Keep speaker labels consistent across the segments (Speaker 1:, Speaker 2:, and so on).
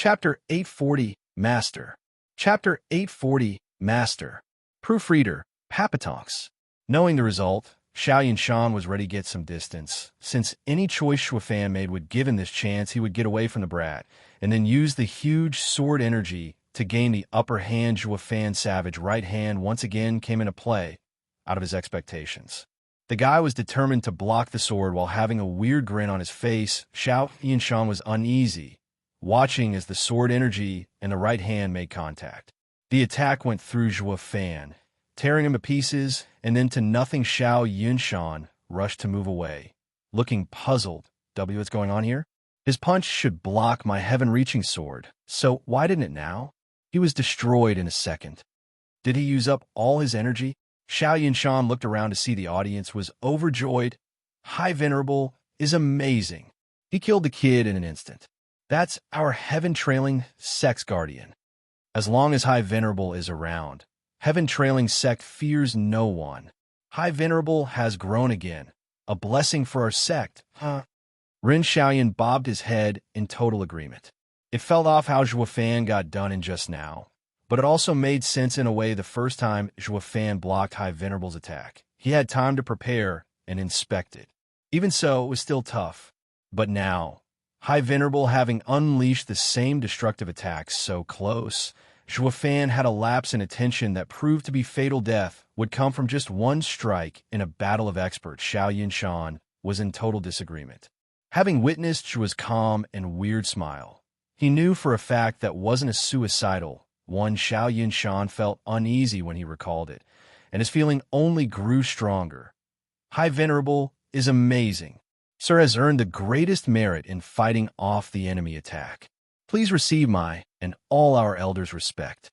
Speaker 1: Chapter 840, Master. Chapter 840, Master. Proofreader, Papatonks. Knowing the result, Xiao Yunshan was ready to get some distance, since any choice Shuofan made would give him this chance he would get away from the brat, and then use the huge sword energy to gain the upper hand. Shuofan's savage right hand once again came into play, out of his expectations. The guy was determined to block the sword while having a weird grin on his face. Xiao Yunshan was uneasy, watching as the sword energy and the right hand made contact. The attack went through Shuofan, tearing him to pieces, and then to nothing. Xiao Yunshan rushed to move away, looking puzzled. What's going on here? His punch should block my heaven-reaching sword, so why didn't it now? He was destroyed in a second. Did he use up all his energy? Xiao Yunshan looked around to see the audience was overjoyed. High Venerable is amazing. He killed the kid in an instant. That's our heaven-trailing sex guardian. As long as High Venerable is around, heaven-trailing sect fears no one. High Venerable has grown again. A blessing for our sect, huh? Ren Xiaoyan bobbed his head in total agreement. It felt off how Shuofan got done in just now, but it also made sense in a way. The first time Shuofan blocked High Venerable's attack, he had time to prepare and inspect it. Even so, it was still tough. But now, High Venerable having unleashed the same destructive attacks so close, Shuofan had a lapse in attention that proved to be fatal. Death would come from just one strike in a battle of experts. Xiao Yunshan was in total disagreement. Having witnessed Shuo's calm and weird smile, he knew for a fact that wasn't a suicidal one. Xiao Yunshan felt uneasy when he recalled it, and his feeling only grew stronger. High Venerable is amazing. Sir has earned the greatest merit in fighting off the enemy attack. Please receive my and all our elders' respect.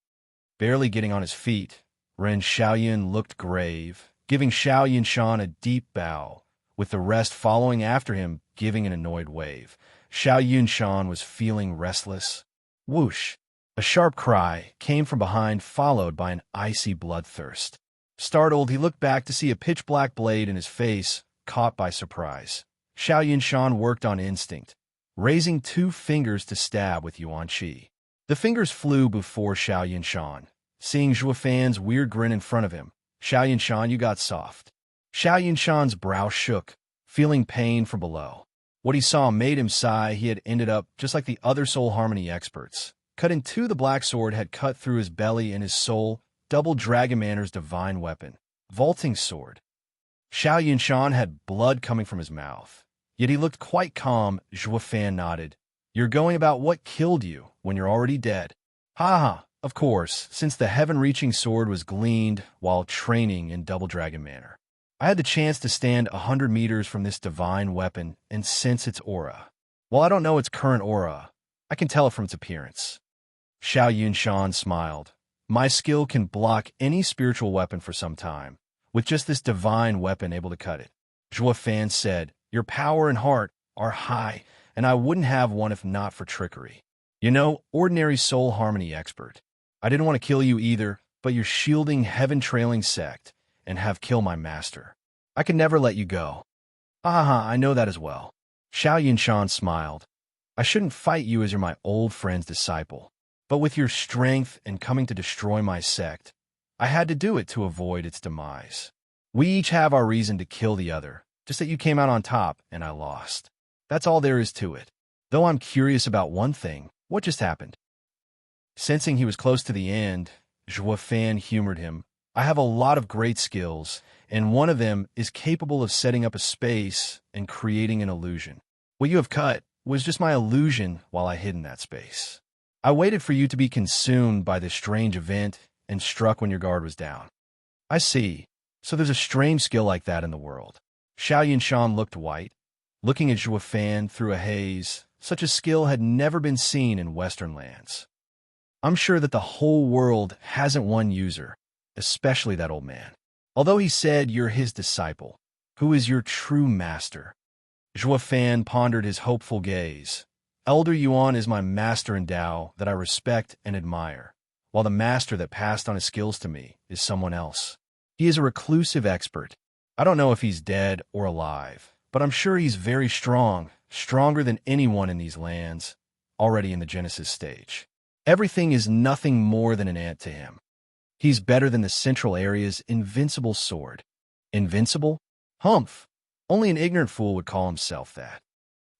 Speaker 1: Barely getting on his feet, Ren Xiaoyan looked grave, giving Xiao Yunshan a deep bow, with the rest following after him, giving an annoyed wave. Xiao Yunshan was feeling restless. Whoosh! A sharp cry came from behind, followed by an icy bloodthirst. Startled, he looked back to see a pitch-black blade in his face, caught by surprise. Xiao Yunshan worked on instinct, raising 2 fingers to stab with Yuan Qi. The fingers flew before Xiao Yunshan. Seeing Shuofan's weird grin in front of him, Xiao Yunshan, you got soft. Xiao Yunshan's brow shook, feeling pain from below. What he saw made him sigh. He had ended up just like the other soul harmony experts. Cut in 2, the black sword had cut through his belly and his soul, double Dragon Manor's divine weapon, vaulting sword. Xiao Yunshan had blood coming from his mouth, yet he looked quite calm. Shuofan nodded. You're going about what killed you when you're already dead. Ha ha, of course, since the heaven-reaching sword was gleaned while training in Double Dragon Manor. I had the chance to stand 100 meters from this divine weapon and sense its aura. While I don't know its current aura, I can tell it from its appearance. Xiao Yunshan smiled. My skill can block any spiritual weapon for some time, with just this divine weapon able to cut it. Shuofan said, your power and heart are high, and I wouldn't have one if not for trickery. You know, ordinary soul harmony expert. I didn't want to kill you either, but you're shielding heaven-trailing sect and have killed my master. I can never let you go. Ha, I know that as well. Xiao Yunshan smiled. I shouldn't fight you as you're my old friend's disciple, but with your strength and coming to destroy my sect, I had to do it to avoid its demise. We each have our reason to kill the other, just that you came out on top and I lost. That's all there is to it. Though I'm curious about one thing. What just happened? Sensing he was close to the end, Shuofan humored him. I have a lot of great skills, and one of them is capable of setting up a space and creating an illusion. What you have cut was just my illusion while I hid in that space. I waited for you to be consumed by this strange event and struck when your guard was down. I see. So there's a strange skill like that in the world. Xiao Yunshan looked white, looking at Shuofan through a haze. Such a skill had never been seen in Western lands. I'm sure that the whole world hasn't one user, especially that old man. Although he said you're his disciple, who is your true master? Shuofan pondered his hopeful gaze. Elder Yuan is my master in Tao that I respect and admire, while the master that passed on his skills to me is someone else. He is a reclusive expert. I don't know if he's dead or alive, but I'm sure he's very strong, stronger than anyone in these lands. already in the Genesis stage. Everything is nothing more than an ant to him. He's better than the Central Area's invincible sword. Invincible? Humph! Only an ignorant fool would call himself that.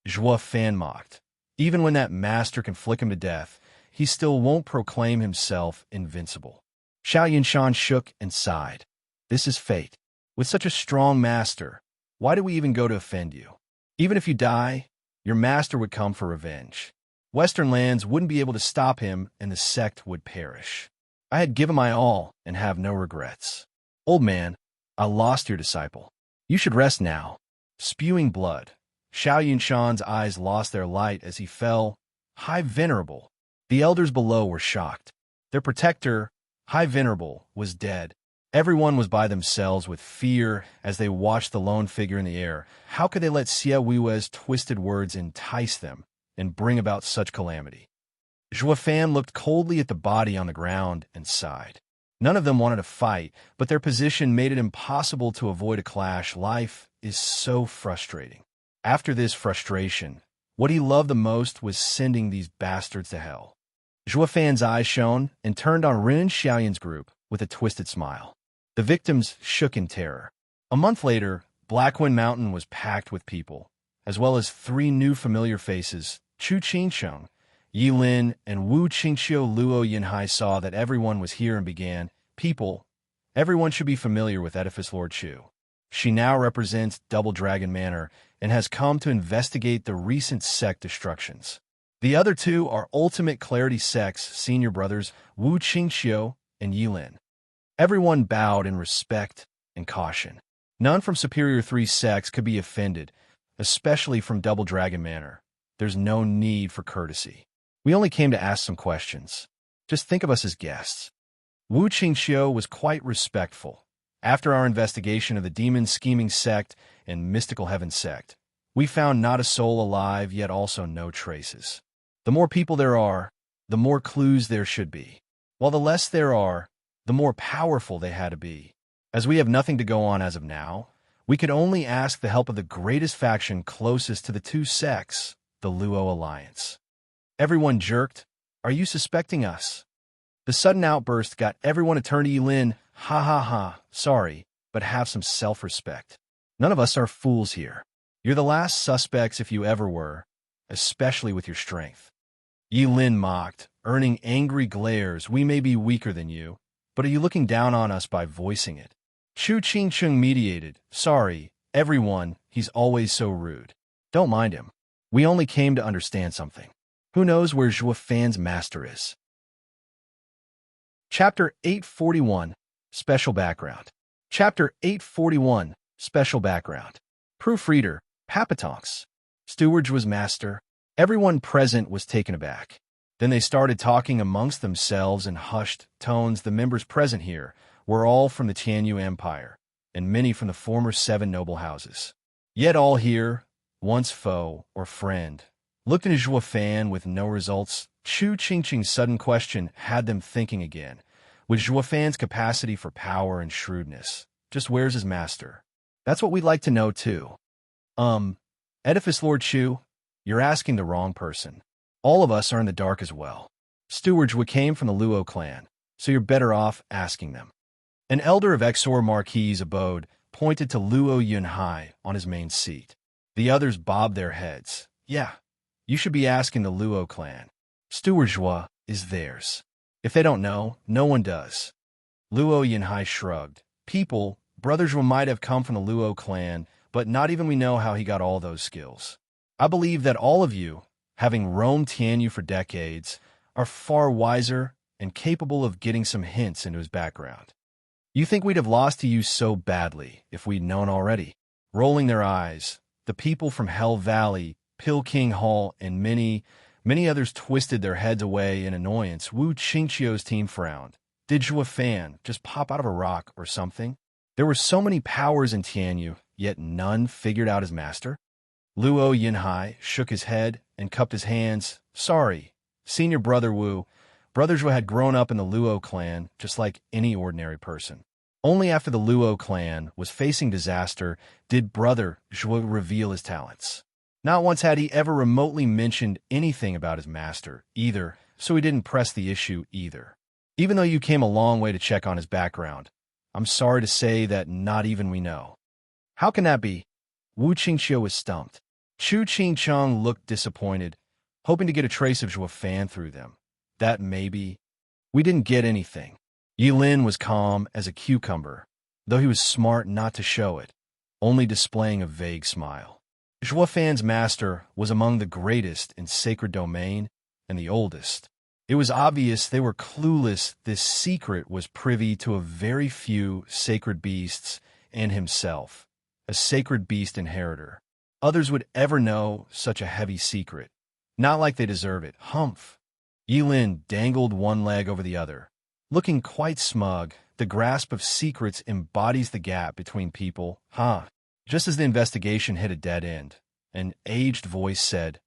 Speaker 1: Zhuo Fan mocked. Even when that master can flick him to death, he still won't proclaim himself invincible. Xiao Yinshan shook and sighed. This is fate. With such a strong master, why do we even go to offend you? Even if you die, your master would come for revenge. Western lands wouldn't be able to stop him, and the sect would perish. I had given my all and have no regrets. Old man, I lost your disciple. You should rest now. Spewing blood, Xiao Yinshan's eyes lost their light as he fell. High Venerable. The elders below were shocked. Their protector, High Venerable, was dead. Everyone was by themselves with fear as they watched the lone figure in the air. How could they let Xie Wui's twisted words entice them and bring about such calamity? Zhuo Fan looked coldly at the body on the ground and sighed. None of them wanted to fight, but their position made it impossible to avoid a clash. Life is so frustrating. After this frustration, what he loved the most was sending these bastards to hell. Zhuo Fan's eyes shone and turned on Rin Xiaoyan's group with a twisted smile. The victims shook in terror. A month later, Blackwind Mountain was packed with people, as well as 3 new familiar faces. Chu Qingsheng, Yi Lin, and Wu Qingqiu. Luo Yinhai saw that everyone was here and began, People, everyone should be familiar with Edifice Lord Chu. She now represents Double Dragon Manor and has come to investigate the recent sect destructions. The other 2 are Ultimate Clarity Sect's senior brothers, Wu Qingqiu and Yi Lin. Everyone bowed in respect and caution. None from Superior 3 sects could be offended, especially from Double Dragon Manor. There's no need for courtesy. We only came to ask some questions. Just think of us as guests. Wu Qingqiu was quite respectful. After our investigation of the Demon Scheming Sect and Mystical Heaven Sect, we found not a soul alive, yet also no traces. The more people there are, the more clues there should be. While the less there are, the more powerful they had to be. As we have nothing to go on as of now, we could only ask the help of the greatest faction closest to the 2 sects, the Luo Alliance. Everyone jerked. Are you suspecting us? The sudden outburst got everyone to turn to Yi Lin. Ha ha ha, sorry, but have some self-respect. None of us are fools here. You're the last suspects if you ever were, especially with your strength. Yi Lin mocked, earning angry glares. We may be weaker than you, but are you looking down on us by voicing it? Chu Qingcheng mediated. Sorry, everyone, he's always so rude. Don't mind him. We only came to understand something. Who knows where Zhuo Fan's master is? Chapter 841, Special Background. Chapter 841, Special Background. Proofreader, Papatonks. Steward was master. Everyone present was taken aback. Then they started talking amongst themselves in hushed tones. The members present here were all from the Tianyu Empire, and many from the former 7 noble houses. Yet all here, once foe or friend, looked at Zhuo Fan with no results. Chu Qingqing's sudden question had them thinking again. With Zhuo Fan's capacity for power and shrewdness, just where's his master? That's what we'd like to know too. Edifice Lord Chu, you're asking the wrong person. All of us are in the dark as well. Stewards came from the Luo clan, so you're better off asking them. An elder of Exor Marquis' abode pointed to Luo Yunhai on his main seat. The others bobbed their heads. Yeah, you should be asking the Luo clan. Steward Zhuo is theirs. If they don't know, no one does. Luo Yunhai shrugged. People, Brother Zhuo might have come from the Luo clan, but not even we know how he got all those skills. I believe that all of you, having roamed Tianyu for decades, are far wiser and capable of getting some hints into his background. You think we'd have lost to you so badly if we'd known already? Rolling their eyes, the people from Hell Valley, Pilking Hall, and many others twisted their heads away in annoyance. Wu Qingqiu's team frowned. Did Zhuo Fan just pop out of a rock or something? There were so many powers in Tianyu, yet none figured out his master. Luo Yinhai shook his head and cupped his hands. Sorry, senior brother Wu. Brother Zhuo had grown up in the Luo clan, just like any ordinary person. Only after the Luo clan was facing disaster did Brother Zhuo reveal his talents. Not once had he ever remotely mentioned anything about his master, either, so he didn't press the issue either. Even though you came a long way to check on his background, I'm sorry to say that not even we know. How can that be? Wu Qingqiu was stumped. Chu Qingcheng looked disappointed, hoping to get a trace of Zhuo Fan through them. That maybe. We didn't get anything. Yi Lin was calm as a cucumber, though he was smart not to show it, only displaying a vague smile. Zhuo Fan's master was among the greatest in sacred domain and the oldest. It was obvious they were clueless this secret was privy to a very few sacred beasts and himself, a sacred beast inheritor. Others would ever know such a heavy secret. Not like they deserve it. Humph. Yi Lin dangled one leg over the other. Looking quite smug, the grasp of secrets embodies the gap between people, huh? Just as the investigation hit a dead end, an aged voice said,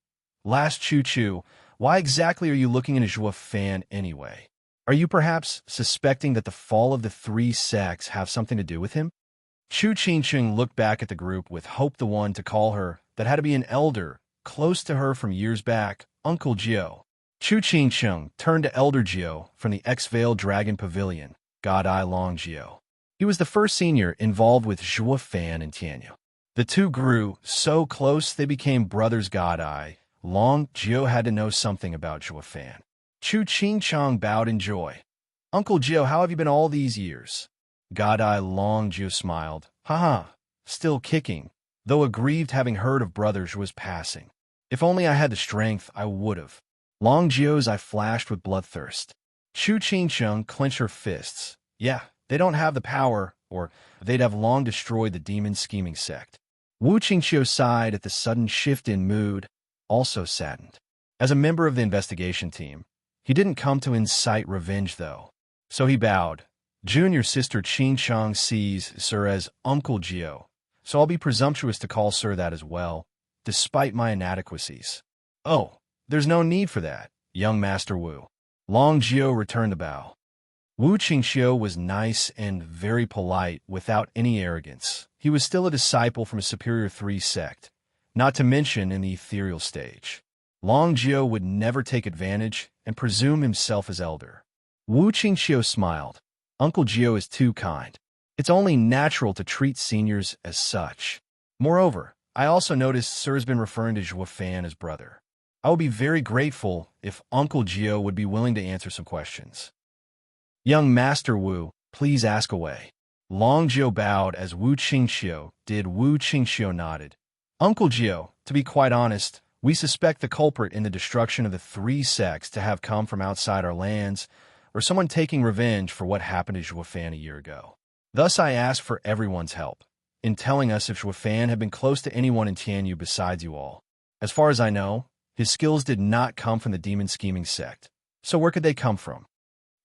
Speaker 1: "Last Chu-Chu, why exactly are you looking into Zhuo Fan anyway? Are you perhaps suspecting that the fall of the three sects have something to do with him?" Chu Qingcheng looked back at the group with Hope the one to call her that had to be an elder, close to her from years back, Uncle Jio. Chu Qingcheng turned to Elder Jio from the X-Veiled Dragon Pavilion, God Eye Long Jio. He was the first senior involved with Zhuo Fan and Tianyu. The two grew so close they became brothers God Eye. Long Jio had to know something about Zhuo Fan. Chu Qingcheng bowed in joy. "Uncle Jio, how have you been all these years?" God Eye Long Jio smiled. "Haha, still kicking, though aggrieved having heard of brother Zhuo's passing. If only I had the strength, I would have." Long Jio's eye flashed with bloodthirst. Chu Qingcheng clenched her fists. "Yeah, they don't have the power, or they'd have long destroyed the demon scheming sect." Wu Qingqiu sighed at the sudden shift in mood, also saddened. As a member of the investigation team, he didn't come to incite revenge, though. So he bowed. "Junior sister Qingchang sees Sir as Uncle Jio, so I'll be presumptuous to call Sir that as well, despite my inadequacies." "Oh, there's no need for that, young Master Wu." Long Jio returned the bow. Wu Qingqiu was nice and very polite without any arrogance. He was still a disciple from a superior three sect, not to mention in the ethereal stage. Long Jio would never take advantage and presume himself as elder. Wu Qingqiu smiled. "Uncle Jio is too kind. It's only natural to treat seniors as such. Moreover, I also noticed Sir has been referring to Zhuo Fan as brother. I would be very grateful if Uncle Jio would be willing to answer some questions." "Young Master Wu, please ask away." Long Jio bowed as Wu Qingqiu did. Wu Qingqiu nodded. "Uncle Jio, to be quite honest, we suspect the culprit in the destruction of the three sects to have come from outside our lands, or someone taking revenge for what happened to Zhuo Fan a year ago. Thus I ask for everyone's help in telling us if Zhuo Fan had been close to anyone in Tianyu besides you all. As far as I know, his skills did not come from the demon scheming sect, so where could they come from?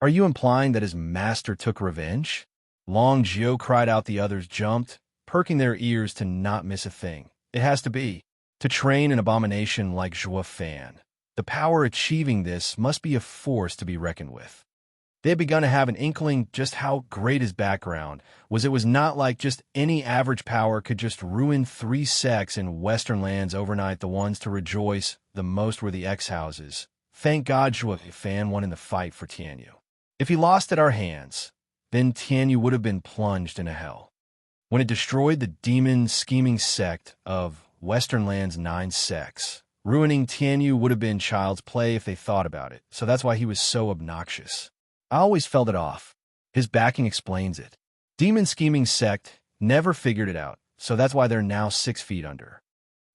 Speaker 1: Are you implying that his master took revenge?" Long Jio cried out. The others jumped, perking their ears to not miss a thing. It has to be. To train an abomination like Zhuo Fan, the power achieving this must be a force to be reckoned with. They had begun to have an inkling just how great his background was. It was not like just any average power could just ruin three sects in Western lands overnight. The ones to rejoice the most were the X-houses. Thank God Zhuo Fan won in the fight for Tianyu. If he lost at our hands, then Tianyu would have been plunged into hell. When it destroyed the demon scheming sect of Western Land's 9 sects, ruining Tianyu would have been child's play if they thought about it, so that's why he was so obnoxious. I always felt it off. His backing explains it. Demon scheming sect never figured it out, so that's why they're now 6 feet under.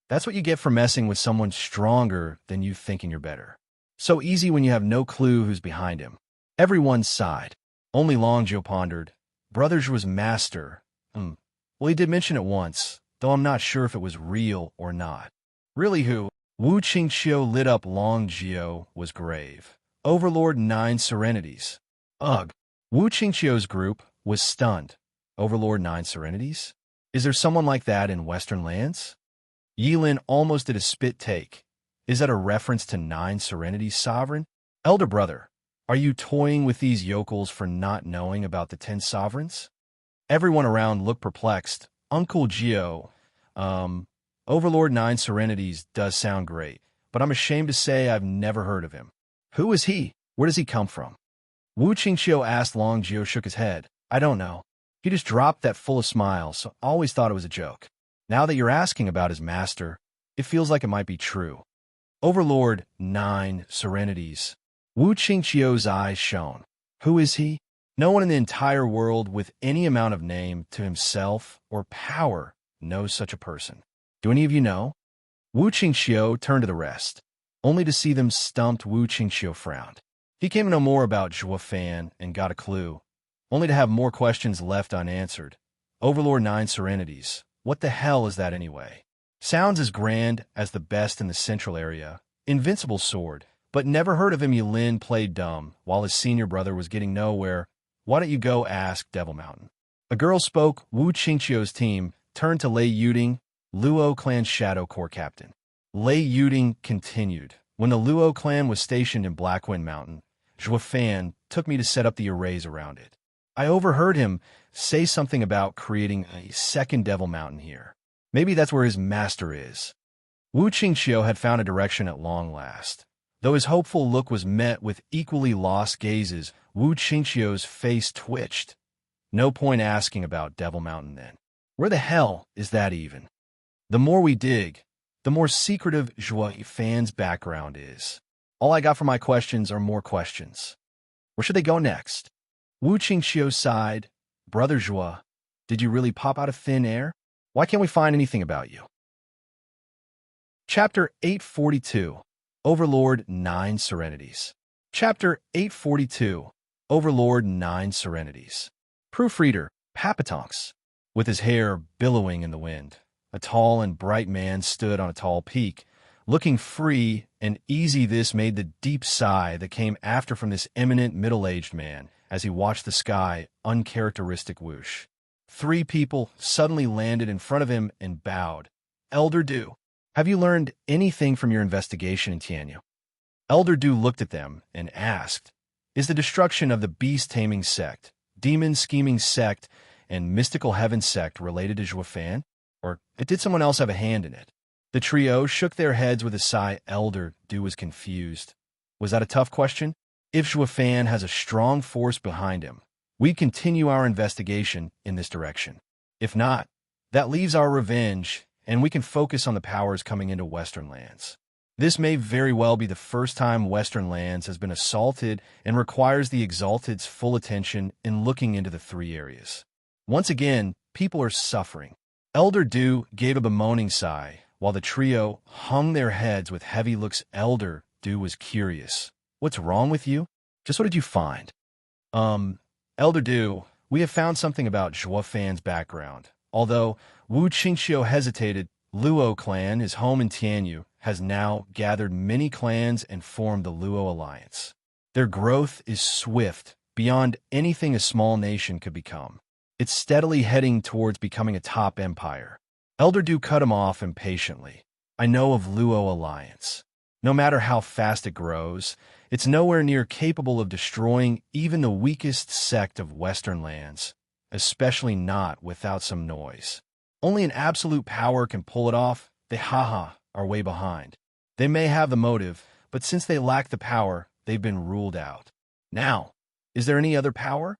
Speaker 1: That's what you get for messing with someone stronger than you thinking you're better. So easy when you have no clue who's behind him. Everyone sighed. Only Long Jio pondered. Brothers was master. Well, he did mention it once, though I'm not sure if it was real or not. Really who? Wu Qingqiu lit up. Long Jio was grave. Overlord 9 Serenities. Ugh. Wu Qingqiu's group was stunned. Overlord 9 Serenities? Is there someone like that in Western lands? Yi Lin almost did a spit take. Is that a reference to 9 Serenities sovereign? Elder brother, are you toying with these yokels for not knowing about the 10 sovereigns? Everyone around looked perplexed. Uncle Jio, Overlord Nine Serenities does sound great, but I'm ashamed to say I've never heard of him. Who is he? Where does he come from? Wu Qingqiu asked. Long Jiu shook his head. I don't know. He just dropped that full of smiles, so I always thought it was a joke. Now that you're asking about his master, it feels like it might be true. Overlord Nine Serenities. Wu Qingqiu's eyes shone. Who is he? No one in the entire world with any amount of name to himself or power knows such a person. Do any of you know? Wu Qingqiu turned to the rest, only to see them stumped. Wu Qingqiu frowned. He came to know more about Zhuo Fan and got a clue, only to have more questions left unanswered. Overlord Nine Serenities. What the hell is that anyway? Sounds as grand as the best in the central area. Invincible sword, but never heard of him. Yulin played dumb while his senior brother was getting nowhere. Why don't you go ask Devil Mountain? A girl spoke. Wu Qingqiu's team turned to Lei Yuding, Luo Clan's Shadow Corps captain. Lei Yuding continued. When the Luo clan was stationed in Blackwind Mountain, Zhuo Fan took me to set up the arrays around it. I overheard him say something about creating a second Devil Mountain here. Maybe that's where his master is. Wu Qingqiu had found a direction at long last. Though his hopeful look was met with equally lost gazes, Wu Qingqiu's face twitched. No point asking about Devil Mountain then. Where the hell is that even? The more we dig, the more secretive Zhuo Fan's background is. All I got for my questions are more questions. Where should they go next? Wu Qingqiu sighed. Brother Zhuo, did you really pop out of thin air? Why can't we find anything about you? Chapter 842. Overlord Nine Serenities. Chapter 842. Overlord Nine Serenities. Proofreader, Papatonks. With his hair billowing in the wind, a tall and bright man stood on a tall peak, looking free and easy. This made the deep sigh that came after from this eminent middle-aged man as he watched the sky uncharacteristic whoosh. 3 people suddenly landed in front of him and bowed. Elder Du, have you learned anything from your investigation in Tianyu? Elder Du looked at them and asked, is the destruction of the beast-taming sect, demon-scheming sect, and mystical heaven sect related to Zhuo Fan? Or did someone else have a hand in it? The trio shook their heads with a sigh. Elder Du was confused. Was that a tough question? If Zhuo Fan has a strong force behind him, we continue our investigation in this direction. If not, that leaves our revenge, and we can focus on the powers coming into Western lands. This may very well be the first time Western lands has been assaulted and requires the Exalted's full attention in looking into the 3 areas. Once again, people are suffering. Elder Du gave a bemoaning sigh, while the trio hung their heads with heavy looks. Elder Du was curious. What's wrong with you? Just what did you find? Elder Du, we have found something about Zhuo Fan's background. Although Wu Qingqiu hesitated, Luo clan, his home in Tianyu, has now gathered many clans and formed the Luo Alliance. Their growth is swift, beyond anything a small nation could become. It's steadily heading towards becoming a top empire. Elder Du cut him off impatiently. I know of Luo Alliance. No matter how fast it grows, it's nowhere near capable of destroying even the weakest sect of Western lands, especially not without some noise. Only an absolute power can pull it off. They are way behind. They may have the motive, but since they lack the power, they've been ruled out. Now, is there any other power?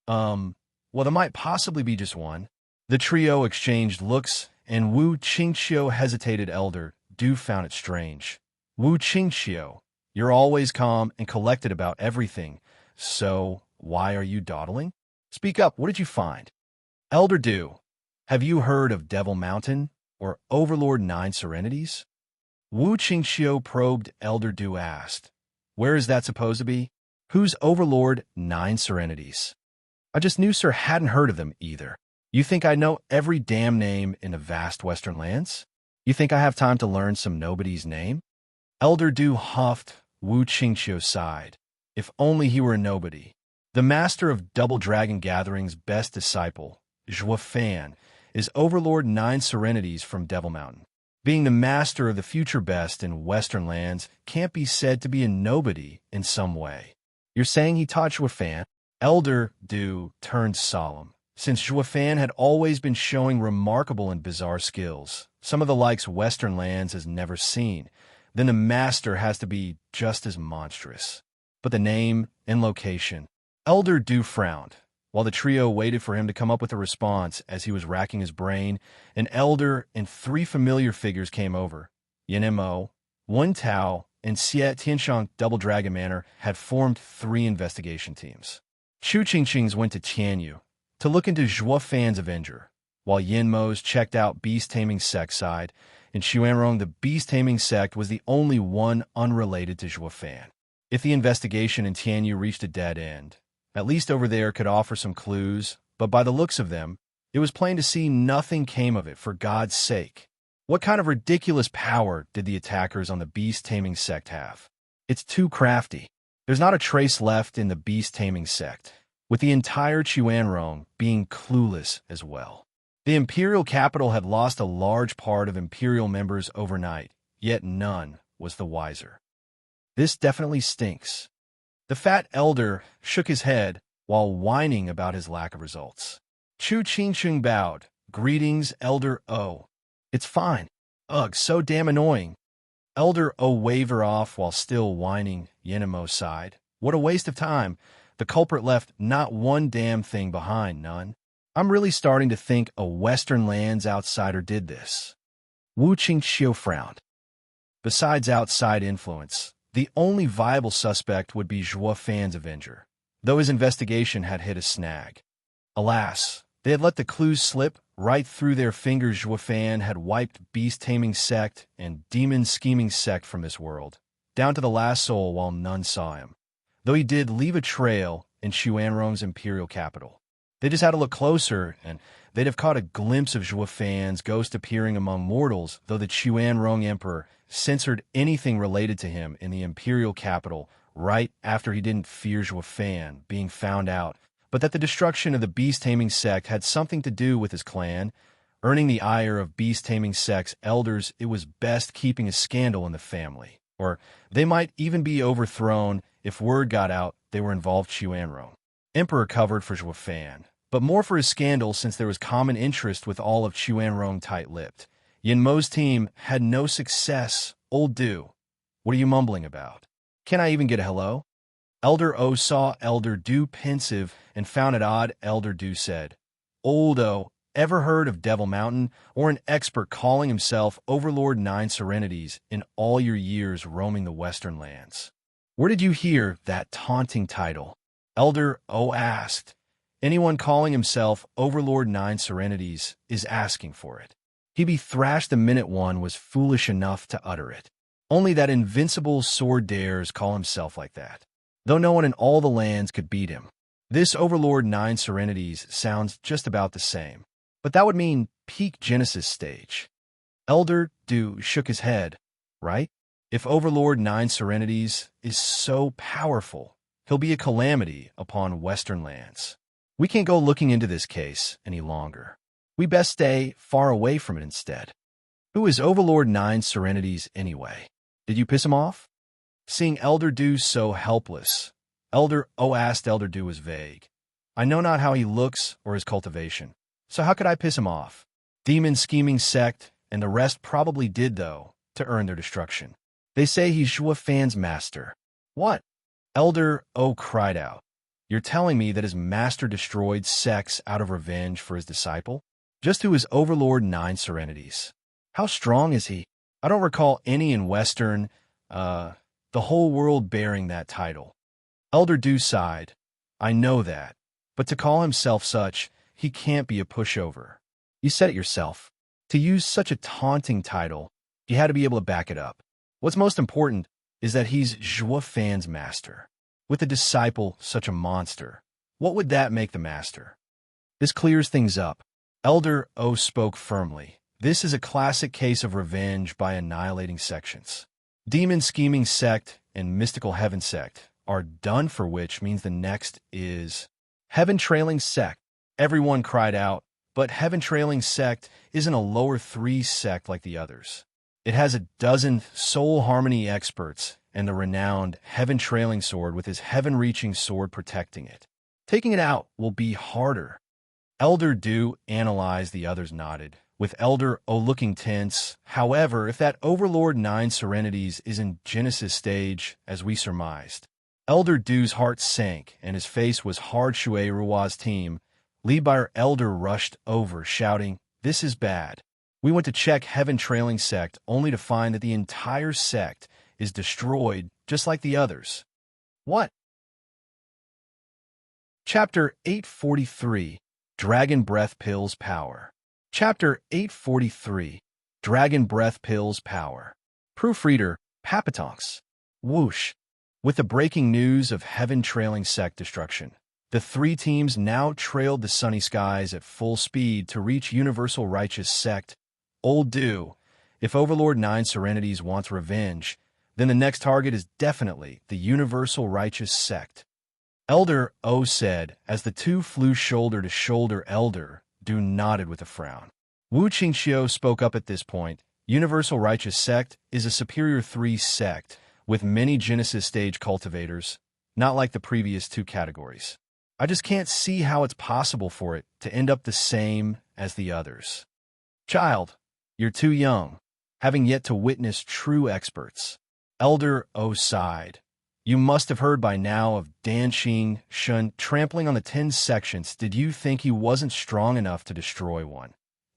Speaker 1: Well, there might possibly be just one. The trio exchanged looks, and Wu Qingqiu hesitated. Elder Du found it strange. Wu Qingqiu, you're always calm and collected about everything, so why are you dawdling? Speak up, what did you find? Elder Du, have you heard of Devil Mountain or Overlord Nine Serenities? Wu Qingqiu probed. Elder Du asked, where is that supposed to be? Who's Overlord Nine Serenities? I just knew Sir hadn't heard of them either. You think I know every damn name in the vast Western lands? You think I have time to learn some nobody's name? Elder Du huffed. Wu Qingqiu sighed. If only he were a nobody. The master of Double Dragon Gathering's best disciple, Zhuo Fan, is Overlord Nine Serenities from Devil Mountain. Being the master of the future best in Western lands can't be said to be a nobody in some way. You're saying he taught Zhuo Fan? Elder Du turned solemn. Since Zhuofan had always been showing remarkable and bizarre skills, some of the likes Western lands has never seen, then the master has to be just as monstrous. But the name and location. Elder Du frowned. While the trio waited for him to come up with a response as he was racking his brain, an elder and 3 familiar figures came over. Yin Mo, Wen Tao, and Xie Tianshang Double Dragon Manor had formed 3 investigation teams. Chu Qingqing's went to Tianyu to look into Zhuofan's Avenger, while Yin Mo's checked out Beast Taming Sect side. In Xuanrong, the Beast Taming Sect was the only one unrelated to Zhuofan. If the investigation in Tianyu reached a dead end, at least over there could offer some clues, but by the looks of them, it was plain to see nothing came of it, for God's sake. What kind of ridiculous power did the attackers on the Beast Taming Sect have? It's too crafty. There's not a trace left in the Beast Taming Sect, with the entire Xuanrong being clueless as well. The Imperial capital had lost a large part of Imperial members overnight, yet none was the wiser. This definitely stinks. The fat elder shook his head while whining about his lack of results. Chu Qingqing bowed. Greetings, Elder O. It's fine. Ugh, so damn annoying. Elder O waved her off while still whining. Yenemo sighed. What a waste of time. The culprit left not one damn thing behind, none. I'm really starting to think a Western lands outsider did this. Wu Qingxiu frowned. Besides outside influence, the only viable suspect would be Zhuofan's Avenger, though his investigation had hit a snag. Alas, they had let the clues slip right through their fingers. Zhuofan had wiped Beast Taming Sect and Demon Scheming Sect from this world, down to the last soul while none saw him, though he did leave a trail in Xuanrong's Imperial capital. They just had to look closer, and they'd have caught a glimpse of Zhuofan's ghost appearing among mortals, though the Xuanrong Emperor censored anything related to him in the Imperial capital right after he didn't fear Zhuofan being found out, but that the destruction of the Beast Taming Sect had something to do with his clan. Earning the ire of Beast Taming Sect's elders, it was best keeping a scandal in the family, or they might even be overthrown if word got out they were involved. Xuanrong Emperor covered for Zhuofan, but more for his scandal since there was common interest with all of Xuanrong tight-lipped. Yin Mo's team had no success. Old Du, what are you mumbling about? Can I even get a hello? Elder O saw Elder Du pensive and found it odd. Elder Du said, Old O, ever heard of Devil Mountain or an expert calling himself Overlord 9 Serenities in all your years roaming the Western lands? Where did you hear that taunting title? Elder O asked. Anyone calling himself Overlord 9 Serenities is asking for it. He'd be thrashed the minute one was foolish enough to utter it. Only that invincible sword dares call himself like that, though no one in all the lands could beat him. This Overlord 9 Serenities sounds just about the same, but that would mean peak Genesis stage. Elder Du shook his head. Right? If Overlord 9 Serenities is so powerful, he'll be a calamity upon Western lands. We can't go looking into this case any longer. We best stay far away from it instead. Who is Overlord 9 Serenities anyway? Did you piss him off? Seeing Elder Du so helpless, Elder O asked. Elder Du was vague. I know not how he looks or his cultivation, so how could I piss him off? Demon Scheming Sect and the rest probably did, though, to earn their destruction. They say he's Zhuofan's master. What? Elder O cried out. You're telling me that his master destroyed sects out of revenge for his disciple? Just who is Overlord 9 Serenities? How strong is he? I don't recall any in Western, the whole world bearing that title. Elder Du sighed. I know that, but to call himself such, he can't be a pushover. You said it yourself. To use such a taunting title, he had to be able to back it up. What's most important is that he's Zhuofan's master. With a disciple such a monster, what would that make the master? This clears things up. Elder O spoke firmly. This is a classic case of revenge by annihilating sections. Demon Scheming Sect and Mystical Heaven Sect are done, for which means the next is Heaven Trailing Sect. Everyone cried out, but Heaven Trailing Sect isn't a lower 3 sect like the others. It has a dozen soul harmony experts and the renowned Heaven Trailing Sword with his heaven-reaching sword protecting it. Taking it out will be harder. Elder Do analyzed, the others nodded, with Elder O looking tense. However, if that Overlord 9 Serenities is in Genesis stage, as we surmised. Elder Do's heart sank, and his face was hard. Shui Rua's team, led by our Elder, rushed over, shouting, "This is bad. We went to check Heaven Trailing Sect, only to find that the entire sect is destroyed, just like the others." What? Chapter 843, Dragon Breath Pills Power. Chapter 843, Dragon Breath Pills Power. Proofreader, Papatonks. Whoosh. With the breaking news of Heaven Trailing Sect destruction, the three teams now trailed the sunny skies at full speed to reach Universal Righteous Sect. Old Do, if Overlord 9 Serenities wants revenge, then the next target is definitely the Universal Righteous Sect. Elder O said, as the two flew shoulder to shoulder. Elder Do nodded with a frown. Wu Qingxiu spoke up at this point. Universal Righteous Sect is a Superior 3 sect, with many Genesis stage cultivators, not like the previous two categories. I just can't see how it's possible for it to end up the same as the others. Child, you're too young, having yet to witness true experts. Elder O sighed. You must have heard by now of Danxing Shun trampling on the 10 sections. Did you think he wasn't strong enough to destroy one?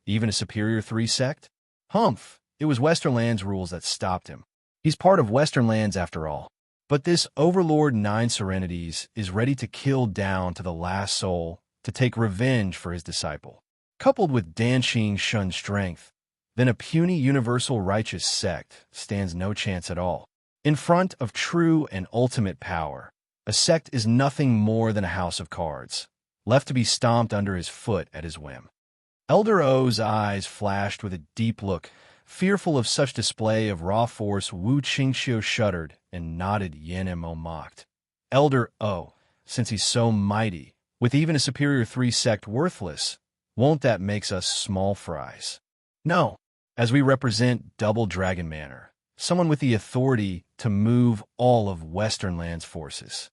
Speaker 1: Even a Superior 3 sect? Humph, it was Westernland's rules that stopped him. He's part of Westernlands after all. But this Overlord 9 Serenities is ready to kill down to the last soul to take revenge for his disciple. Coupled with Danxing Shun's strength, then a puny Universal Righteous Sect stands no chance at all. In front of true and ultimate power, a sect is nothing more than a house of cards, left to be stomped under his foot at his whim. Elder O's eyes flashed with a deep look. Fearful of such display of raw force, Wu Qingxiu shuddered and nodded. Yanemo mocked. Elder O, since he's so mighty, with even a Superior 3 sect worthless, won't that makes us small fries? No, as we represent Double Dragon Manor, someone with the authority to move all of Westernland's forces.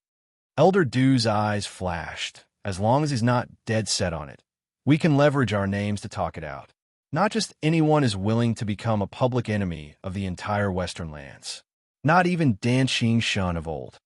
Speaker 1: Elder Do's eyes flashed. As long as he's not dead set on it, we can leverage our names to talk it out. Not just anyone is willing to become a public enemy of the entire Westernlands. Not even Danxing Shun of old.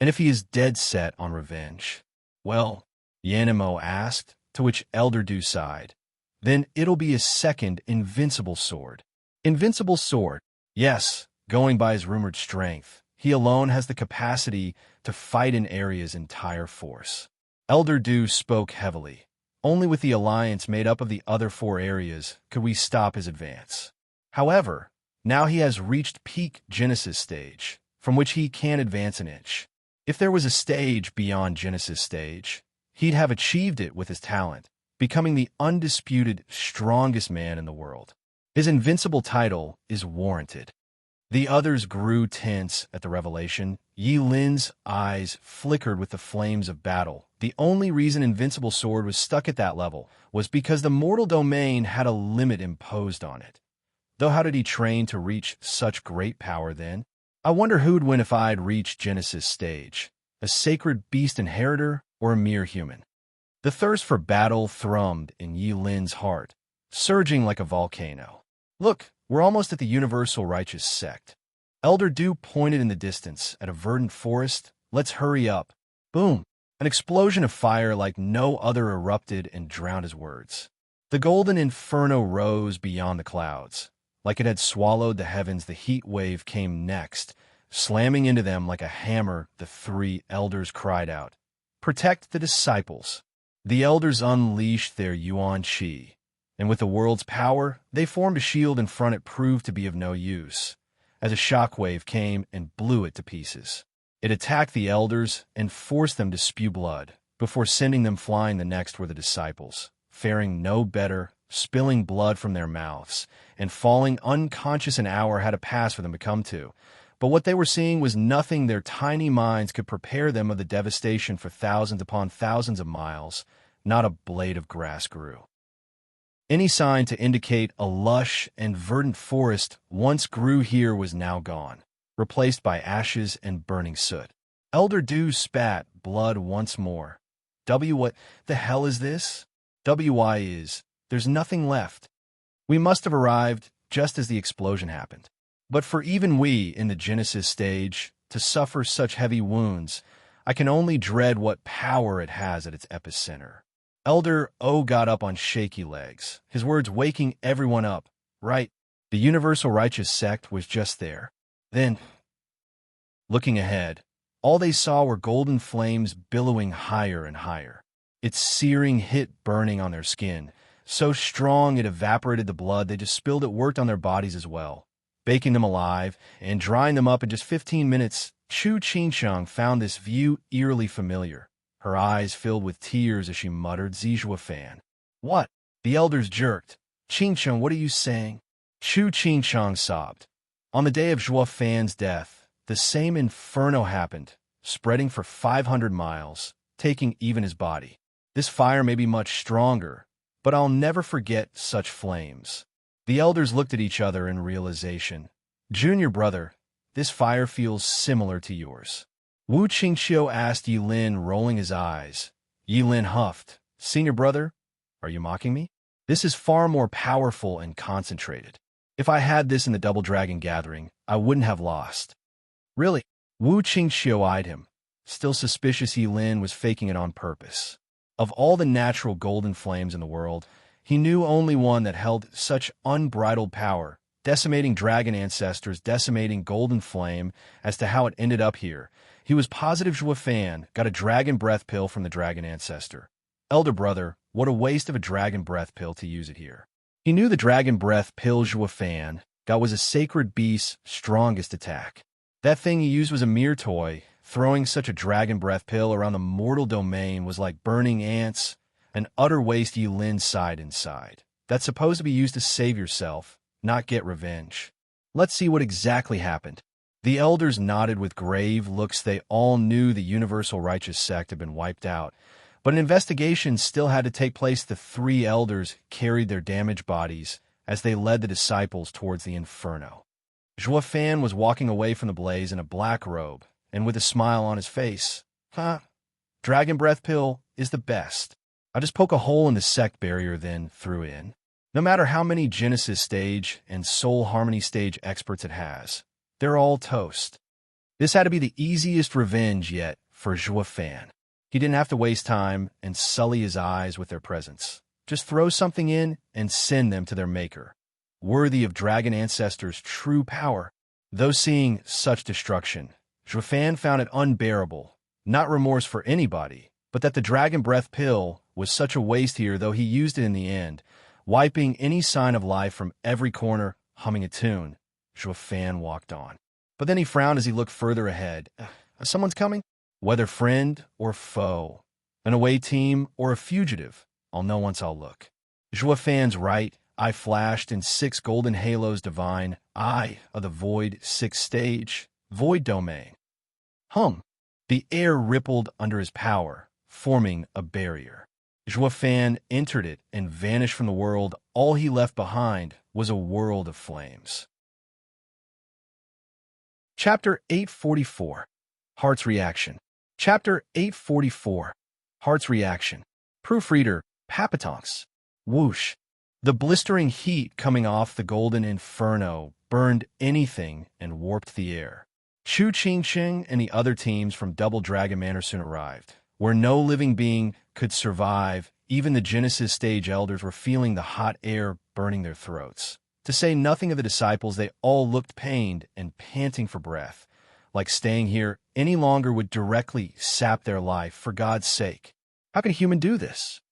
Speaker 1: And if he is dead set on revenge, well, Yanemo asked, to which Elder Do sighed, then it'll be his second invincible sword. Invincible sword? Yes, going by his rumored strength, he alone has the capacity to fight an area's entire force. Elder Do spoke heavily. Only with the alliance made up of the other 4 areas could we stop his advance. However, now he has reached peak Genesis stage, from which he can't advance an inch. If there was a stage beyond Genesis stage, he'd have achieved it with his talent, becoming the undisputed strongest man in the world. His invincible title is warranted. The others grew tense at the revelation. Yi Lin's eyes flickered with the flames of battle. The only reason Invincible Sword was stuck at that level was because the mortal domain had a limit imposed on it. Though how did he train to reach such great power then? I wonder who'd win if I'd reached Genesis stage, a sacred beast inheritor or a mere human. The thirst for battle thrummed in Yi Lin's heart, surging like a volcano. Look, we're almost at the Universal Righteous Sect. Elder Do pointed in the distance at a verdant forest. Let's hurry up. Boom! An explosion of fire like no other erupted and drowned his words. The golden inferno rose beyond the clouds. Like it had swallowed the heavens, the heat wave came next, slamming into them like a hammer. The 3 elders cried out, "Protect the disciples!" The elders unleashed their Yuan Qi, and with the world's power, they formed a shield in front. It proved to be of no use, as a shockwave came and blew it to pieces. It attacked the elders and forced them to spew blood. Before sending them flying, the next were the disciples, faring no better, spilling blood from their mouths, and falling unconscious. An hour had to pass for them to come to. But what they were seeing was nothing their tiny minds could prepare them of. The devastation for thousands upon thousands of miles. Not a blade of grass grew. Any sign to indicate a lush and verdant forest once grew here was now gone, replaced by ashes and burning soot. Elder Do spat blood once more. What the hell is this? WY is, there's nothing left. We must have arrived just as the explosion happened. But for even we in the Genesis stage to suffer such heavy wounds, I can only dread what power it has at its epicenter. Elder O got up on shaky legs, his words waking everyone up. Right, the universal righteous sect was just there. Then, looking ahead, all they saw were golden flames billowing higher and higher. Its searing hit burning on their skin, so strong it evaporated the blood they just spilled. It worked on their bodies as well, baking them alive and drying them up in just 15 minutes. Chu Qingsheng found this view eerily familiar. Her eyes filled with tears as she muttered, Zijua Fan. What? The elders jerked. Qingsheng, what are you saying? Chu Qingsheng sobbed. On the day of Zhua Fan's death, the same inferno happened, spreading for 500 miles, taking even his body. This fire may be much stronger, but I'll never forget such flames. The elders looked at each other in realization. Junior brother, this fire feels similar to yours. Wu Qingxiu asked Yi Lin, rolling his eyes. Yi Lin huffed. Senior brother, are you mocking me? This is far more powerful and concentrated. If I had this in the Double Dragon gathering, I wouldn't have lost. Really? Wu Qingxiu eyed him. Still suspicious Yi Lin was faking it on purpose. Of all the natural golden flames in the world, he knew only one that held such unbridled power, decimating dragon ancestors, decimating golden flame. As to how it ended up here, he was positive Zhua Fan got a dragon breath pill from the dragon ancestor. Elder brother, what a waste of a dragon breath pill to use it here. He knew the dragon breath pill Zhua Fan got was a sacred beast's strongest attack. That thing he used was a mere toy. Throwing such a dragon breath pill around the mortal domain was like burning ants, an utter waste. Yi Lin sighed inside. That's supposed to be used to save yourself, not get revenge. Let's see what exactly happened. The elders nodded with grave looks. They all knew the universal righteous sect had been wiped out, but an investigation still had to take place. The three elders carried their damaged bodies as they led the disciples towards the inferno. Zhua Fan was walking away from the blaze in a black robe, and with a smile on his face. Dragon breath pill is the best. I just poke a hole in the sect barrier, then threw in. No matter how many Genesis stage and Soul Harmony stage experts it has, they're all toast. This had to be the easiest revenge yet for Zhua Fan. He didn't have to waste time and sully his eyes with their presence. Just throw something in and send them to their maker, worthy of dragon ancestors' true power. Though seeing such destruction, Zhua Fan found it unbearable, not remorse for anybody, but that the dragon breath pill was such a waste here, though he used it in the end, wiping any sign of life from every corner, humming a tune. Zhua Fan walked on. But then he frowned as he looked further ahead. Someone's coming? Whether friend or foe, an away team or a fugitive, I'll know once I'll look. Zhua Fan's right eye flashed in 6 golden halos divine, eye of the void, 6th stage, void domain. The air rippled under his power, forming a barrier. Zhua Fan entered it and vanished from the world. All he left behind was a world of flames. Chapter 844. Heart's Reaction. Chapter 844. Heart's Reaction. Proofreader, Papatonks. Whoosh. The blistering heat coming off the golden inferno burned anything and warped the air. Chu Qingsheng and the other teams from Double Dragon Manor soon arrived, where no living being could survive. Even the Genesis stage elders were feeling the hot air burning their throats. To say nothing of the disciples, they all looked pained and panting for breath, like staying here any longer would directly sap their life. For God's sake, how can a human do this?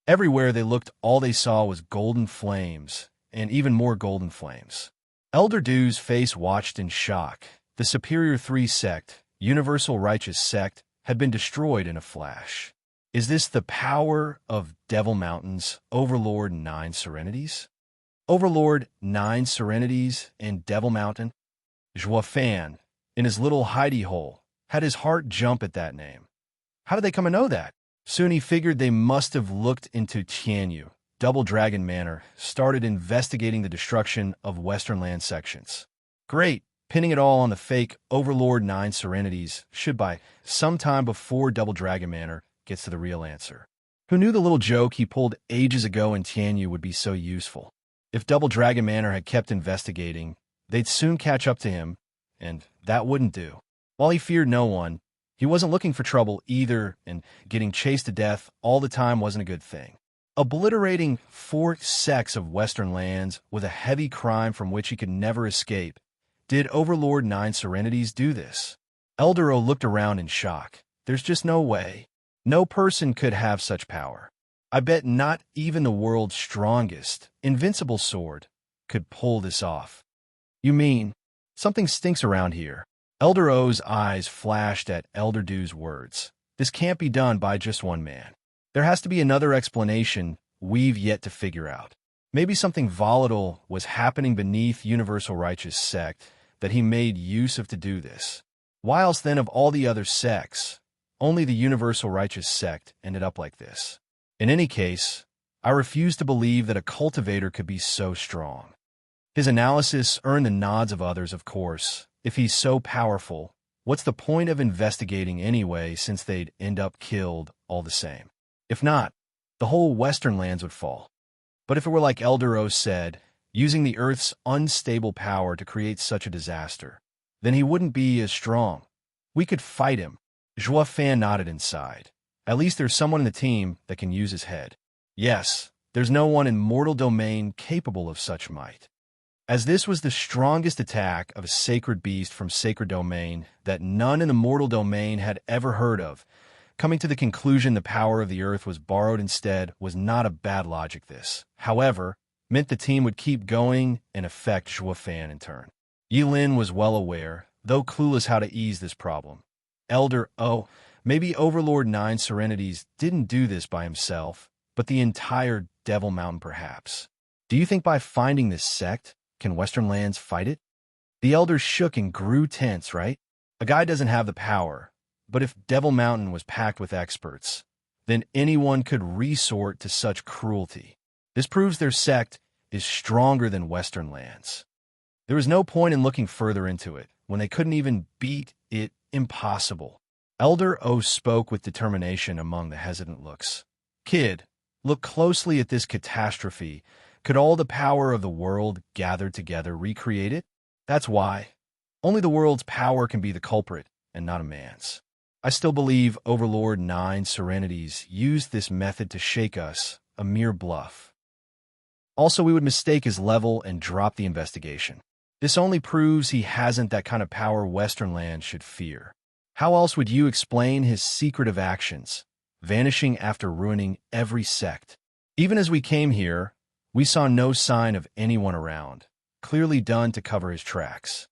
Speaker 1: Everywhere they looked, all they saw was golden flames, and even more golden flames. Elder Du's face watched in shock. The Superior 3 sect, Universal Righteous sect, had been destroyed in a flash. Is this the power of Devil Mountain's Overlord 9 Serenities? Overlord 9 Serenities and Devil Mountain? Zhua Fan, in his little hidey hole, had his heart jump at that name. How did they come to know that? Soon he figured they must have looked into Tianyu. Double Dragon Manor started investigating the destruction of Western land sections. Great! Pinning it all on the fake Overlord 9 Serenities should by some time before Double Dragon Manor gets to the real answer. Who knew the little joke he pulled ages ago in Tianyu would be so useful? If Double Dragon Manor had kept investigating, they'd soon catch up to him, and that wouldn't do. While he feared no one, he wasn't looking for trouble either, and getting chased to death all the time wasn't a good thing. Obliterating 4 sects of Western lands with a heavy crime from which he could never escape. Did Overlord 9 Serenities do this? Eldero looked around in shock. There's just no way. No person could have such power. I bet not even the world's strongest, invincible sword could pull this off. You mean, something stinks around here? Eldero's eyes flashed at Elder Du's words. This can't be done by just one man. There has to be another explanation we've yet to figure out. Maybe something volatile was happening beneath Universal Righteous Sect that he made use of to do this. Why else then of all the other sects, only the Universal Righteous Sect ended up like this? In any case, I refuse to believe that a cultivator could be so strong. His analysis earned the nods of others, of course. If he's so powerful, what's the point of investigating anyway, since they'd end up killed all the same? If not, the whole Western lands would fall. But if it were like Eldero said, using the Earth's unstable power to create such a disaster, then he wouldn't be as strong. We could fight him. Zhua Fan nodded inside. At least there's someone in the team that can use his head. Yes, there's no one in mortal domain capable of such might. As this was the strongest attack of a sacred beast from sacred domain that none in the mortal domain had ever heard of, coming to the conclusion the power of the earth was borrowed instead was not a bad logic. This, however, meant the team would keep going and affect Zhua Fan in turn. Yilin was well aware, though clueless how to ease this problem. Maybe Overlord 9 Serenities didn't do this by himself, but the entire Devil Mountain perhaps. Do you think by finding this sect, can Western lands fight it? The elders shook and grew tense, right? A guy doesn't have the power, but if Devil Mountain was packed with experts, then anyone could resort to such cruelty. This proves their sect is stronger than Western lands. There was no point in looking further into it, when they couldn't even beat it. Impossible. Elder O spoke with determination among the hesitant looks. Kid, look closely at this catastrophe. Could all the power of the world gathered together recreate it? That's why. Only the world's power can be the culprit, and not a man's. I still believe Overlord 9 Serenities used this method to shake us, a mere bluff. Also, we would mistake his level and drop the investigation. This only proves he hasn't that kind of power Western lands should fear. How else would you explain his secretive actions, vanishing after ruining every sect? Even as we came here, we saw no sign of anyone around, clearly done to cover his tracks.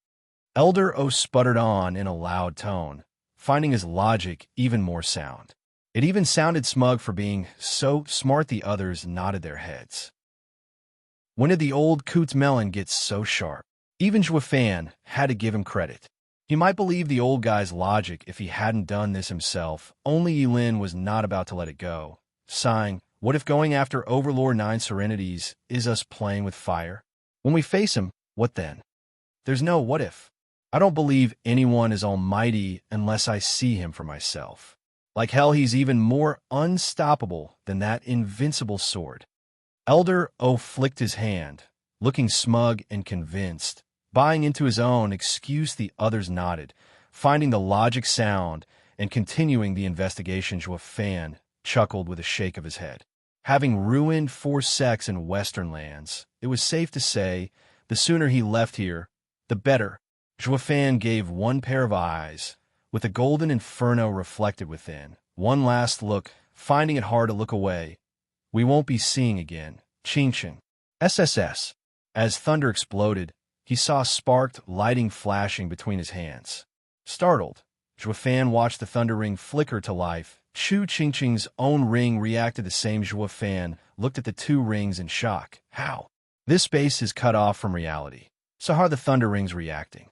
Speaker 1: Elder O sputtered on in a loud tone, finding his logic even more sound. It even sounded smug for being so smart. The others nodded their heads. When did the old Coots Melon get so sharp? Even Zhua Fan had to give him credit. He might believe the old guy's logic if he hadn't done this himself, only Yilin was not about to let it go, sighing, what if going after Overlord 9 Serenities is us playing with fire? When we face him, what then? There's no what if. I don't believe anyone is almighty unless I see him for myself. Like hell, he's even more unstoppable than that invincible sword. Elder O flicked his hand, looking smug and convinced. Buying into his own excuse, the others nodded, finding the logic sound and continuing the investigation. Zhua Fan chuckled with a shake of his head. Having ruined 4 sects in Western lands, it was safe to say the sooner he left here, the better. Zhua Fan gave one pair of eyes, with a golden inferno reflected within. One last look, finding it hard to look away. We won't be seeing again. Ching-ching. SSS. As thunder exploded, he saw sparked lighting flashing between his hands. Startled, Zhua Fan watched the thunder ring flicker to life. Chu Ching-ching's own ring reacted the same. Zhua Fan looked at the 2 rings in shock. How? This space is cut off from reality. So how are the thunder rings reacting?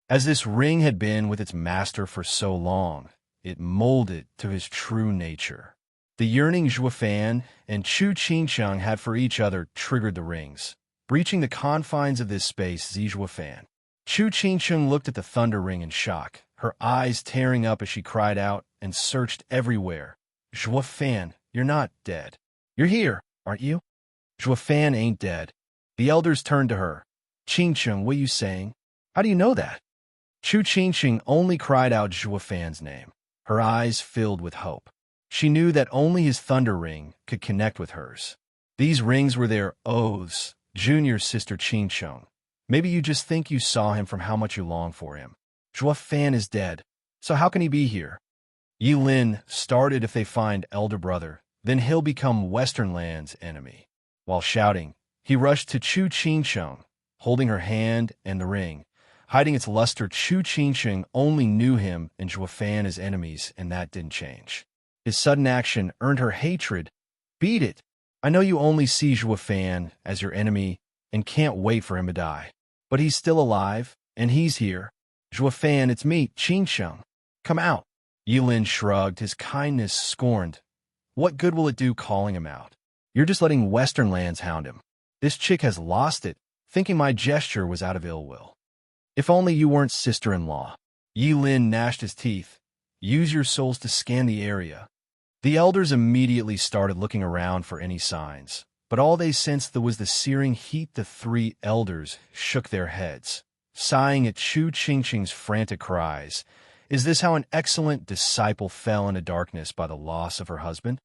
Speaker 1: As this ring had been with its master for so long, it molded to his true nature. The yearning Zhua Fan and Chu Ching-ching had for each other triggered the rings, breaching the confines of this space. Zhua Fan. Chu Ching-ching looked at the thunder ring in shock, her eyes tearing up as she cried out and searched everywhere. Zhua Fan, You're not dead. You're here, aren't you? Fan ain't dead. The elders turned to her. Qingcheng, what are you saying? How do you know that? Chu Qingcheng only cried out Fan's name. Her eyes filled with hope. She knew that only his thunder ring could connect with hers. These rings were their oaths, junior sister Qingcheng. Maybe you just think you saw him from how much you long for him. Fan is dead, so how can he be here? Yi Lin started if they find elder brother, then he'll become Western Land's enemy. While shouting, he rushed to Chu Qingcheng, holding her hand and the ring. Hiding its luster, Chu Qingcheng only knew him and Fan as enemies, and that didn't change. His sudden action earned her hatred. Beat it! I know you only see Fan as your enemy and can't wait for him to die. But he's still alive, and he's here. Fan, it's me, Qingcheng. Come out. Yi Lin shrugged, his kindness scorned. What good will it do calling him out? You're just letting Western Lands hound him. This chick has lost it, thinking my gesture was out of ill will. If only you weren't sister-in-law. Yi Lin gnashed his teeth. Use your souls to scan the area. The elders immediately started looking around for any signs, but all they sensed was the searing heat. The three elders shook their heads, sighing at Chu Qingcheng's frantic cries. Is this how an excellent disciple fell into darkness by the loss of her husband?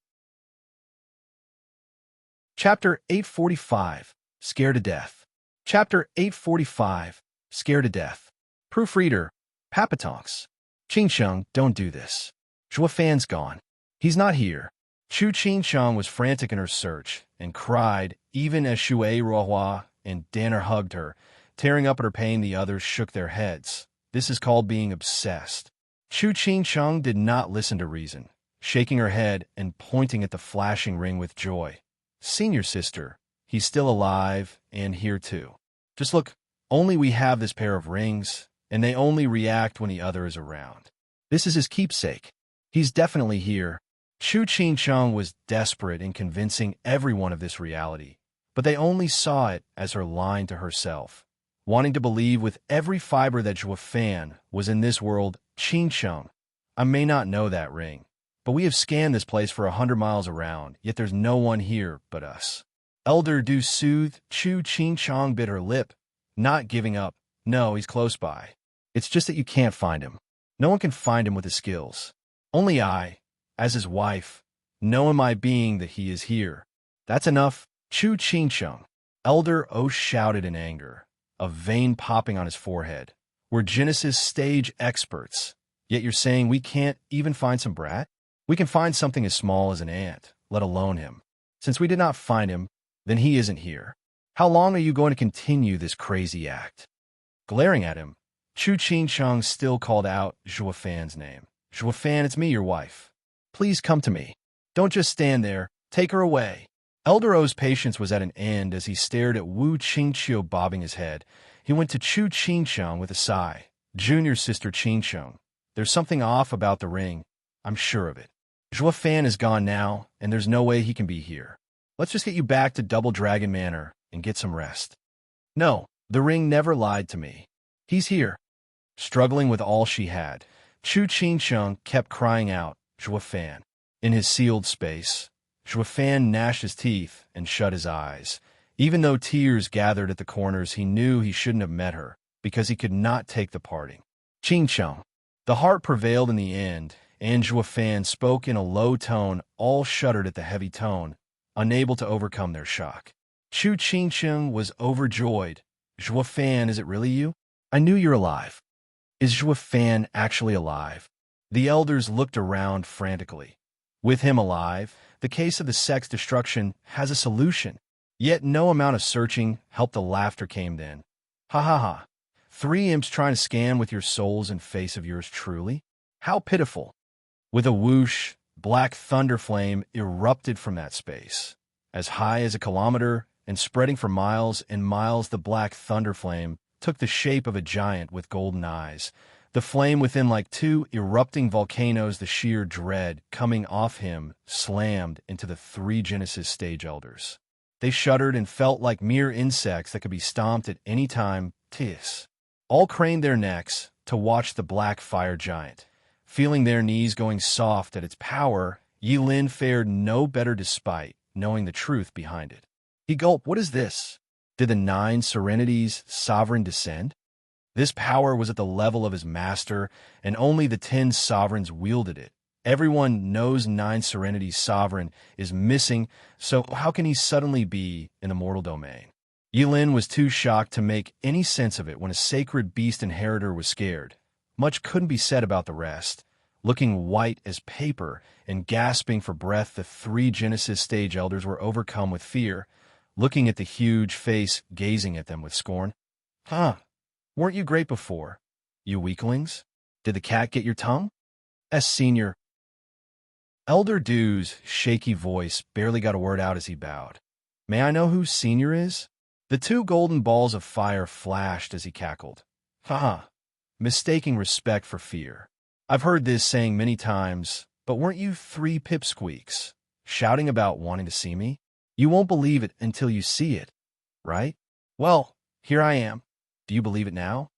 Speaker 1: Chapter 845, Scared to Death. Chapter 845, Scared to Death. Proofreader, Papatonks. Qingcheng, don't do this. Fan's gone. He's not here. Chu Qingcheng was frantic in her search and cried, even as Shui Ruohua and Danner hugged her. Tearing up at her pain, the others shook their heads. This is called being obsessed. Chu Qingcheng did not listen to reason, shaking her head and pointing at the flashing ring with joy. Senior sister, he's still alive and here too. Just look, only we have this pair of rings, and they only react when the other is around. This is his keepsake. He's definitely here. Chu Qingcheng was desperate in convincing everyone of this reality, but they only saw it as her lying to herself, wanting to believe with every fiber that Fan was in this world. Qingcheng, I may not know that ring, but we have scanned this place for 100 miles around, yet there's no one here but us. Elder Du soothed. Chu Qingcheng bit her lip, not giving up. No, he's close by. It's just that you can't find him. No one can find him with his skills. Only I, as his wife, know in my being that he is here. That's enough. Chu Qingcheng. Elder O shouted in anger, a vein popping on his forehead. We're Genesis stage experts, yet you're saying we can't even find some brat? We can find something as small as an ant, let alone him. Since we did not find him, then he isn't here. How long are you going to continue this crazy act? Glaring at him, Chu Qingcheng still called out Fan's name. Fan, it's me, your wife. Please come to me. Don't just stand there. Take her away. Elder O's patience was at an end as he stared at Wu Qingqiu bobbing his head. He went to Chu Qingcheng with a sigh. Junior sister Qingcheng, there's something off about the ring. I'm sure of it. Fan is gone now, and there's no way he can be here. Let's just get you back to Double Dragon Manor and get some rest. No, the ring never lied to me. He's here. Struggling with all she had, Chu Qingcheng kept crying out, Fan. In his sealed space, Fan gnashed his teeth and shut his eyes. Even though tears gathered at the corners, he knew he shouldn't have met her, because he could not take the parting. Qingcheng. The heart prevailed in the end, and Fan spoke in a low tone. All shuddered at the heavy tone, unable to overcome their shock. Chu Qingcheng was overjoyed. Fan, is it really you? I knew you're alive. Is Fan actually alive? The elders looked around frantically. With him alive, the case of the sex destruction has a solution. Yet no amount of searching helped. The laughter came then. Ha ha ha. 3 imps trying to scan with your souls and face of yours truly? How pitiful. With a whoosh, black thunder flame erupted from that space. As high as a kilometer and spreading for miles and miles, the black thunder flame took the shape of a giant with golden eyes. The flame within like 2 erupting volcanoes, the sheer dread coming off him slammed into the 3 Genesis stage elders. They shuddered and felt like mere insects that could be stomped at any time. Tis. All craned their necks to watch the black fire giant, feeling their knees going soft at its power Yilin fared no better despite knowing the truth behind it. He gulped. What is this? Did the 9 serenities sovereign descend? This power was at the level of his master, and only the 10 sovereigns wielded it. Everyone knows 9 serenities sovereign is missing, so how can he suddenly be in the mortal domain? Yilin was too shocked to make any sense of it when a sacred beast inheritor was scared. Much couldn't be said about the rest. Looking white as paper and gasping for breath, the 3 Genesis stage elders were overcome with fear, looking at the huge face gazing at them with scorn. Huh, weren't you great before, you weaklings? Did the cat get your tongue? Senior. Elder Dew's shaky voice barely got a word out as he bowed. May I know who Senior is? The 2 golden balls of fire flashed as he cackled. Ha! Mistaking respect for fear. I've heard this saying many times, but weren't you 3 pipsqueaks, shouting about wanting to see me? You won't believe it until you see it, right? Well, here I am. Do you believe it now?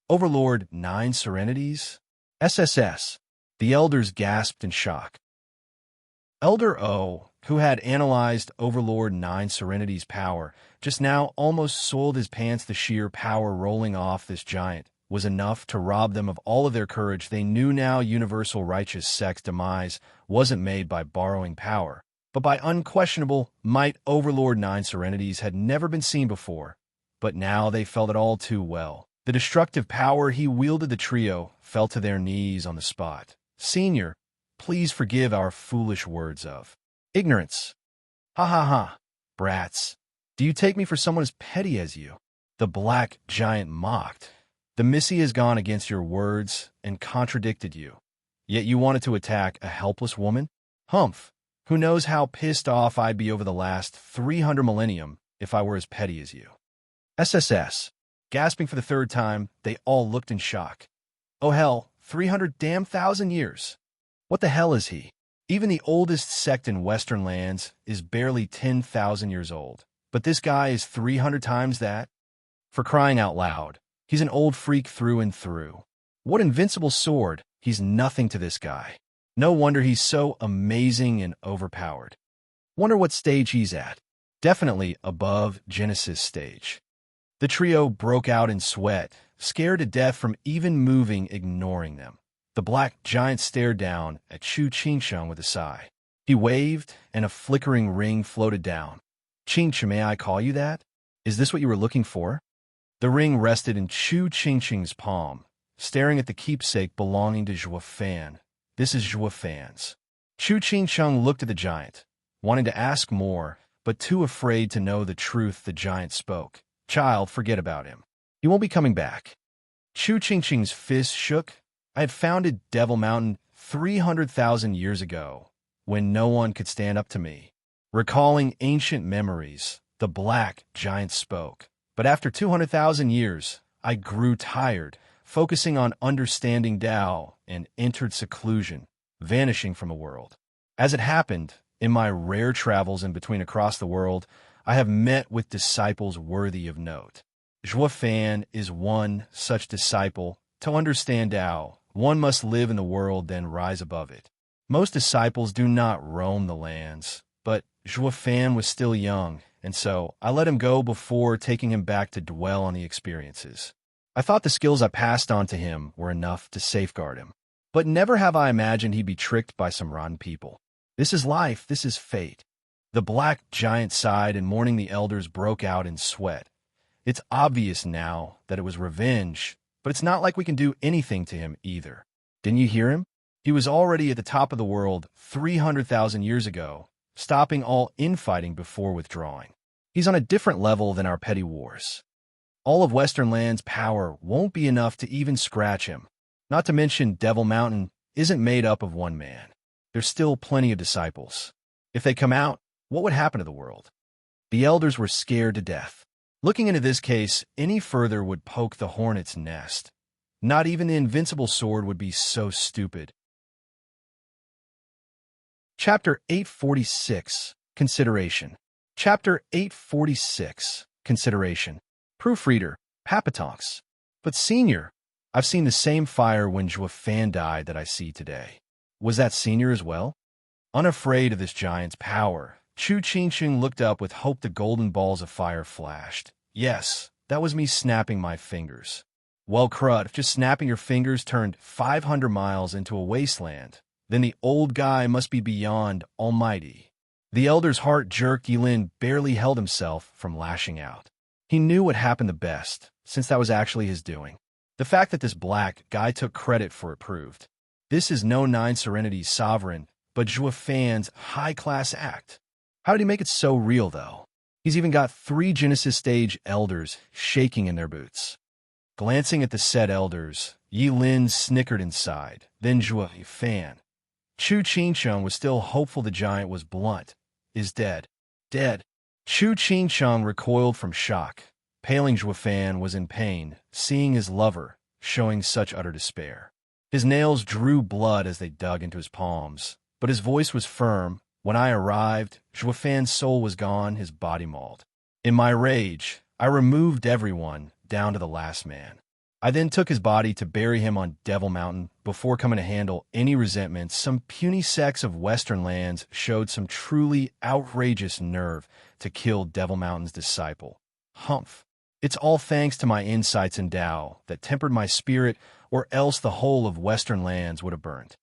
Speaker 1: Overlord 9 serenities? SSS. The elders gasped in shock. Elder O, who had analyzed Overlord 9 serenities' power, just now almost soiled his pants. The sheer power rolling off this giant was enough to rob them of all of their courage. They knew now universal righteous sect's demise wasn't made by borrowing power, but by unquestionable might. Overlord 9 serenities had never been seen before, but now they felt it all too well. The destructive power he wielded. The trio fell to their knees on the spot. Senior, please forgive our foolish words of ignorance. Ha ha ha, brats. Do you take me for someone as petty as you? The black giant mocked. The Missy has gone against your words and contradicted you. Yet you wanted to attack a helpless woman? Humph. Who knows how pissed off I'd be over the last 300 millennium if I were as petty as you. SSS. Gasping for the 3rd time, they all looked in shock. Oh hell, 300 damn thousand years. What the hell is he? Even the oldest sect in Western lands is barely 10,000 years old. But this guy is 300 times that? For crying out loud. He's an old freak through and through. What invincible sword. He's nothing to this guy. No wonder he's so amazing and overpowered. Wonder what stage he's at. Definitely above Genesis stage. The trio broke out in sweat, scared to death from even moving, ignoring them. The black giant stared down at Chu Qingsheng with a sigh. He waved, and a flickering ring floated down. Qingche, may I call you that? Is this what you were looking for? The ring rested in Chu Qingsheng's palm, staring at the keepsake belonging to Zhuo Fan. This is Zhuo Fan's. Chu Qingsheng looked at the giant, wanting to ask more, but too afraid to know the truth. The giant spoke. Child, forget about him. He won't be coming back. Chu Qingsheng's fist shook. I had founded Devil Mountain 300,000 years ago, when no one could stand up to me. Recalling ancient memories, the black giant spoke. But after 200,000 years, I grew tired, focusing on understanding Tao, and entered seclusion, vanishing from the world. As it happened, in my rare travels in between across the world, I have met with disciples worthy of note. Zhuo Fan is one such disciple. To understand Tao, one must live in the world, then rise above it. Most disciples do not roam the lands, but Zhuo Fan was still young, and so I let him go before taking him back to dwell on the experiences. I thought the skills I passed on to him were enough to safeguard him. But never have I imagined he'd be tricked by some rotten people. This is life, this is fate. The black giant sighed, and mourning the elders broke out in sweat. It's obvious now that it was revenge, but it's not like we can do anything to him either. Didn't you hear him? He was already at the top of the world 300,000 years ago, stopping all infighting before withdrawing. He's on a different level than our petty wars. All of Western Land's power won't be enough to even scratch him. Not to mention Devil Mountain isn't made up of one man. There's still plenty of disciples. If they come out, what would happen to the world? The elders were scared to death. Looking into this case any further would poke the hornet's nest. Not even the invincible sword would be so stupid. Chapter 846, Consideration. Chapter 846, Consideration. Proofreader, Papatonks. But Senior, I've seen the same fire when Zhuo Fan died that I see today. Was that Senior as well? Unafraid of this giant's power, Chu Qingsheng looked up with hope. The golden balls of fire flashed. Yes, that was me snapping my fingers. Well, crud, if just snapping your fingers turned 500 miles into a wasteland, then the old guy must be beyond almighty. The elder's heart jerked. Yilin barely held himself from lashing out. He knew what happened the best, since that was actually his doing. The fact that this black guy took credit for it proved. This is no Nine Serenity's sovereign, but Zhuo Fan's high-class act. How did he make it so real, though? He's even got 3 Genesis stage elders shaking in their boots. Glancing at the said elders, Yilin snickered inside, then Zhuo Fan. Chu Qingsheng was still hopeful. The giant was blunt. Is dead. Dead. Chu Qingsheng recoiled from shock. Paling Zhuo Fan was in pain, seeing his lover, showing such utter despair. His nails drew blood as they dug into his palms, but his voice was firm. When I arrived, Zhuo Fan's soul was gone, his body mauled. In my rage, I removed everyone, down to the last man. I then took his body to bury him on Devil Mountain. Before coming to handle any resentment, some puny sects of Western lands showed some truly outrageous nerve to kill Devil Mountain's disciple. Humph. It's all thanks to my insights in Tao that tempered my spirit, or else the whole of Western lands would have burned.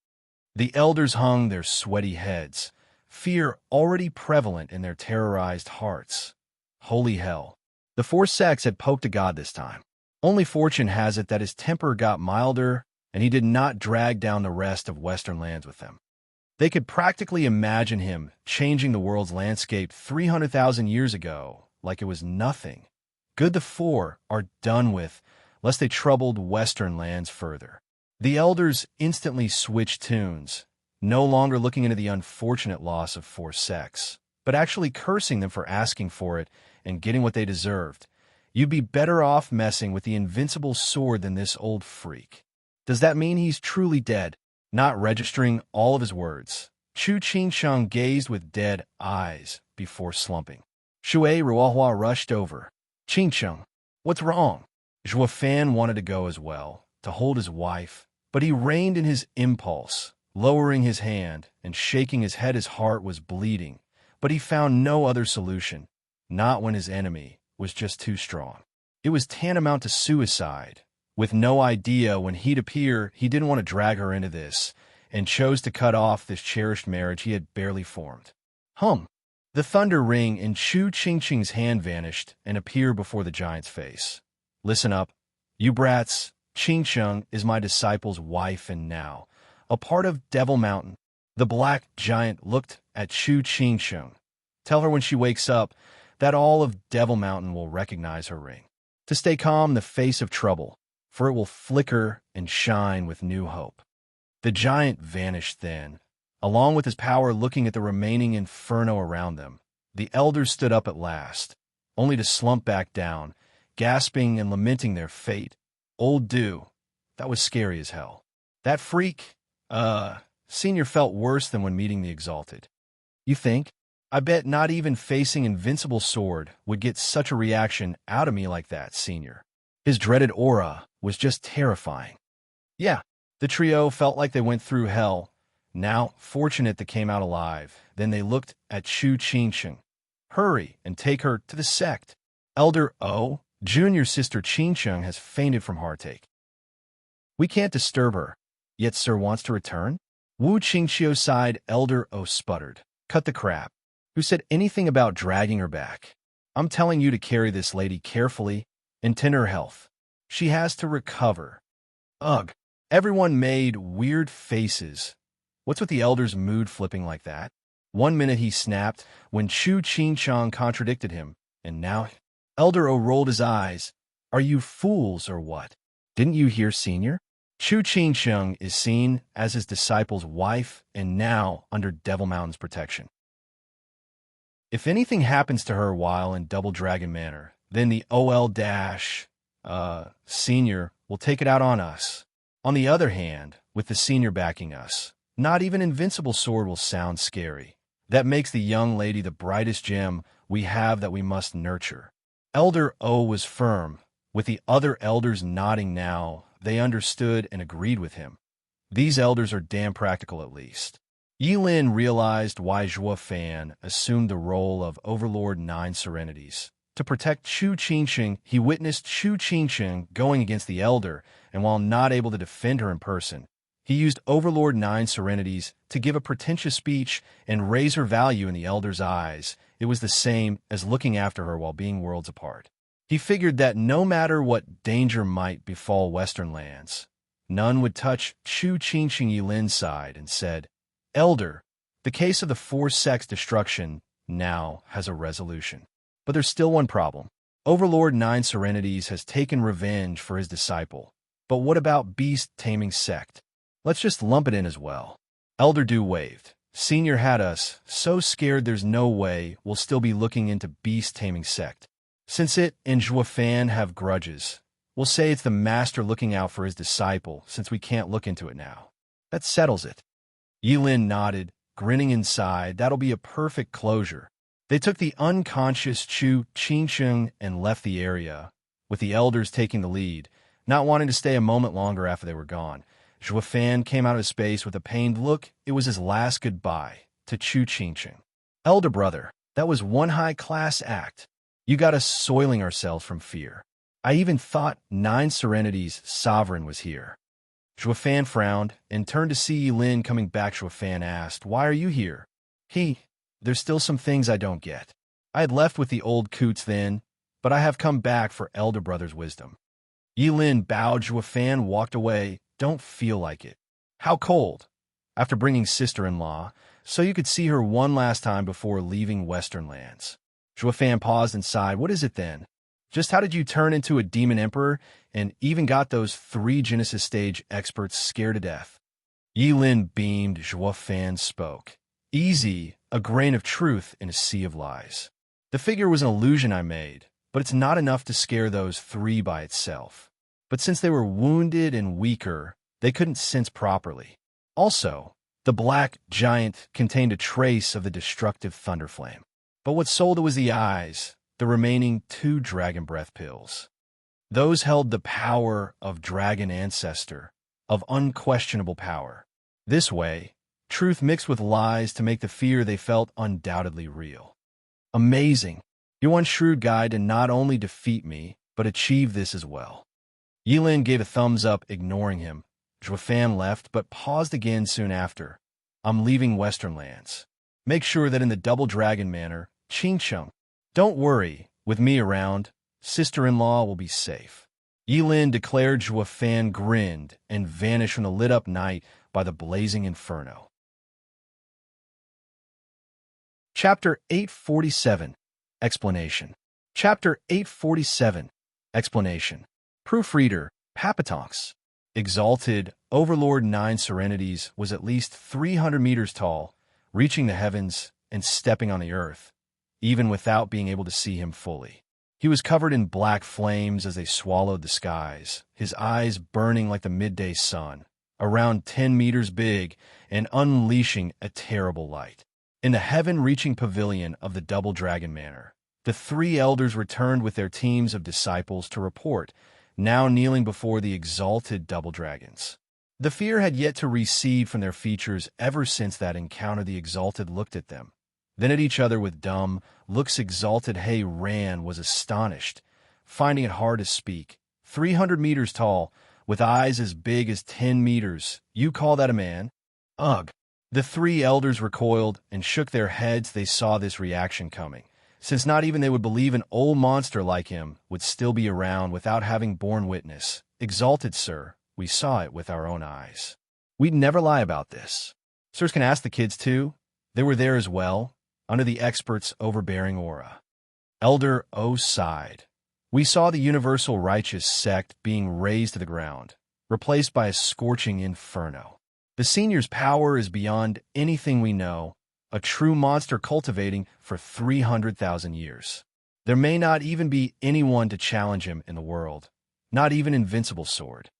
Speaker 1: The elders hung their sweaty heads, fear already prevalent in their terrorized hearts. Holy hell. The 4 sects had poked a god this time. Only fortune has it that his temper got milder, and he did not drag down the rest of Western lands with him. They could practically imagine him changing the world's landscape 300,000 years ago, like it was nothing. Good, the 4 are done with, lest they troubled Western lands further. The elders instantly switched tunes, no longer looking into the unfortunate loss of 4 sects, but actually cursing them for asking for it and getting what they deserved. You'd be better off messing with the invincible sword than this old freak. Does that mean he's truly dead? Not registering all of his words, Chu Qingsheng gazed with dead eyes before slumping. Shui Ruohua rushed over. Qingsheng, what's wrong? Zhuo Fan wanted to go as well, to hold his wife, but he reined in his impulse, lowering his hand and shaking his head. His heart was bleeding, but he found no other solution, not when his enemy was just too strong. It was tantamount to suicide. With no idea when he'd appear, he didn't want to drag her into this, and chose to cut off this cherished marriage he had barely formed. The thunder ring in Chu Qingsheng's hand vanished and appeared before the giant's face. Listen up, you brats. Qingsheng is my disciple's wife and now a part of Devil Mountain. The black giant looked at Chu Qingsheng. Tell her when she wakes up that all of Devil Mountain will recognize her ring. To stay calm in the face of trouble, for it will flicker and shine with new hope. The giant vanished then, along with his power. Looking at the remaining inferno around them, the elders stood up at last, only to slump back down, gasping and lamenting their fate. Old Du, that was scary as hell. That freak, Senior felt worse than when meeting the Exalted. You think? I bet not even facing Invincible Sword would get such a reaction out of me like that, Senior. His dreaded aura was just terrifying. Yeah, the trio felt like they went through hell. Now, fortunate they came out alive. Then they looked at Chu Qingsheng. Hurry and take her to the sect. Elder O, junior sister Qingsheng has fainted from heartache. We can't disturb her, yet Sir wants to return? Wu Qingqiu sighed. Elder O sputtered. Cut the crap. Who said anything about dragging her back? I'm telling you to carry this lady carefully and tend her health. She has to recover. Ugh. Everyone made weird faces. What's with the elder's mood flipping like that? One minute he snapped when Chu Qingsheng contradicted him, and now Elder O rolled his eyes. Are you fools or what? Didn't you hear, Senior? Chu Qingsheng is seen as his disciple's wife and now under Devil Mountain's protection. If anything happens to her while in Double Dragon Manor, then the Senior will take it out on us. On the other hand, with the Senior backing us, not even Invincible Sword will sound scary. That makes the young lady the brightest gem we have that we must nurture. Elder O was firm, with the other elders nodding now. They understood and agreed with him. These elders are damn practical at least. Yilin realized why Zhuo Fan assumed the role of Overlord Nine Serenities. To protect Chu Qingsheng, he witnessed Chu Qingsheng going against the Elder, and while not able to defend her in person, he used Overlord Nine Serenities to give a pretentious speech and raise her value in the Elder's eyes. It was the same as looking after her while being worlds apart. He figured that no matter what danger might befall Western lands, none would touch Chu Qingsheng. Yilin's side and said, "Elder, the case of the four sects' destruction now has a resolution. But there's still one problem. Overlord Nine Serenities has taken revenge for his disciple. But what about beast-taming sect? Let's just lump it in as well." Elder Du waved. "Senior had us so scared there's no way we'll still be looking into beast-taming sect. Since it and Zhuo Fan have grudges, we'll say it's the master looking out for his disciple since we can't look into it now. That settles it." Yilin nodded, grinning inside. That'll be a perfect closure. They took the unconscious Chu Qingsheng and left the area, with the elders taking the lead, not wanting to stay a moment longer after they were gone. Zhuo Fan came out of space with a pained look. It was his last goodbye to Chu Qingsheng. "Elder brother, that was one high-class act. You got us soiling ourselves from fear. I even thought Nine Serenities' sovereign was here." Zhuo Fan frowned and turned to see Yilin coming back. Zhuo Fan asked, "Why are you here?" There's still some things I don't get. I had left with the old coots then, but I have come back for Elder Brother's wisdom." Yilin bowed. Zhuo Fan walked away. "Don't feel like it. How cold. After bringing sister-in-law, so you could see her one last time before leaving Western lands." Zhuo Fan paused and sighed. "What is it then? Just how did you turn into a demon emperor and even got those 3 Genesis stage experts scared to death?" Yilin beamed. Zhuo Fan spoke. "Easy, a grain of truth in a sea of lies. The figure was an illusion I made, but it's not enough to scare those 3 by itself. But since they were wounded and weaker, they couldn't sense properly. Also, the black giant contained a trace of the destructive thunderflame. But what sold it was the eyes, the remaining 2 dragon breath pills. Those held the power of dragon ancestor, of unquestionable power. This way, truth mixed with lies to make the fear they felt undoubtedly real. Amazing. You're one shrewd guy to not only defeat me, but achieve this as well." Yilin gave a thumbs up, ignoring him. Zhuo Fan left, but paused again soon after. "I'm leaving Western lands. Make sure that in the Double Dragon Manor, Qingsheng. Don't worry, with me around, sister-in-law will be safe." Yilin declared. Zhuo Fan grinned and vanished from the lit-up night by the blazing inferno. Chapter 847. Explanation. Chapter 847. Explanation. Proofreader, Papatonks. Exalted Overlord Nine Serenities was at least 300 meters tall, reaching the heavens and stepping on the earth, even without being able to see him fully. He was covered in black flames as they swallowed the skies, his eyes burning like the midday sun, around 10 meters big and unleashing a terrible light. In the heaven-reaching pavilion of the Double Dragon Manor, the 3 elders returned with their teams of disciples to report, now kneeling before the exalted double dragons. The fear had yet to recede from their features ever since that encounter. The exalted looked at them, then at each other with dumb looks. Exalted He Ran was astonished, finding it hard to speak. 300 meters tall, with eyes as big as 10 meters. You call that a man? Ugh. The 3 elders recoiled and shook their heads. They saw this reaction coming, since not even they would believe an old monster like him would still be around without having borne witness. "Exalted sir, we saw it with our own eyes. We'd never lie about this. Sirs can ask the kids too. They were there as well, under the expert's overbearing aura." Elder O sighed. "We saw the universal righteous sect being razed to the ground, replaced by a scorching inferno. The senior's power is beyond anything we know, a true monster cultivating for 300,000 years. There may not even be anyone to challenge him in the world, not even Invincible Sword.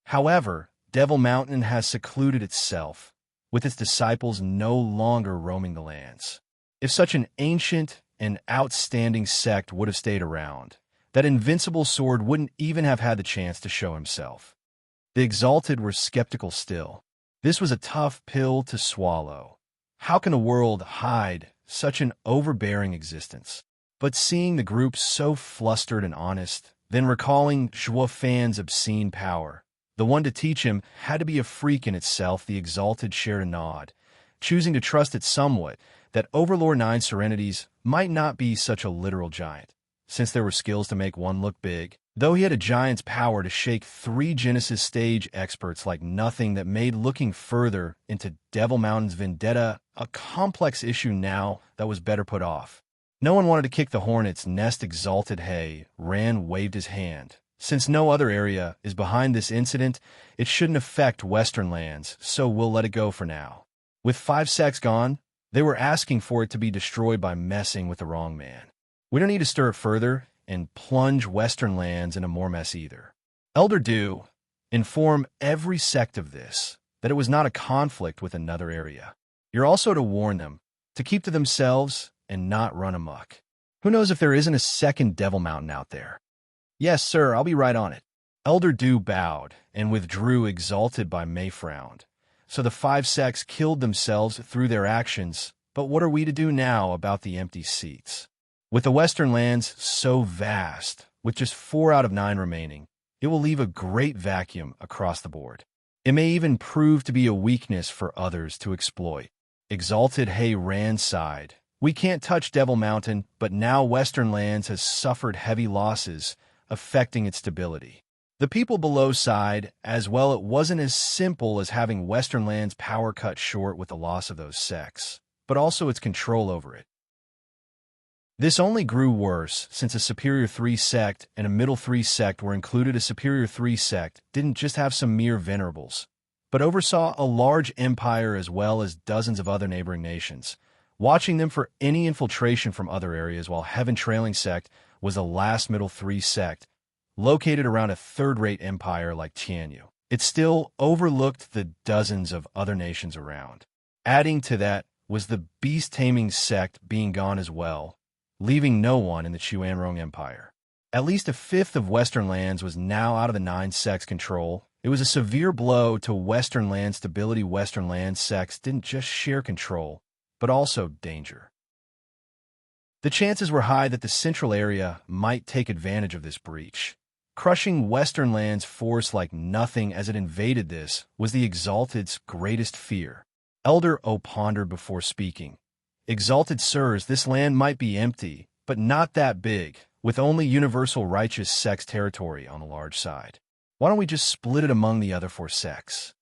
Speaker 1: However, Devil Mountain has secluded itself, with its disciples no longer roaming the lands. If such an ancient and outstanding sect would have stayed around, that Invincible Sword wouldn't even have had the chance to show himself." The exalted were skeptical still. This was a tough pill to swallow. How can the world hide such an overbearing existence? But seeing the group so flustered and honest, then recalling Zhuo Fan's obscene power, the one to teach him had to be a freak in itself, the Exalted shared a nod, choosing to trust it somewhat that Overlord Nine Serenities might not be such a literal giant, since there were skills to make one look big, though he had a giant's power to shake 3 Genesis stage experts like nothing that made looking further into Devil Mountain's vendetta a complex issue now that was better put off. No one wanted to kick the hornet's nest. Exalted Hay Ran waved his hand. Since no other area is behind this incident, it shouldn't affect Western lands, so we'll let it go for now. With 5 sects gone, they were asking for it to be destroyed by messing with the wrong man. We don't need to stir it further and plunge Western lands into more mess either. Elder Do, inform every sect of this, that it was not a conflict with another area. You're also to warn them to keep to themselves and not run amok. Who knows if there isn't a second Devil Mountain out there? Yes, sir, I'll be right on it. Elder Do bowed and withdrew. Exalted by May frowned. So the 5 sects killed themselves through their actions, but what are we to do now about the empty seats? With the Western lands so vast, with just 4 out of 9 remaining, it will leave a great vacuum across the board. It may even prove to be a weakness for others to exploit. Exalted Hay Ran sighed. We can't touch Devil Mountain, but now Western lands has suffered heavy losses, affecting its stability. The people below sighed as well. It wasn't as simple as having Western lands' power cut short with the loss of those sects, but also its control over it. This only grew worse since a Superior 3 sect and a Middle 3 sect were included. A Superior 3 sect didn't just have some mere venerables, but oversaw a large empire as well as dozens of other neighboring nations, watching them for any infiltration from other areas, while Heaven Trailing Sect was the last Middle 3 sect, located around a third-rate empire like Tianyu. It still overlooked the dozens of other nations around. Adding to that was the beast-taming sect being gone as well, leaving no one in the Chuanrong Empire. At least a fifth of Western lands was now out of the 9 sects' control. It was a severe blow to Western land stability. Western land sects didn't just share control, but also danger. The chances were high that the central area might take advantage of this breach. Crushing Western land's force like nothing as it invaded this was the Exalted's greatest fear. Elder O pondered before speaking. Exalted sirs, this land might be empty, but not that big, with only universal righteous sects territory on the large side. Why don't we just split it among the other 4 sects?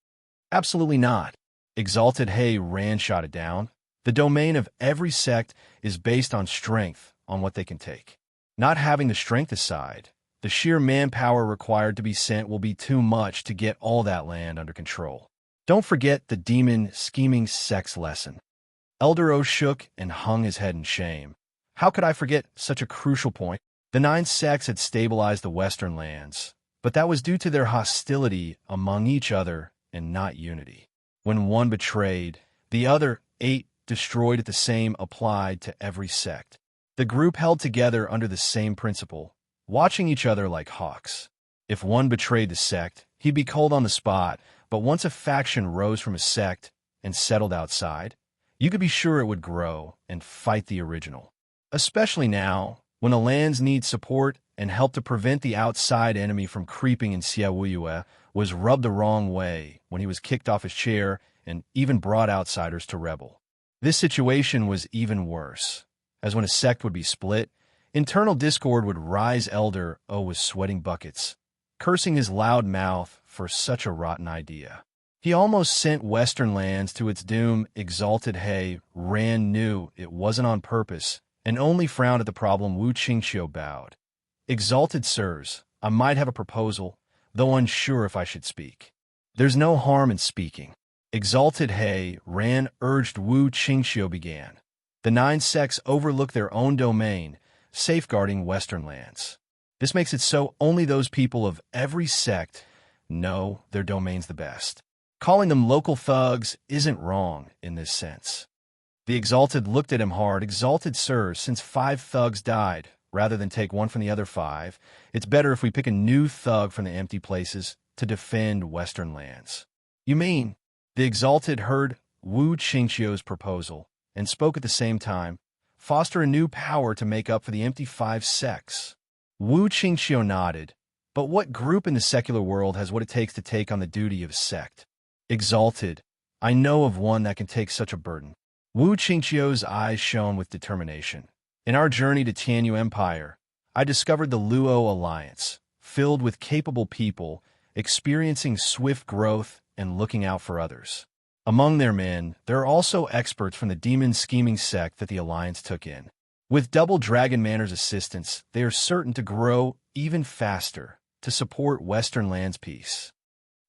Speaker 1: Absolutely not. Exalted Hay Ran shot it down. The domain of every sect is based on strength, on what they can take. Not having the strength aside, the sheer manpower required to be sent will be too much to get all that land under control. Don't forget the demon scheming sects lesson. Elder O shook and hung his head in shame. How could I forget such a crucial point? The 9 sects had stabilized the Western lands, but that was due to their hostility among each other and not unity. When one betrayed, the other 8 destroyed it. The same applied to every sect. The group held together under the same principle, watching each other like hawks. If one betrayed the sect, he'd be cold on the spot, but once a faction rose from a sect and settled outside, you could be sure it would grow and fight the original. Especially now, when the lands need support and help to prevent the outside enemy from creeping in. Xiaoyue was rubbed the wrong way when he was kicked off his chair and even brought outsiders to rebel. This situation was even worse, as when a sect would be split, internal discord would rise. Elder O was sweating buckets, cursing his loud mouth for such a rotten idea. He almost sent Western lands to its doom. Exalted Hay Ran knew it wasn't on purpose and only frowned at the problem. Wu Qingxiu bowed. Exalted sirs, I might have a proposal, though unsure if I should speak. There's no harm in speaking. Exalted Hay Ran urged. Wu Qingxiu began. The 9 sects overlook their own domain, safeguarding Western lands. This makes it so only those people of every sect know their domain's the best. Calling them local thugs isn't wrong in this sense. The Exalted looked at him hard. Exalted sirs, since 5 thugs died, rather than take one from the other 5, it's better if we pick a new thug from the empty places to defend Western lands. You mean? The Exalted heard Wu Qingqiu's proposal and spoke at the same time, foster a new power to make up for the empty 5 sects. Wu Qingqiu nodded, but what group in the secular world has what it takes to take on the duty of a sect? Exalted, I know of one that can take such a burden. Wu Qingqiu's eyes shone with determination. In our journey to Tianyu Empire, I discovered the Luo Alliance, filled with capable people, experiencing swift growth and looking out for others. Among their men, there are also experts from the demon scheming sect that the Alliance took in. With Double Dragon Manor's assistance, they are certain to grow even faster to support Western Land's peace.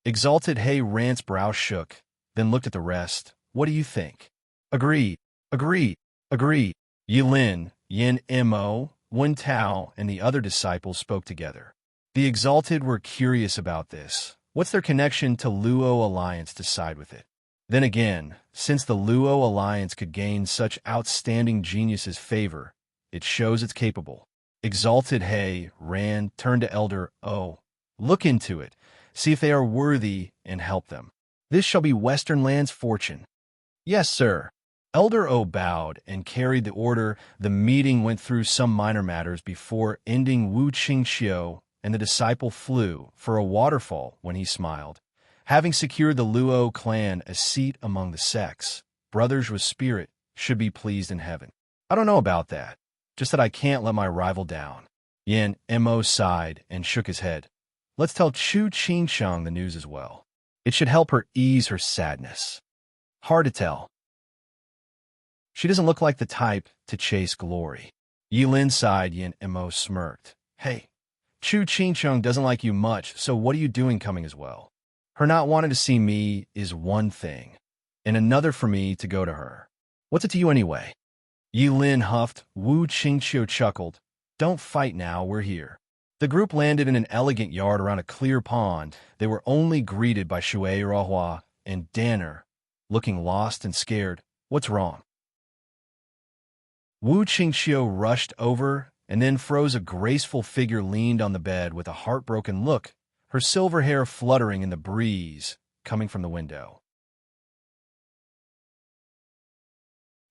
Speaker 1: Exalted He Rant's brow shook, then looked at the rest. What do you think? Agreed, agreed, agreed. Yilin, Yin Mo, Wen Tao, and the other disciples spoke together. The Exalted were curious about this. What's their connection to Luo Alliance to side with it? Then again, since the Luo Alliance could gain such outstanding geniuses' favor, it shows it's capable. Exalted He Rand turned to Elder O. Look into it, see if they are worthy, and help them. This shall be Western Land's fortune. Yes, sir. Elder O bowed and carried the order. The meeting went through some minor matters before ending. Wu Qingqiu and the disciple flew for a waterfall when he smiled. Having secured the Luo clan a seat among the sects, brothers with spirit should be pleased in heaven. I don't know about that, just that I can't let my rival down. Yin Mo sighed and shook his head. Let's tell Chu Qingsheng the news as well. It should help her ease her sadness. Hard to tell. She doesn't look like the type to chase glory. Yilin sighed. Yin Mo smirked. Hey, Chu Qingsheng doesn't like you much, so what are you doing coming as well? Her not wanting to see me is one thing, and another for me to go to her. What's it to you anyway? Yilin huffed. Wu Qingqiu chuckled. Don't fight now, we're here. The group landed in an elegant yard around a clear pond. They were only greeted by Shui Rahua and Danner, looking lost and scared. What's wrong? Wu Qingqiu rushed over and then froze. A graceful figure leaned on the bed with a heartbroken look, her silver hair fluttering in the breeze coming from the window.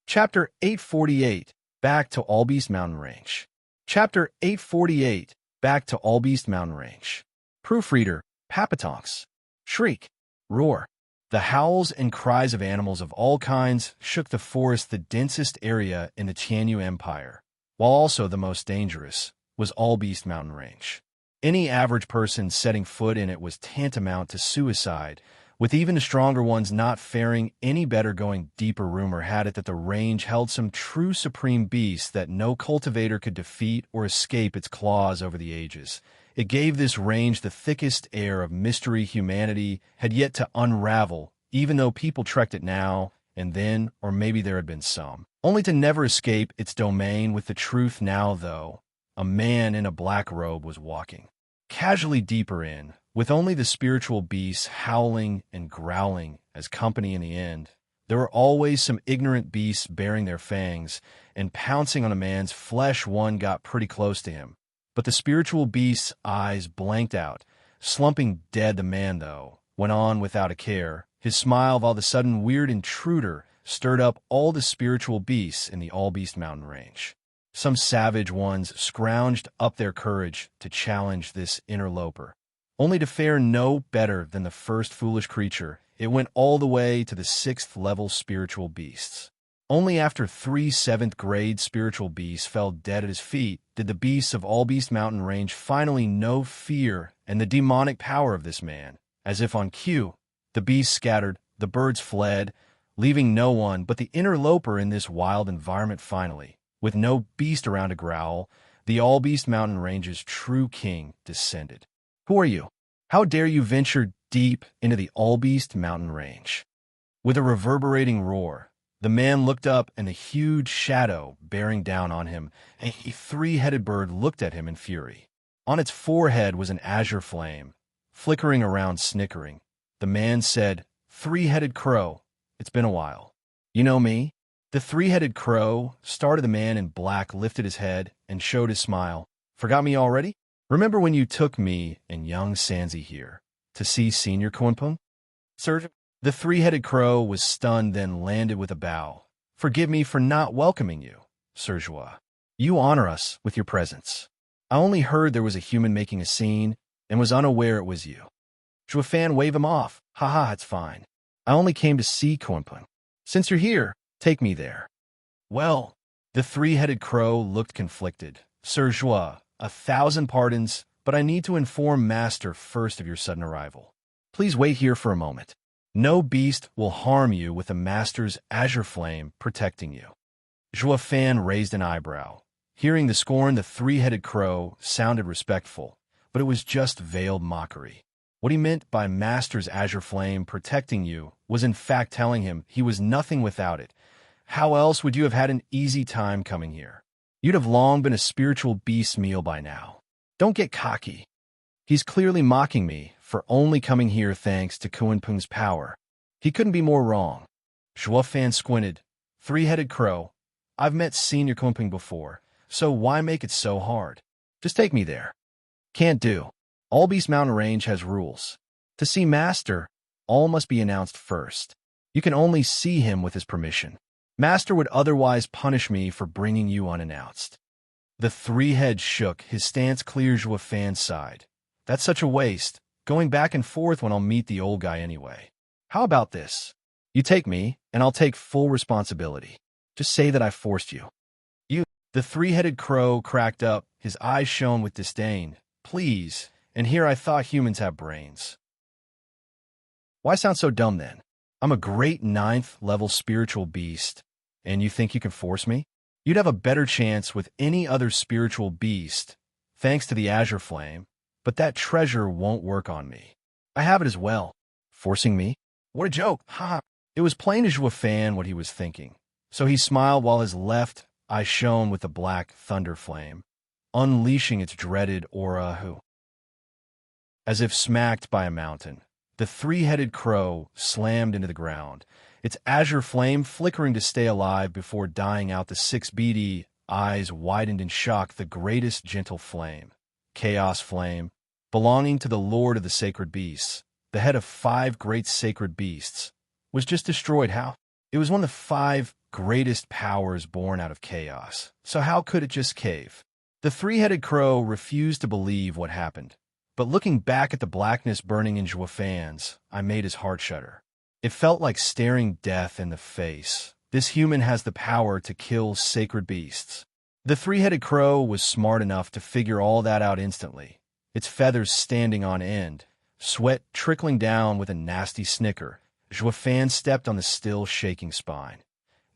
Speaker 1: Chapter 848, Back to Allbeast Mountain Range. Chapter 848, Back to Allbeast Mountain Range. Proofreader, Papatonks. Shriek. Roar. The howls and cries of animals of all kinds shook the forest. The densest area in the Tianyu Empire, while also the most dangerous, was Allbeast Mountain Range. Any average person setting foot in it was tantamount to suicide, with even the stronger ones not faring any better. Going deeper, rumor had it that the range held some true supreme beasts that no cultivator could defeat or escape its claws over the ages. It gave this range the thickest air of mystery humanity had yet to unravel, even though people trekked it now and then, or maybe there had been some, only to never escape its domain. With the truth now, though, a man in a black robe was walking casually deeper in, with only the spiritual beasts howling and growling as company. In the end, there were always some ignorant beasts baring their fangs and pouncing on a man's flesh. One got pretty close to him, but the spiritual beast's eyes blanked out, slumping dead. The man, though, went on without a care. His smile, of all of a sudden weird intruder, stirred up all the spiritual beasts in the Allbeast Mountain Range. Some savage ones scrounged up their courage to challenge this interloper, only to fare no better than the first foolish creature. It went all the way to the 6th level spiritual beasts. Only after 3 7th-grade spiritual beasts fell dead at his feet did the beasts of Allbeast Mountain Range finally know fear and the demonic power of this man. As if on cue, the beasts scattered, the birds fled, leaving no one but the interloper in this wild environment. Finally, with no beast around to growl, the Allbeast Mountain Range's true king descended. Who are you? How dare you venture deep into the Allbeast Mountain Range? With a reverberating roar, the man looked up, and the huge shadow bearing down on him, a 3-headed bird, looked at him in fury. On its forehead was an azure flame, flickering around, snickering. The man said, 3-headed crow, it's been a while. You know me? The 3-headed crow started. The man in black lifted his head and showed his smile. Forgot me already? Remember when you took me and young Sanzi here to see Senior Kunpung? Sir, The three-headed crow was stunned, then landed with a bow. "Forgive me for not welcoming you, Sir Joie. You honor us with your presence. I only heard there was a human making a scene and was unaware it was you." Joie waved him off. "Haha, it's fine. I only came to see Kunpeng. Since you're here, take me there." "Well," the three-headed crow looked conflicted. "Sir Joie, 1,000 pardons, but I need to inform Master first of your sudden arrival. Please wait here for a moment. No beast will harm you with the Master's azure flame protecting you." Joie raised an eyebrow. Hearing the scorn, the three-headed crow sounded respectful, but it was just veiled mockery. What he meant by Master's azure flame protecting you was in fact telling him he was nothing without it. How else would you have had an easy time coming here? You'd have long been a spiritual beast meal by now. Don't get cocky. He's clearly mocking me for only coming here thanks to Kunpeng's power. He couldn't be more wrong. Joie squinted. "Three-headed crow, I've met Senior Kunpeng before, so why make it so hard? Just take me there." "Can't do. All Beast Mountain Range has rules. To see Master, all must be announced first. You can only see him with his permission. Master would otherwise punish me for bringing you unannounced." The three-head shook, his stance clear. Joie sighed. "That's such a waste, going back and forth when I'll meet the old guy anyway. How about this? You take me, and I'll take full responsibility. Just say that I forced you." "You..." The three-headed crow cracked up, his eyes shone with disdain. "Please, and here I thought humans have brains. Why sound so dumb then? I'm a great 9th-level spiritual beast, and you think you can force me? You'd have a better chance with any other spiritual beast, thanks to the azure flame, but that treasure won't work on me. I have it as well. Forcing me? What a joke, ha!" It was plain to Joie what he was thinking, so he smiled while his left eye shone with the black thunder flame, unleashing its dreaded aura. As if smacked by a mountain, the three-headed crow slammed into the ground, its azure flame flickering to stay alive before dying out. The 6 beady eyes widened in shock. The greatest gentle flame, chaos flame, belonging to the Lord of the Sacred Beasts, the head of 5 great sacred beasts, was just destroyed. How? It was one of the 5 greatest powers born out of chaos, so how could it just cave? The three-headed crow refused to believe what happened. But looking back at the blackness burning in Joie's, I made his heart shudder. It felt like staring death in the face. This human has the power to kill sacred beasts. The three-headed crow was smart enough to figure all that out instantly, its feathers standing on end, sweat trickling down with a nasty snicker. Joie stepped on the still shaking spine.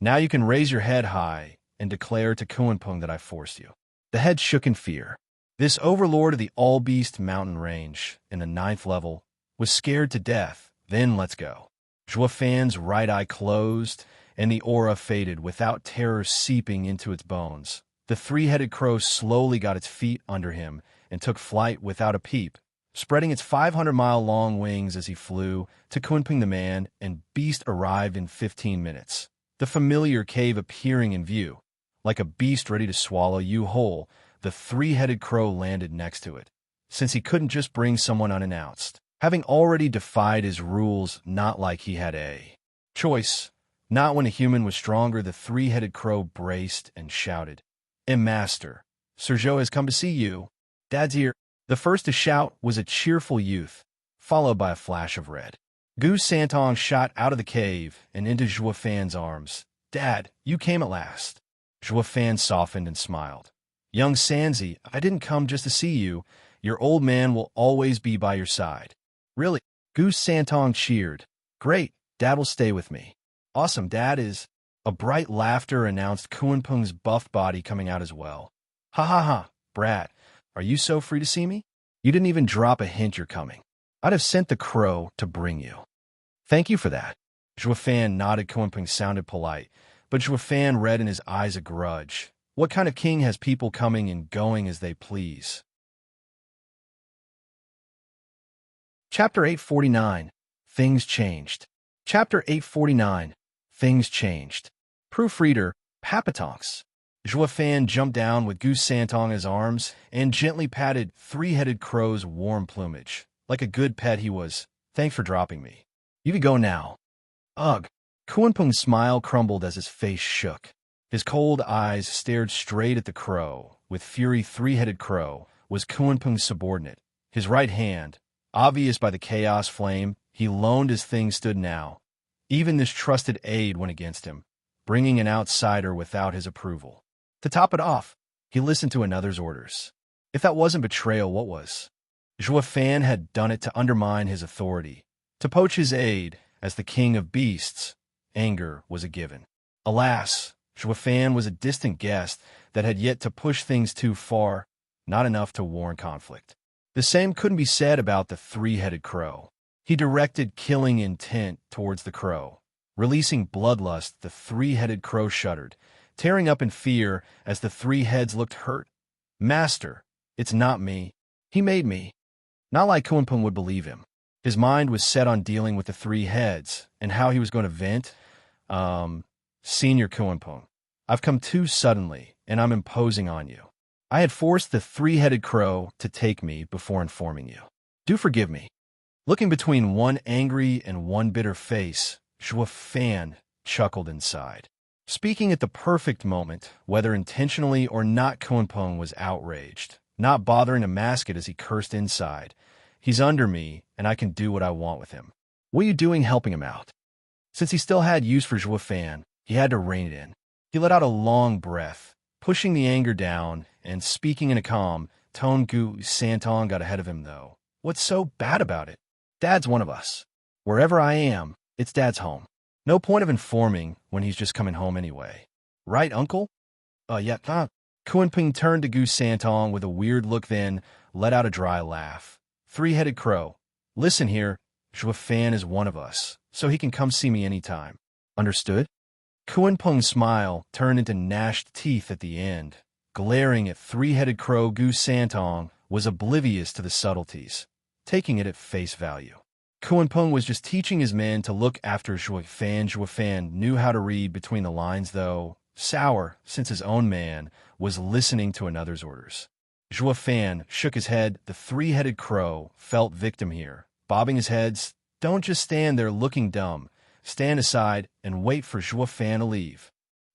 Speaker 1: "Now you can raise your head high and declare to Kunpeng that I forced you." The head shook in fear. This overlord of the All-Beast Mountain Range, in the 9th level, was scared to death. "Then let's go." Joie's right eye closed, and the aura faded without terror seeping into its bones. The three-headed crow slowly got its feet under him and took flight without a peep, spreading its 500-mile-long wings as he flew to Kunpeng the man, and beast arrived in 15 minutes. The familiar cave appearing in view. Like a beast ready to swallow you whole, the three-headed crow landed next to it, since he couldn't just bring someone unannounced, having already defied his rules. Not like he had a choice. Not when a human was stronger. The three-headed crow braced and shouted, Master, Sir Joe has come to see you. Dad's here." The first to shout was a cheerful youth, followed by a flash of red. Goose Santong shot out of the cave and into Joie's arms. "Dad, you came at last." Joie softened and smiled. "Young Sanzi, I didn't come just to see you. Your old man will always be by your side." "Really?" Goose Santong cheered. "Great, Dad will stay with me." "Awesome, Dad is..." A bright laughter announced Kunpeng's buff body coming out as well. "Ha ha ha, brat, are you so free to see me? You didn't even drop a hint you're coming. I'd have sent the crow to bring you." "Thank you for that." Joie nodded. Kunpeng sounded polite, but Joie read in his eyes a grudge. What kind of king has people coming and going as they please? Chapter 849. Things Changed. Chapter 849. Things Changed. Proofreader, Papatonks. Joie jumped down with Goose Santong in his arms and gently patted three-headed crow's warm plumage. Like a good pet he was. "Thanks for dropping me. You can go now. Ugh. Kunpeng's smile crumbled as his face shook. His cold eyes stared straight at the crow. With fury, three-headed crow was Kunpeng's subordinate. His right hand, obvious by the chaos flame he loaned as things stood now. Even this trusted aide went against him, bringing an outsider without his approval. To top it off, he listened to another's orders. If that wasn't betrayal, what was? Zhuo Fan had done it to undermine his authority, to poach his aide as the king of beasts. Anger was a given. Alas, Zhuo Fan was a distant guest that had yet to push things too far, not enough to warrant conflict. The same couldn't be said about the three-headed crow. He directed killing intent towards the crow. Releasing bloodlust, the three-headed crow shuddered, tearing up in fear as the three heads looked hurt. Master, it's not me. He made me. Not like Kunpeng would believe him. His mind was set on dealing with the three heads, and how he was going to vent. Senior Kunpeng, I've come too suddenly, and I'm imposing on you. I had forced the three-headed crow to take me before informing you. Do forgive me. Looking between one angry and one bitter face, Zhuo Fan chuckled inside. Speaking at the perfect moment, whether intentionally or not, Kunpeng was outraged, not bothering to mask it as he cursed inside. He's under me, and I can do what I want with him. What are you doing helping him out? Since he still had use for Zhuo Fan, he had to rein it in. He let out a long breath, pushing the anger down, and speaking in a calm tone. Gu Santong got ahead of him, though. What's so bad about it? Dad's one of us. Wherever I am, it's Dad's home. No point of informing when he's just coming home anyway. Right, Uncle? Yeah. Kunpeng turned to Gu Santong with a weird look, then let out a dry laugh. Three-headed crow. Listen here, Zhuo Fan is one of us, so he can come see me anytime. Understood? Kunpeng's smile turned into gnashed teeth at the end. Glaring at three-headed crow, Gu Santong was oblivious to the subtleties, taking it at face value. Kunpeng was just teaching his men to look after Zhuo Fan. Zhuo Fan knew how to read between the lines, though, sour, since his own man was listening to another's orders. Zhuo Fan shook his head. The three-headed crow felt victim here, bobbing his heads. Don't just stand there looking dumb. Stand aside and wait for Zhuo Fan to leave.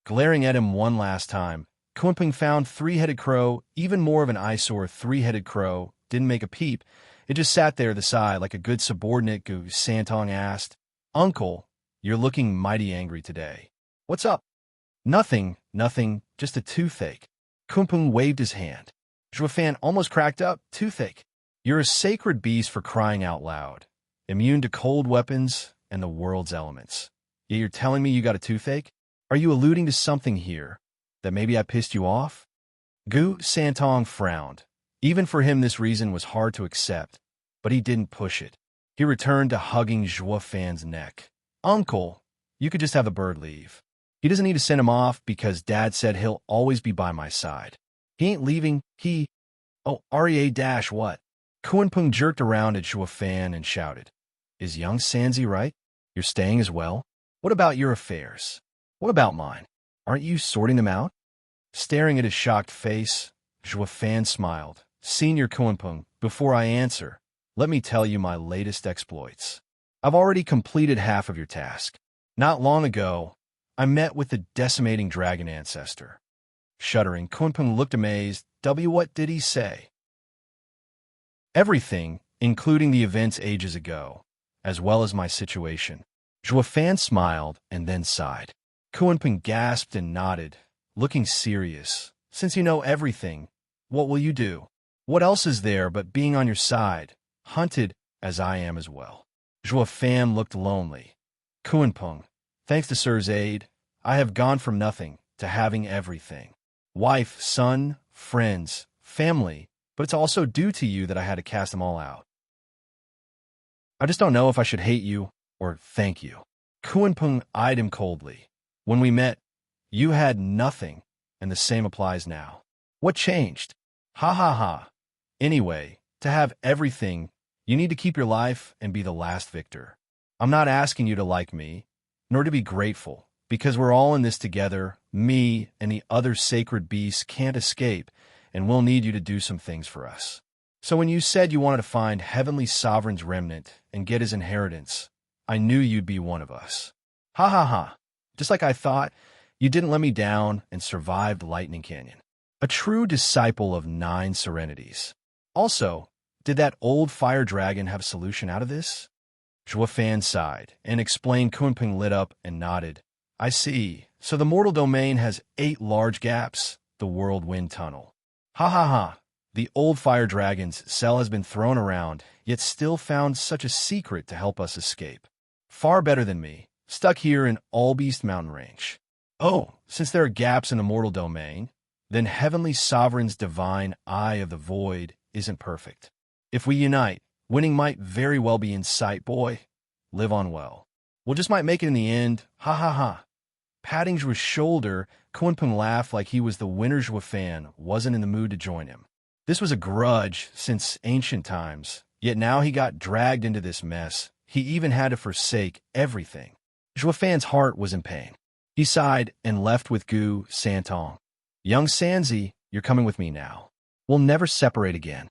Speaker 1: Glaring at him one last time, Kunpeng found three-headed crow even more of an eyesore. Three-headed crow didn't make a peep. It just sat there at the side like a good subordinate. Gu Santong asked, Uncle, you're looking mighty angry today. What's up? Nothing, just a toothache. Kunpeng waved his hand. Zhuo Fan almost cracked up. Toothache. You're a sacred beast, for crying out loud. Immune to cold weapons and the world's elements. Yet you're telling me you got a toothache? Are you alluding to something here? That maybe I pissed you off? Gu Santong frowned. Even for him, this reason was hard to accept, but he didn't push it. He returned to hugging Zhuo Fan's neck. Uncle, you could just have the bird leave. He doesn't need to send him off because Dad said he'll always be by my side. He ain't leaving. What? Kunpeng jerked around at Zhuo Fan and shouted, Is young Sanzi right? You're staying as well? What about your affairs? What about mine? Aren't you sorting them out? Staring at his shocked face, Zhuo Fan smiled. Senior Kunpeng, before I answer, let me tell you my latest exploits. I've already completed half of your task. Not long ago, I met with the decimating dragon ancestor. Shuddering, Kunpeng looked amazed. What did he say? Everything, including the events ages ago, as well as my situation. Zhuo Fan smiled and then sighed. Kunpeng gasped and nodded, looking serious. Since you know everything, what will you do? What else is there but being on your side, hunted as I am as well? Zhuo Fan looked lonely. Kunpeng, thanks to Sir's aid, I have gone from nothing to having everything. Wife, son, friends, family, but it's also due to you that I had to cast them all out. I just don't know if I should hate you or thank you. Kunpeng eyed him coldly. When we met, you had nothing, and the same applies now. What changed? Ha. Anyway, to have everything, you need to keep your life and be the last victor. I'm not asking you to like me, nor to be grateful, because we're all in this together. Me and the other sacred beasts can't escape, and we'll need you to do some things for us. So when you said you wanted to find Heavenly Sovereign's remnant and get his inheritance, I knew you'd be one of us. Ha ha ha. Just like I thought, you didn't let me down and survived Lightning Canyon. A true disciple of 9 serenities. Also, did that old fire dragon have a solution out of this? Fan sighed and explained. Kunpeng lit up and nodded. I see. So the mortal domain has 8 large gaps, the whirlwind tunnel. Ha ha ha. The old fire dragon's cell has been thrown around, yet still found such a secret to help us escape. Far better than me, stuck here in Allbeast mountain range. Oh, since there are gaps in the mortal domain, then Heavenly Sovereign's divine eye of the void isn't perfect. If we unite, winning might very well be in sight, boy. Live on well. We'll just might make it in the end. Ha ha ha. Patting Zhu's shoulder, Kunpeng laughed like he was the winner. Zhu fan wasn't in the mood to join him. This was a grudge since ancient times, yet now he got dragged into this mess. He even had to forsake everything. Zhu fan's heart was in pain. He sighed and left with Gu Santong. Young Sanzi, you're coming with me now. We'll never separate again.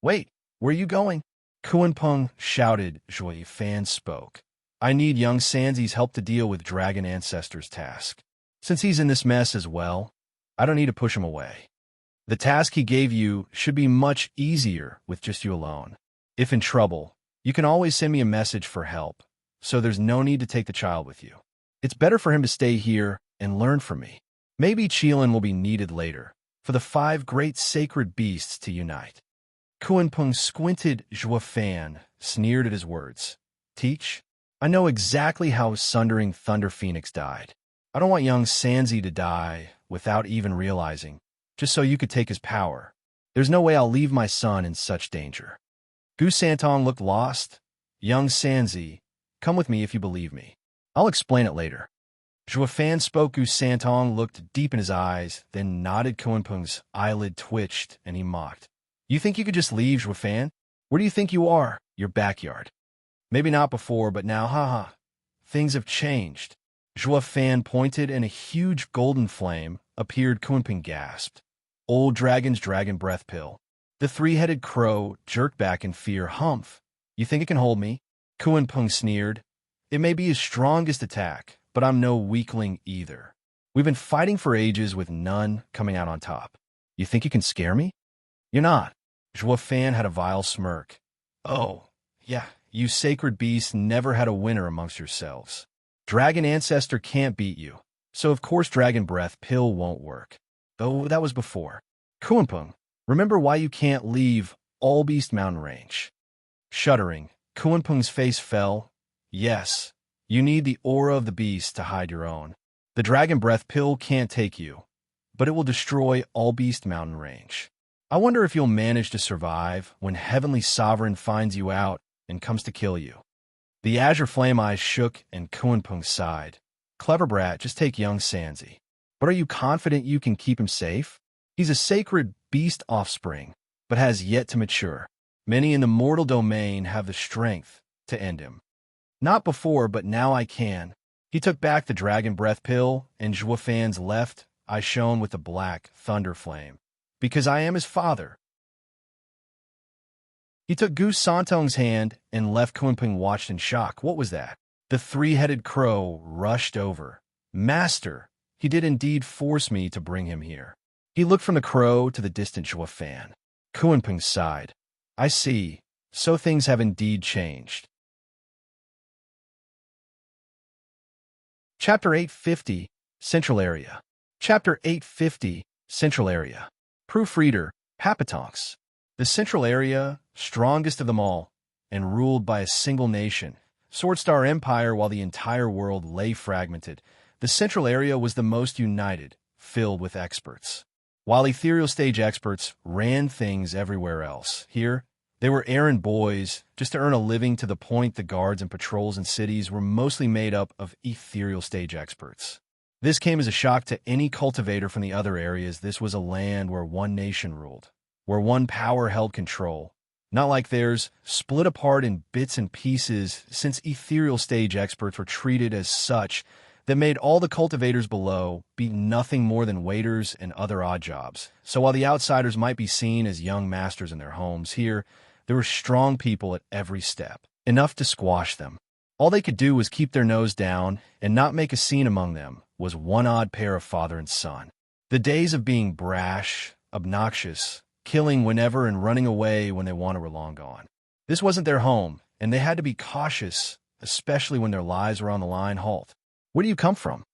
Speaker 1: Wait, where are you going? Kunpeng shouted. Zhu fan spoke. I need young Sanzi's help to deal with Dragon Ancestor's task. Since he's in this mess as well, I don't need to push him away. The task he gave you should be much easier with just you alone. If in trouble, you can always send me a message for help, so there's no need to take the child with you. It's better for him to stay here and learn from me. Maybe Qilin will be needed later, for the 5 great sacred beasts to unite. Kunpeng squinted. Zhu fan sneered at his words. Teach? I know exactly how Sundering Thunder Phoenix died. I don't want young Sanzi to die without even realizing, just so you could take his power. There's no way I'll leave my son in such danger. Gu Santong looked lost. Young Sanzi, come with me if you believe me. I'll explain it later. Zhu fan spoke. Gu Santong looked deep in his eyes, then nodded. Kunpeng's eyelid twitched, and he mocked. You think you could just leave, Zhu fan? Where do you think you are? Your backyard. Maybe not before, but now, haha. Things have changed. Zhu fan pointed, and a huge golden flame appeared. Kunpeng gasped. Old Dragon's Dragon Breath Pill. The 3-headed crow jerked back in fear. Humph. You think it can hold me? Kunpeng sneered. It may be his strongest attack, but I'm no weakling either. We've been fighting for ages with none coming out on top. You think you can scare me? You're not. Zhu fan had a vile smirk. Oh, yeah. You sacred beasts never had a winner amongst yourselves. Dragon Ancestor can't beat you, so of course Dragon Breath Pill won't work. Though that was before. Kunpeng, remember why you can't leave Allbeast mountain range. Shuddering, Kunpeng's face fell. Yes, you need the aura of the beast to hide your own. The Dragon Breath Pill can't take you, but it will destroy Allbeast mountain range. I wonder if you'll manage to survive when Heavenly Sovereign finds you out and comes to kill you. The azure flame eyes shook, and Kunpeng sighed. Clever brat, just take young Sanzi. But are you confident you can keep him safe? He's a sacred beast offspring, but has yet to mature. Many in the mortal domain have the strength to end him. Not before, but now I can. He took back the Dragon Breath Pill, and Zhu fan's left eye shone with a black thunder flame. Because I am his father. He took Gu Santong's hand and left. Kunpeng watched in shock. What was that? The 3-headed crow rushed over. Master, he did indeed force me to bring him here. He looked from the crow to the distant Zhu fan. Kunpeng sighed. I see. So things have indeed changed. Chapter 850, Central Area. Chapter 850, Central Area. Proofreader, Papatonks. The Central Area, strongest of them all, and ruled by a single nation, Swordstar Empire, while the entire world lay fragmented, the Central Area was the most united, filled with experts. While ethereal stage experts ran things everywhere else, here, they were errand boys, just to earn a living, to the point the guards and patrols in cities were mostly made up of ethereal stage experts. This came as a shock to any cultivator from the other areas. This was a land where one nation ruled, where one power held control, not like theirs, split apart in bits and pieces, since ethereal stage experts were treated as such that made all the cultivators below be nothing more than waiters and other odd jobs. So while the outsiders might be seen as young masters in their homes, here, there were strong people at every step, enough to squash them. All they could do was keep their nose down and not make a scene among them was one odd pair of father and son. The days of being brash, obnoxious, killing whenever and running away when they wanted were long gone. This wasn't their home, and they had to be cautious, especially when their lives were on the line. Halt. Where do you come from?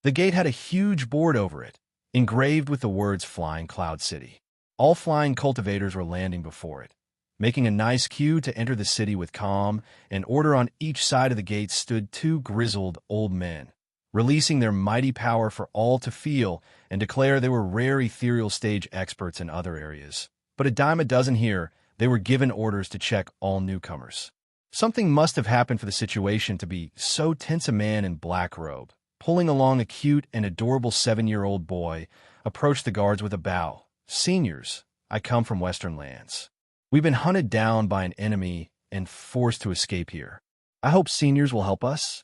Speaker 1: The gate had a huge board over it, engraved with the words Flying Cloud City. All flying cultivators were landing before it, making a nice queue to enter the city with calm and order. On each side of the gate stood two grizzled old men, releasing their mighty power for all to feel and declare they were rare ethereal stage experts in other areas. But a dime a dozen here, they were given orders to check all newcomers. Something must have happened for the situation to be so tense. A man in black robe, pulling along a cute and adorable 7-year-old boy, approached the guards with a bow. Seniors, I come from Western lands. We've been hunted down by an enemy and forced to escape here. I hope seniors will help us.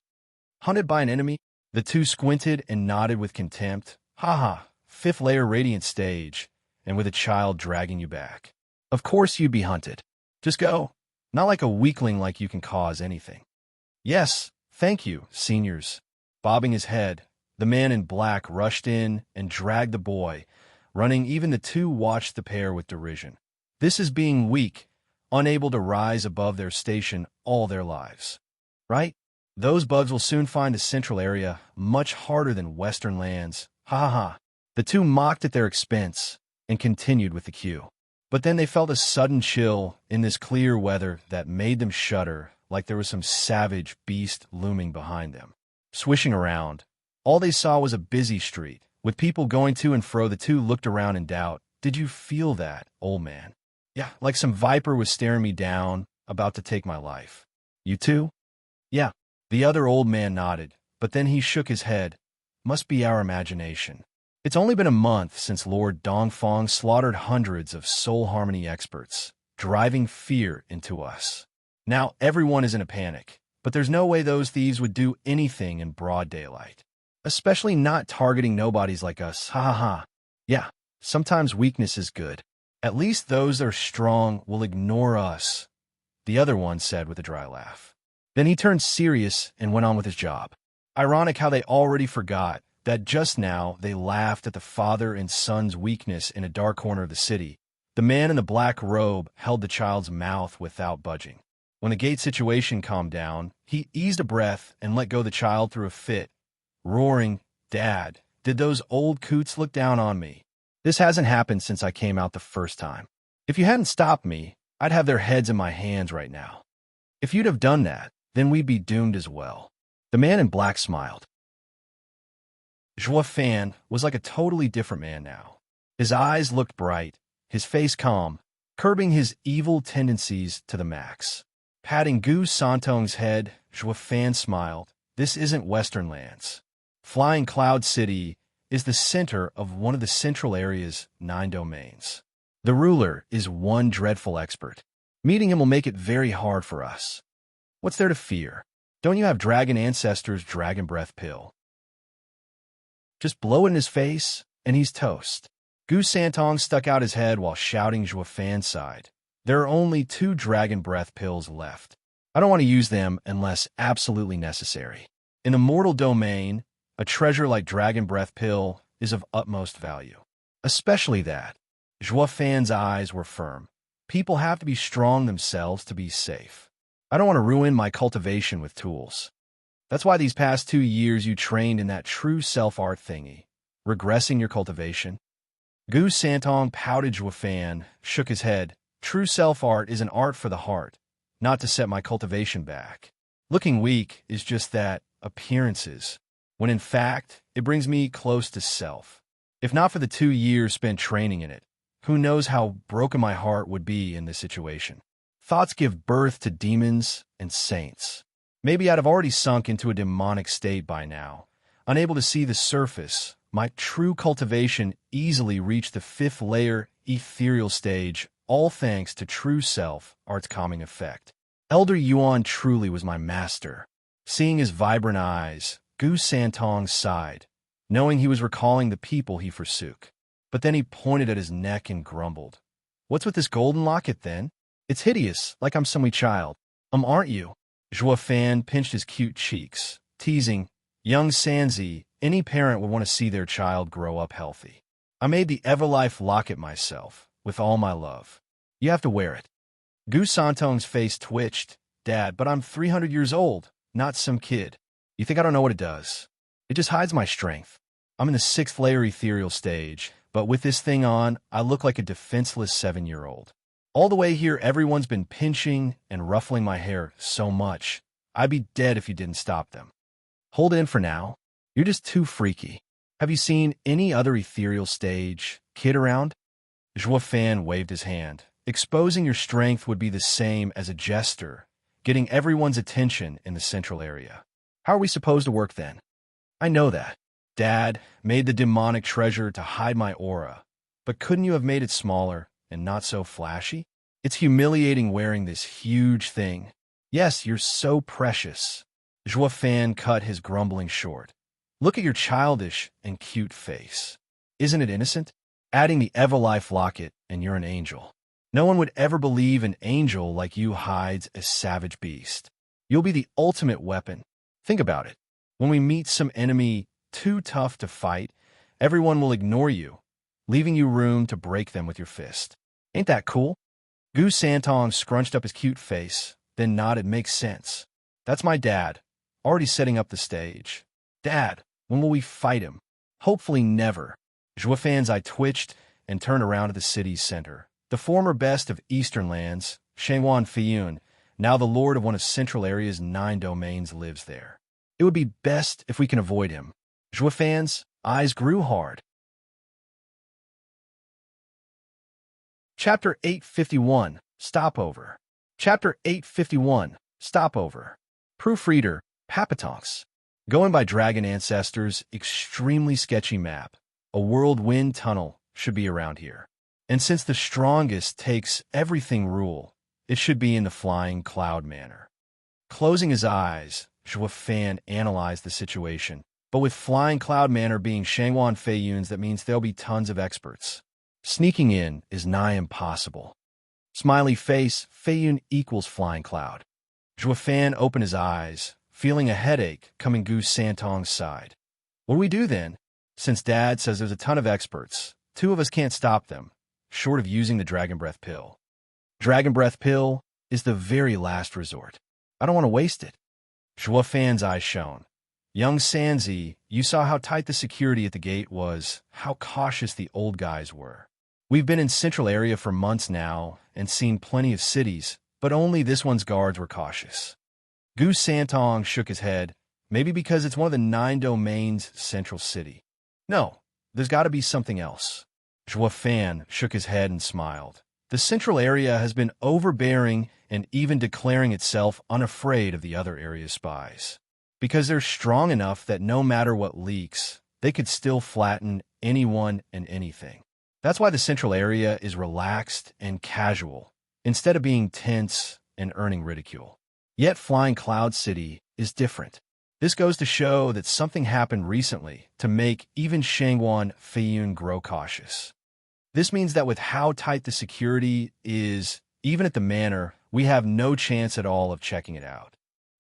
Speaker 1: Hunted by an enemy? The two squinted and nodded with contempt. Ha ha, 5th layer radiant stage, and with a child dragging you back. Of course you'd be hunted. Just go. Not like a weakling like you can cause anything. Yes, thank you, seniors. Bobbing his head, the man in black rushed in and dragged the boy. Running, even the two watched the pair with derision. This is being weak, unable to rise above their station all their lives. Right? Those bugs will soon find the central area much harder than Western lands. Ha ha ha. The two mocked at their expense and continued with the queue. But then they felt a sudden chill in this clear weather that made them shudder, like there was some savage beast looming behind them. Swishing around, all they saw was a busy street, with people going to and fro. The two looked around in doubt. Did you feel that, old man? Yeah, like some viper was staring me down, about to take my life. You too? Yeah. The other old man nodded, but then he shook his head. Must be our imagination. It's only been a month since Lord Dongfang slaughtered hundreds of soul harmony experts, driving fear into us. Now everyone is in a panic, but there's no way those thieves would do anything in broad daylight. Especially not targeting nobodies like us. Ha ha ha. Yeah, sometimes weakness is good. At least those that are strong will ignore us, the other one said with a dry laugh. Then he turned serious and went on with his job. Ironic how they already forgot that just now they laughed at the father and son's weakness in a dark corner of the city. The man in the black robe held the child's mouth without budging. When the gate situation calmed down, he eased a breath and let go the child through a fit, roaring, Dad, did those old coots look down on me? This hasn't happened since I came out the first time. If you hadn't stopped me, I'd have their heads in my hands right now. If you'd have done that, then we'd be doomed as well. The man in black smiled. Zhua Fan was like a totally different man now. His eyes looked bright, his face calm, curbing his evil tendencies to the max. Patting Gu Santong's head, Zhua Fan smiled. This isn't Western lands. Flying Cloud City is the center of one of the central area's 9 domains. The ruler is one dreadful expert. Meeting him will make it very hard for us. What's there to fear? Don't you have dragon ancestors' dragon breath pill? Just blow it in his face, and he's toast. Gu Santong stuck out his head while shouting. Zhua Fan sighed. There are only 2 dragon breath pills left. I don't want to use them unless absolutely necessary. In the mortal domain, a treasure like dragon breath pill is of utmost value. Especially that. Zhua Fan's eyes were firm. People have to be strong themselves to be safe. I don't want to ruin my cultivation with tools. That's why these past 2 years you trained in that true self-art thingy. Regressing your cultivation? Gu Santong pouted. Zhua Fan shook his head. True self-art is an art for the heart, not to set my cultivation back. Looking weak is just that, appearances, when in fact, it brings me close to self. If not for the 2 years spent training in it, who knows how broken my heart would be in this situation. Thoughts give birth to demons and saints. Maybe I'd have already sunk into a demonic state by now. Unable to see the surface, my true cultivation easily reached the 5th layer ethereal stage, all thanks to true self, art's calming effect. Elder Yuan truly was my master. Seeing his vibrant eyes, Gu Santong sighed, knowing he was recalling the people he forsook. But then he pointed at his neck and grumbled. What's with this golden locket then? It's hideous, like I'm some wee child. Aren't you? Zhua Fan pinched his cute cheeks, teasing, young Sanzi, any parent would want to see their child grow up healthy. I made the Everlife locket myself, with all my love. You have to wear it. Gu Santong's face twitched. Dad, but I'm 300 years old, not some kid. You think I don't know what it does? It just hides my strength. I'm in the 6th layer ethereal stage, but with this thing on, I look like a defenseless 7-year-old. All the way here, everyone's been pinching and ruffling my hair so much. I'd be dead if you didn't stop them. Hold in for now. You're just too freaky. Have you seen any other ethereal stage kid around? Zhua Fan waved his hand. Exposing your strength would be the same as a jester, getting everyone's attention in the central area. How are we supposed to work then? I know that. Dad made the demonic treasure to hide my aura, but couldn't you have made it smaller and not so flashy? It's humiliating wearing this huge thing. Yes, you're so precious. Zhua Fan cut his grumbling short. Look at your childish and cute face. Isn't it innocent? Adding the Everlife locket and you're an angel. No one would ever believe an angel like you hides a savage beast. You'll be the ultimate weapon. Think about it. When we meet some enemy too tough to fight, everyone will ignore you, leaving you room to break them with your fist. Ain't that cool? Gu Santong scrunched up his cute face, then nodded. Makes sense. That's my dad, already setting up the stage. Dad, when will we fight him? Hopefully never. Zhua Fan's eye twitched and turned around to the city's center. The former best of Eastern lands, Shangwan Feiyun, now the lord of one of Central Area's 9 domains, lives there. It would be best if we can avoid him. Zhua Fan's eyes grew hard. Chapter 851, Stopover. Chapter 851, Stopover. Proofreader, Papatonks. Going by Dragon Ancestors' extremely sketchy map, a whirlwind tunnel should be around here. And since the strongest takes everything rule, it should be in the Flying Cloud manner. Closing his eyes, Zhua Fan analyzed the situation. But with Flying Cloud manner being Shangwan Feiyun's, that means there'll be tons of experts. Sneaking in is nigh impossible. Smiley face, Feiyun equals Flying Cloud. Zhua Fan opened his eyes, feeling a headache coming Gu Santong's side. What do we do then? Since Dad says there's a ton of experts, 2 of us can't stop them, short of using the Dragon Breath Pill. Dragon Breath Pill is the very last resort. I don't want to waste it. Zhua Fan's eyes shone. Young Sanzi, you saw how tight the security at the gate was, how cautious the old guys were. We've been in Central Area for months now and seen plenty of cities, but only this one's guards were cautious. Gu Santong shook his head, maybe because it's one of the 9 domains' central city. No, there's got to be something else. Zhua Fan shook his head and smiled. The Central Area has been overbearing and even declaring itself unafraid of the other area's spies. Because they're strong enough that no matter what leaks, they could still flatten anyone and anything. That's why the Central Area is relaxed and casual, instead of being tense and earning ridicule. Yet Flying Cloud City is different. This goes to show that something happened recently to make even Shangwan Feiyun grow cautious. This means that with how tight the security is, even at the manor, we have no chance at all of checking it out.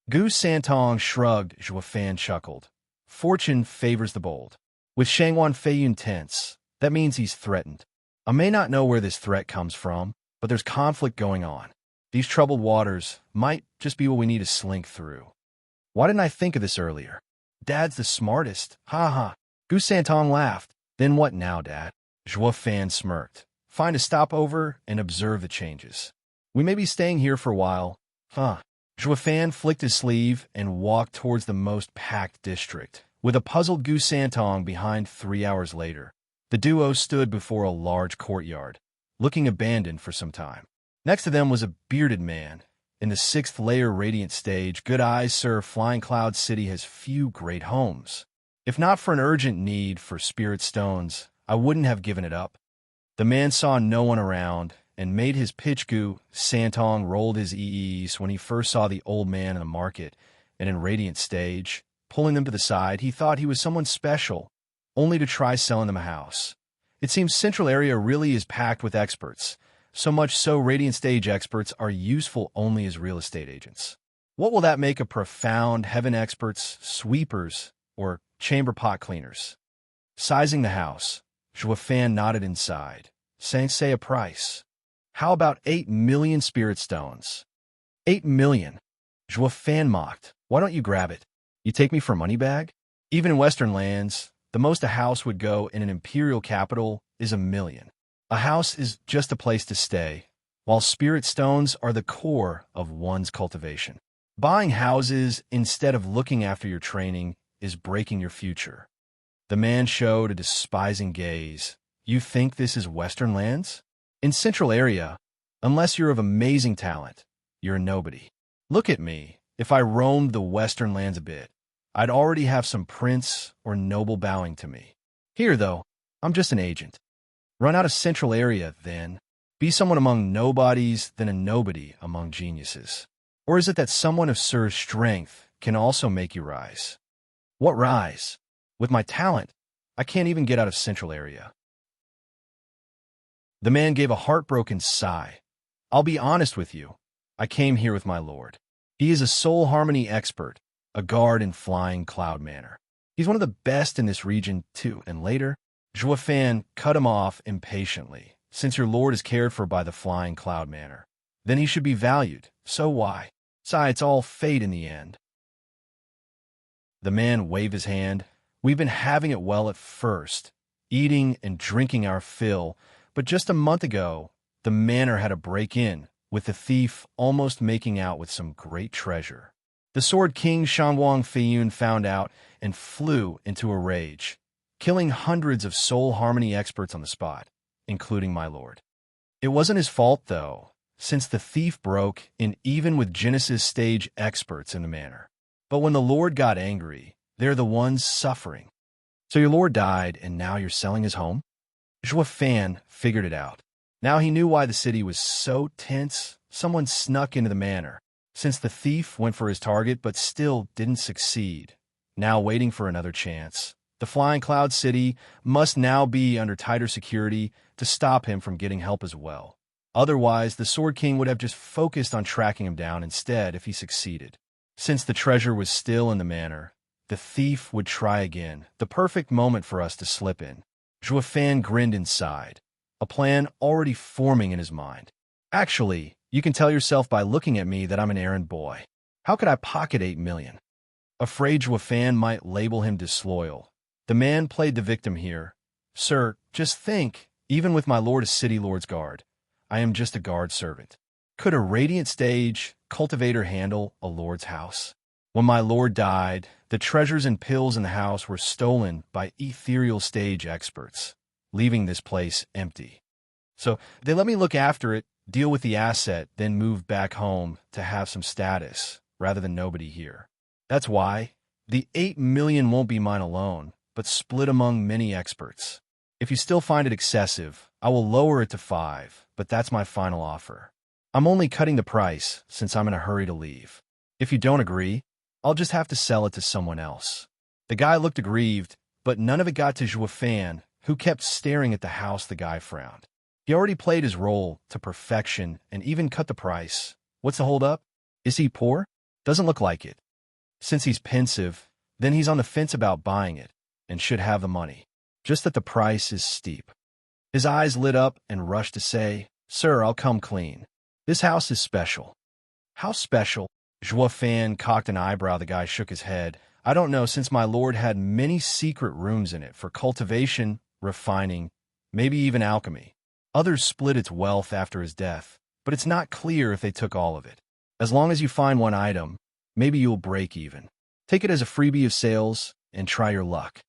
Speaker 1: Gu Santong shrugged. Zhua Fan chuckled. Fortune favors the bold. With Shangwan Feiyun tense, that means he's threatened. I may not know where this threat comes from, but there's conflict going on. These troubled waters might just be what we need to slink through. Why didn't I think of this earlier? Dad's the smartest. Ha ha. Gu Santong laughed. Then what now, Dad? Zhua Fan smirked. Find a stopover and observe the changes. We may be staying here for a while. Huh. Zhua Fan flicked his sleeve and walked towards the most packed district, with a puzzled Gu Santong behind. 3 hours later, the duo stood before a large courtyard, looking abandoned for some time. Next to them was a bearded man. In the 6th layer radiant stage, good eyes, sir, Flying Cloud City has few great homes. If not for an urgent need for spirit stones, I wouldn't have given it up. The man saw no one around and made his pitch. Gu Santong rolled his ees when he first saw the old man in the market and in radiant stage. Pulling them to the side, he thought he was someone special, only to try selling them a house. It seems Central Area really is packed with experts, so much so radiant stage experts are useful only as real estate agents. What will that make of profound heaven experts, sweepers, or chamber pot cleaners? Sizing the house, Joafan nodded inside, saying, say a price. How about 8 million spirit stones? 8 million. Joafan mocked. Why don't you grab it? You take me for a money bag? Even in Western lands, the most a house would go in an imperial capital is 1 million. A house is just a place to stay, while spirit stones are the core of one's cultivation. Buying houses instead of looking after your training is breaking your future. The man showed a despising gaze. You think this is Western lands? In Central area, unless you're of amazing talent, you're a nobody. Look at me. If I roamed the Western lands a bit, I'd already have some prince or noble bowing to me. Here, though, I'm just an agent. Run out of Central area, then. Be someone among nobodies, then a nobody among geniuses. Or is it that someone of Sir's strength can also make you rise? What rise? With my talent, I can't even get out of Central area. The man gave a heartbroken sigh. I'll be honest with you. I came here with my lord. He is a soul harmony expert, a guard in Flying Cloud Manor. He's one of the best in this region, too. And later, Joafan cut him off impatiently. Since your lord is cared for by the Flying Cloud Manor, then he should be valued. So why? It's all fate in the end. The man waved his hand. We've been having it well at first, eating and drinking our fill, but just a month ago, the manor had a break-in, with the thief almost making out with some great treasure. The Sword King Shangwang Feiyun found out and flew into a rage, killing hundreds of soul harmony experts on the spot, including my lord. It wasn't his fault, though, since the thief broke in even with Genesis stage experts in the manor. But when the lord got angry, they're the ones suffering. So your lord died, and now you're selling his home? Joafan figured it out. Now he knew why the city was so tense. Someone snuck into the manor, since the thief went for his target but still didn't succeed. Now waiting for another chance. The Flying Cloud City must now be under tighter security to stop him from getting help as well. Otherwise, the Sword King would have just focused on tracking him down instead if he succeeded. Since the treasure was still in the manor, the thief would try again, the perfect moment for us to slip in. Joafan grinned inside, a plan already forming in his mind. Actually, you can tell yourself by looking at me that I'm an errand boy. How could I pocket 8 million? Afraid Joafan might label him disloyal, the man played the victim here. Sir, just think, even with my lord as city lord's guard, I am just a guard servant. Could a radiant stage cultivator handle a lord's house? When my lord died, the treasures and pills in the house were stolen by ethereal stage experts, leaving this place empty. So they let me look after it, deal with the asset, then move back home to have some status, rather than nobody here. That's why the 8 million won't be mine alone, but split among many experts. If you still find it excessive, I will lower it to 5, but that's my final offer. I'm only cutting the price since I'm in a hurry to leave. If you don't agree, I'll just have to sell it to someone else. The guy looked aggrieved, but none of it got to Joafan, who kept staring at the house. The guy frowned. He already played his role to perfection and even cut the price. What's the holdup? Is he poor? Doesn't look like it. Since he's pensive, then he's on the fence about buying it, and should have the money. Just that the price is steep. His eyes lit up and rushed to say, Sir, I'll come clean. This house is special. How special? Joafan cocked an eyebrow. The guy shook his head. I don't know, since my lord had many secret rooms in it for cultivation, refining, maybe even alchemy. Others split its wealth after his death, but it's not clear if they took all of it. As long as you find one item, maybe you'll break even. Take it as a freebie of sales and try your luck.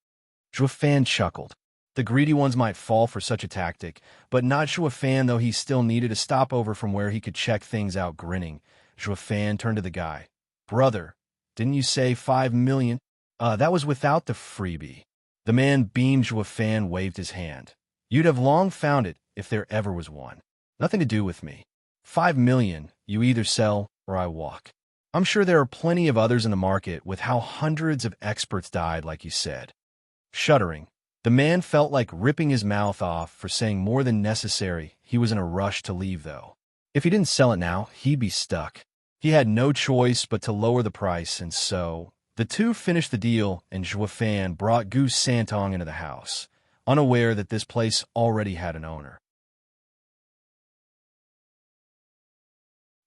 Speaker 1: Joafan chuckled. The greedy ones might fall for such a tactic, but not Joafan, though he still needed a stopover from where he could check things out. Grinning, Joafan turned to the guy. Brother, didn't you say 5 million? That was without the freebie. The man beamed. Joafan waved his hand. You'd have long found it if there ever was one. Nothing to do with me. 5 million, you either sell or I walk. I'm sure there are plenty of others in the market with how hundreds of experts died, like you said. Shuddering, the man felt like ripping his mouth off for saying more than necessary. He was in a rush to leave, though. If he didn't sell it now, he'd be stuck. He had no choice but to lower the price, and so the two finished the deal, and Juefan brought Gu Santong into the house, unaware that this place already had an owner.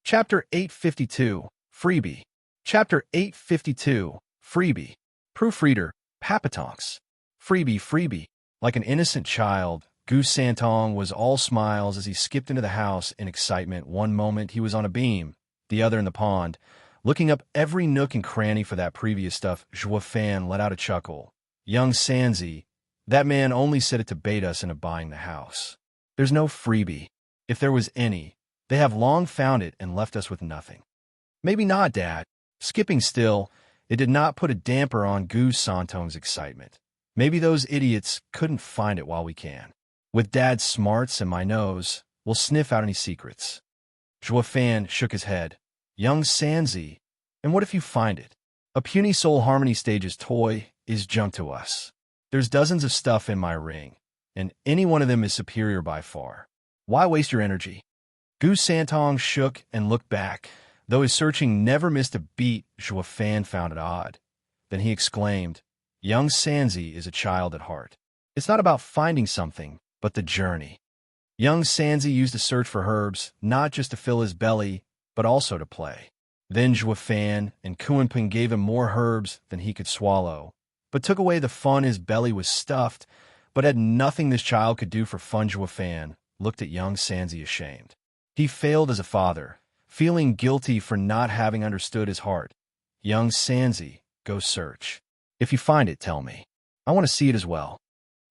Speaker 1: Chapter 852, Freebie. Chapter 852, Freebie. Proofreader, Papatonks. Freebie. Like an innocent child, Gu Santong was all smiles as he skipped into the house in excitement. One moment he was on a beam, the other in the pond, looking up every nook and cranny for that previous stuff. Juefan let out a chuckle. Young Sanzi, that man only said it to bait us into buying the house. There's no freebie. If there was any, they have long found it and left us with nothing. Maybe not, Dad. Skipping still, it did not put a damper on Gu Santong's excitement. Maybe those idiots couldn't find it while we can. With Dad's smarts and my nose, we'll sniff out any secrets. Juefan shook his head. Young Sanzi, and what if you find it? A puny soul harmony stage's toy is junk to us. There's dozens of stuff in my ring, and any one of them is superior by far. Why waste your energy? Gu Santong shook and looked back. Though his searching never missed a beat, Juefan found it odd. Then he exclaimed, Young Sanzi is a child at heart. It's not about finding something, but the journey. Young Sanzi used to search for herbs, not just to fill his belly, but also to play. Then Juefan and Kuanping gave him more herbs than he could swallow, but took away the fun his belly was stuffed, but had nothing this child could do for fun. Juefan looked at young Sanzi ashamed. He failed as a father, feeling guilty for not having understood his heart. Young Sanzi, go search. If you find it, tell me. I want to see it as well.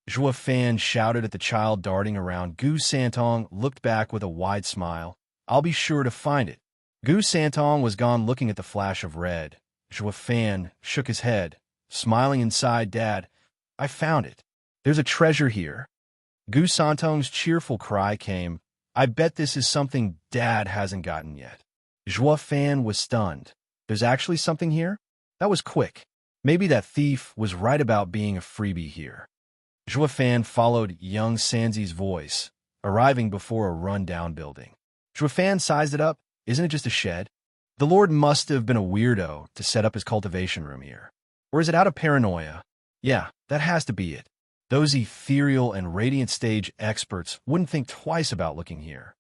Speaker 1: Juefan shouted at the child darting around. Gu Santong looked back with a wide smile. I'll be sure to find it. Gu Santong was gone, looking at the flash of red. Juefan shook his head, smiling inside. Dad, I found it. There's a treasure here. Gu Santong's cheerful cry came. I bet this is something Dad hasn't gotten yet. Juefan was stunned. There's actually something here? That was quick. Maybe that thief was right about being a freebie here. Juefan followed young Sanzi's voice, arriving before a run-down building. Juefan sized it up. Isn't it just a shed? The Lord must have been a weirdo to set up his cultivation room here. Or is it out of paranoia? Yeah, that has to be it. Those ethereal and radiant stage experts wouldn't think twice about looking here.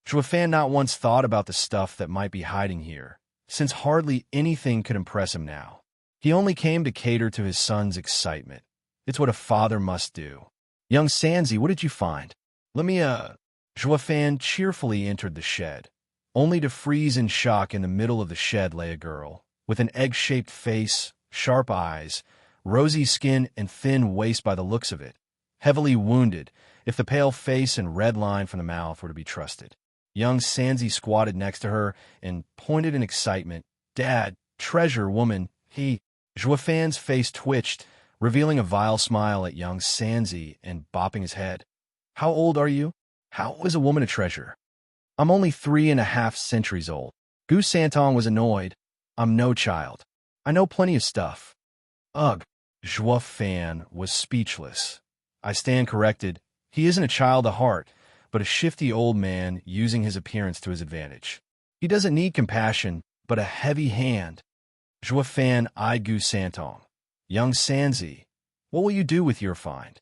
Speaker 1: Juefan not once thought about the stuff that might be hiding here, since hardly anything could impress him now. He only came to cater to his son's excitement. It's what a father must do. Young Sanzi, what did you find? Let me, Juefan cheerfully entered the shed, only to freeze in shock. In the middle of the shed lay a girl, with an egg-shaped face, sharp eyes, rosy skin, and thin waist by the looks of it. Heavily wounded, if the pale face and red line from the mouth were to be trusted. Young Sanzi squatted next to her and pointed in excitement. Dad, treasure woman, Juefan's face twitched, revealing a vile smile at young Sanzi and bopping his head. How old are you? How is a woman a treasure? I'm only 3.5 centuries old. Gu Santong was annoyed. I'm no child. I know plenty of stuff. Ugh. Juefan was speechless. I stand corrected. He isn't a child at heart, but a shifty old man using his appearance to his advantage. He doesn't need compassion, but a heavy hand. Juefan eyed Gu Santong. Young Sanzi, what will you do with your find?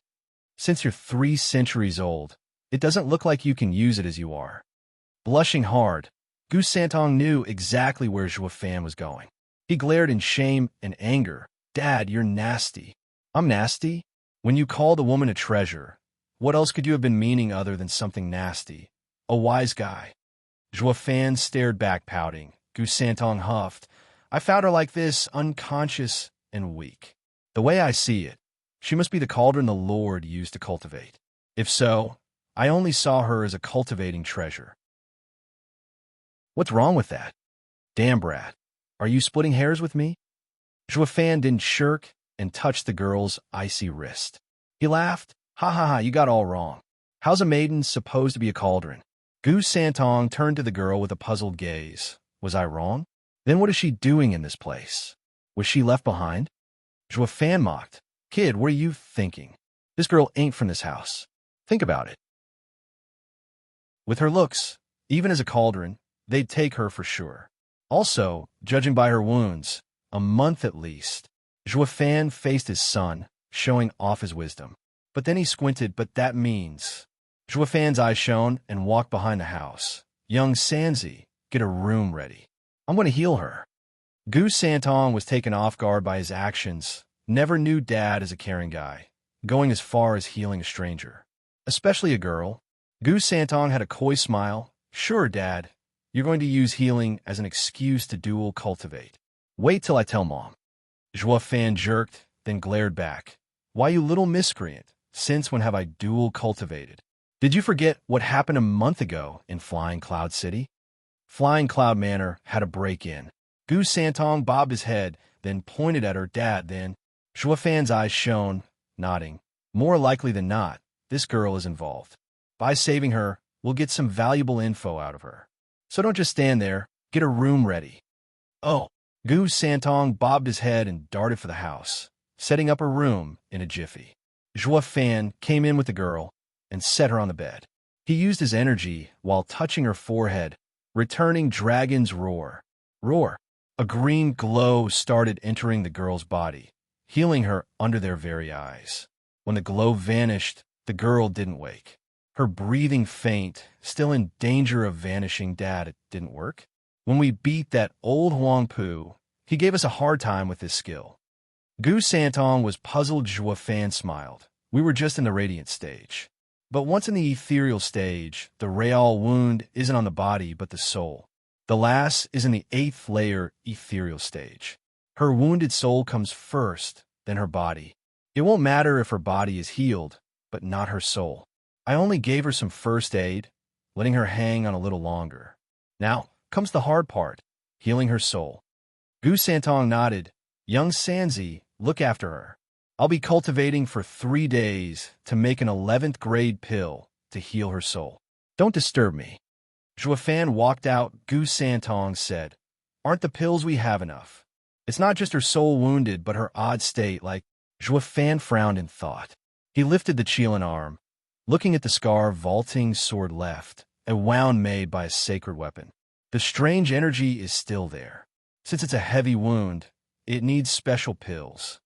Speaker 1: Since you're 3 centuries old, it doesn't look like you can use it as you are. Blushing hard, Gu Santong knew exactly where Juefan was going. He glared in shame and anger. Dad, you're nasty. I'm nasty? When you called a woman a treasure, what else could you have been meaning other than something nasty? A wise guy. Juefan stared back, pouting. Gu Santong huffed. I found her like this, unconscious and weak. The way I see it, she must be the cauldron the Lord used to cultivate. If so, I only saw her as a cultivating treasure. What's wrong with that? Damn, brat. Are you splitting hairs with me? Juefan didn't shirk and touched the girl's icy wrist. He laughed. Ha ha ha, you got all wrong. How's a maiden supposed to be a cauldron? Gu Santong turned to the girl with a puzzled gaze. Was I wrong? Then what is she doing in this place? Was she left behind? Juefan mocked. Kid, what are you thinking? This girl ain't from this house. Think about it. With her looks, even as a cauldron, they'd take her for sure. Also, judging by her wounds, a month at least. Juefan faced his son, showing off his wisdom. But then he squinted, but that means. Juefan's eyes shone and walked behind the house. Young Sanzi, get a room ready. I'm going to heal her. Gu Santong was taken off guard by his actions. Never knew Dad as a caring guy, going as far as healing a stranger. Especially a girl. Gu Santong had a coy smile. Sure, Dad. You're going to use healing as an excuse to dual cultivate. Wait till I tell Mom. Juefan jerked, then glared back. Why, you little miscreant, since when have I dual cultivated? Did you forget what happened a month ago in Flying Cloud City? Flying Cloud Manor had a break-in. Gu Santong bobbed his head, then pointed at her dad, then. Juefan's eyes shone, nodding. More likely than not, this girl is involved. By saving her, we'll get some valuable info out of her. So don't just stand there, get a room ready. Oh. Gu Santong bobbed his head and darted for the house, setting up a room in a jiffy. Juefan came in with the girl and set her on the bed. He used his energy while touching her forehead, returning Dragon's Roar. Roar. A green glow started entering the girl's body, healing her under their very eyes. When the glow vanished, the girl didn't wake. Her breathing faint, still in danger of vanishing. Dad, it didn't work. When we beat that old Huang Pu, he gave us a hard time with his skill. Gu Santong was puzzled. Juefan smiled. We were just in the radiant stage. But once in the ethereal stage, the real wound isn't on the body but the soul. The lass is in the 8th layer ethereal stage. Her wounded soul comes first, then her body. It won't matter if her body is healed, but not her soul. I only gave her some first aid, letting her hang on a little longer. Now comes the hard part, healing her soul. Gu Santong nodded. Young Sanzi, look after her. I'll be cultivating for 3 days to make an 11th grade pill to heal her soul. Don't disturb me. Juefan walked out. Gu Santong said, aren't the pills we have enough? It's not just her soul wounded, but her odd state, like. Juefan frowned in thought. He lifted the Qilin arm, looking at the scar vaulting sword left, a wound made by a sacred weapon. The strange energy is still there. Since it's a heavy wound, it needs special pills.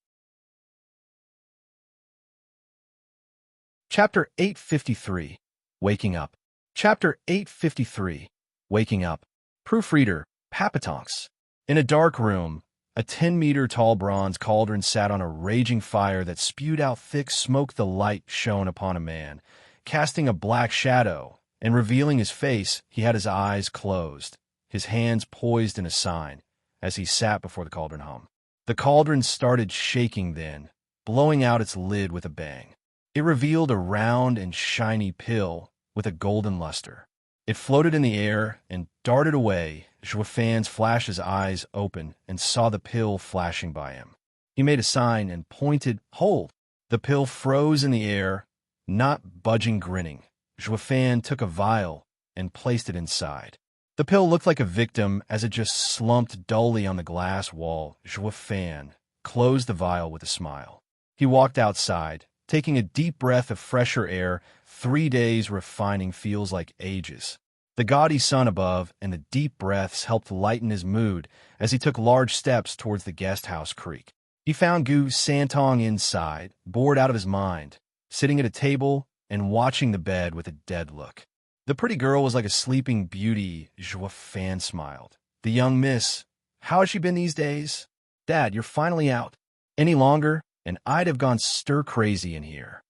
Speaker 1: Chapter 853. Waking Up. Chapter 853. Waking Up. Proofreader, Papatonks. In a dark room, a 10-meter-tall bronze cauldron sat on a raging fire that spewed out thick smoke. The light shone upon a man, casting a black shadow, and revealing his face. He had his eyes closed, his hands poised in a sign, as he sat before the cauldron hum. The cauldron started shaking then, blowing out its lid with a bang. It revealed a round and shiny pill with a golden luster. It floated in the air and darted away. Juefan flashed his eyes open and saw the pill flashing by him. He made a sign and pointed, hold. The pill froze in the air, not budging, grinning. Juefan took a vial and placed it inside. The pill looked like a victim as it just slumped dully on the glass wall. Juefan closed the vial with a smile. He walked outside, taking a deep breath of fresher air. 3 days refining feels like ages. The gaudy sun above and the deep breaths helped lighten his mood as he took large steps towards the guest house creek. He found Gu Santong inside, bored out of his mind, sitting at a table and watching the bed with a dead look. The pretty girl was like a sleeping beauty. Juefan smiled. The young miss, how has she been these days? Dad, you're finally out. Any longer, and I'd have gone stir-crazy in here.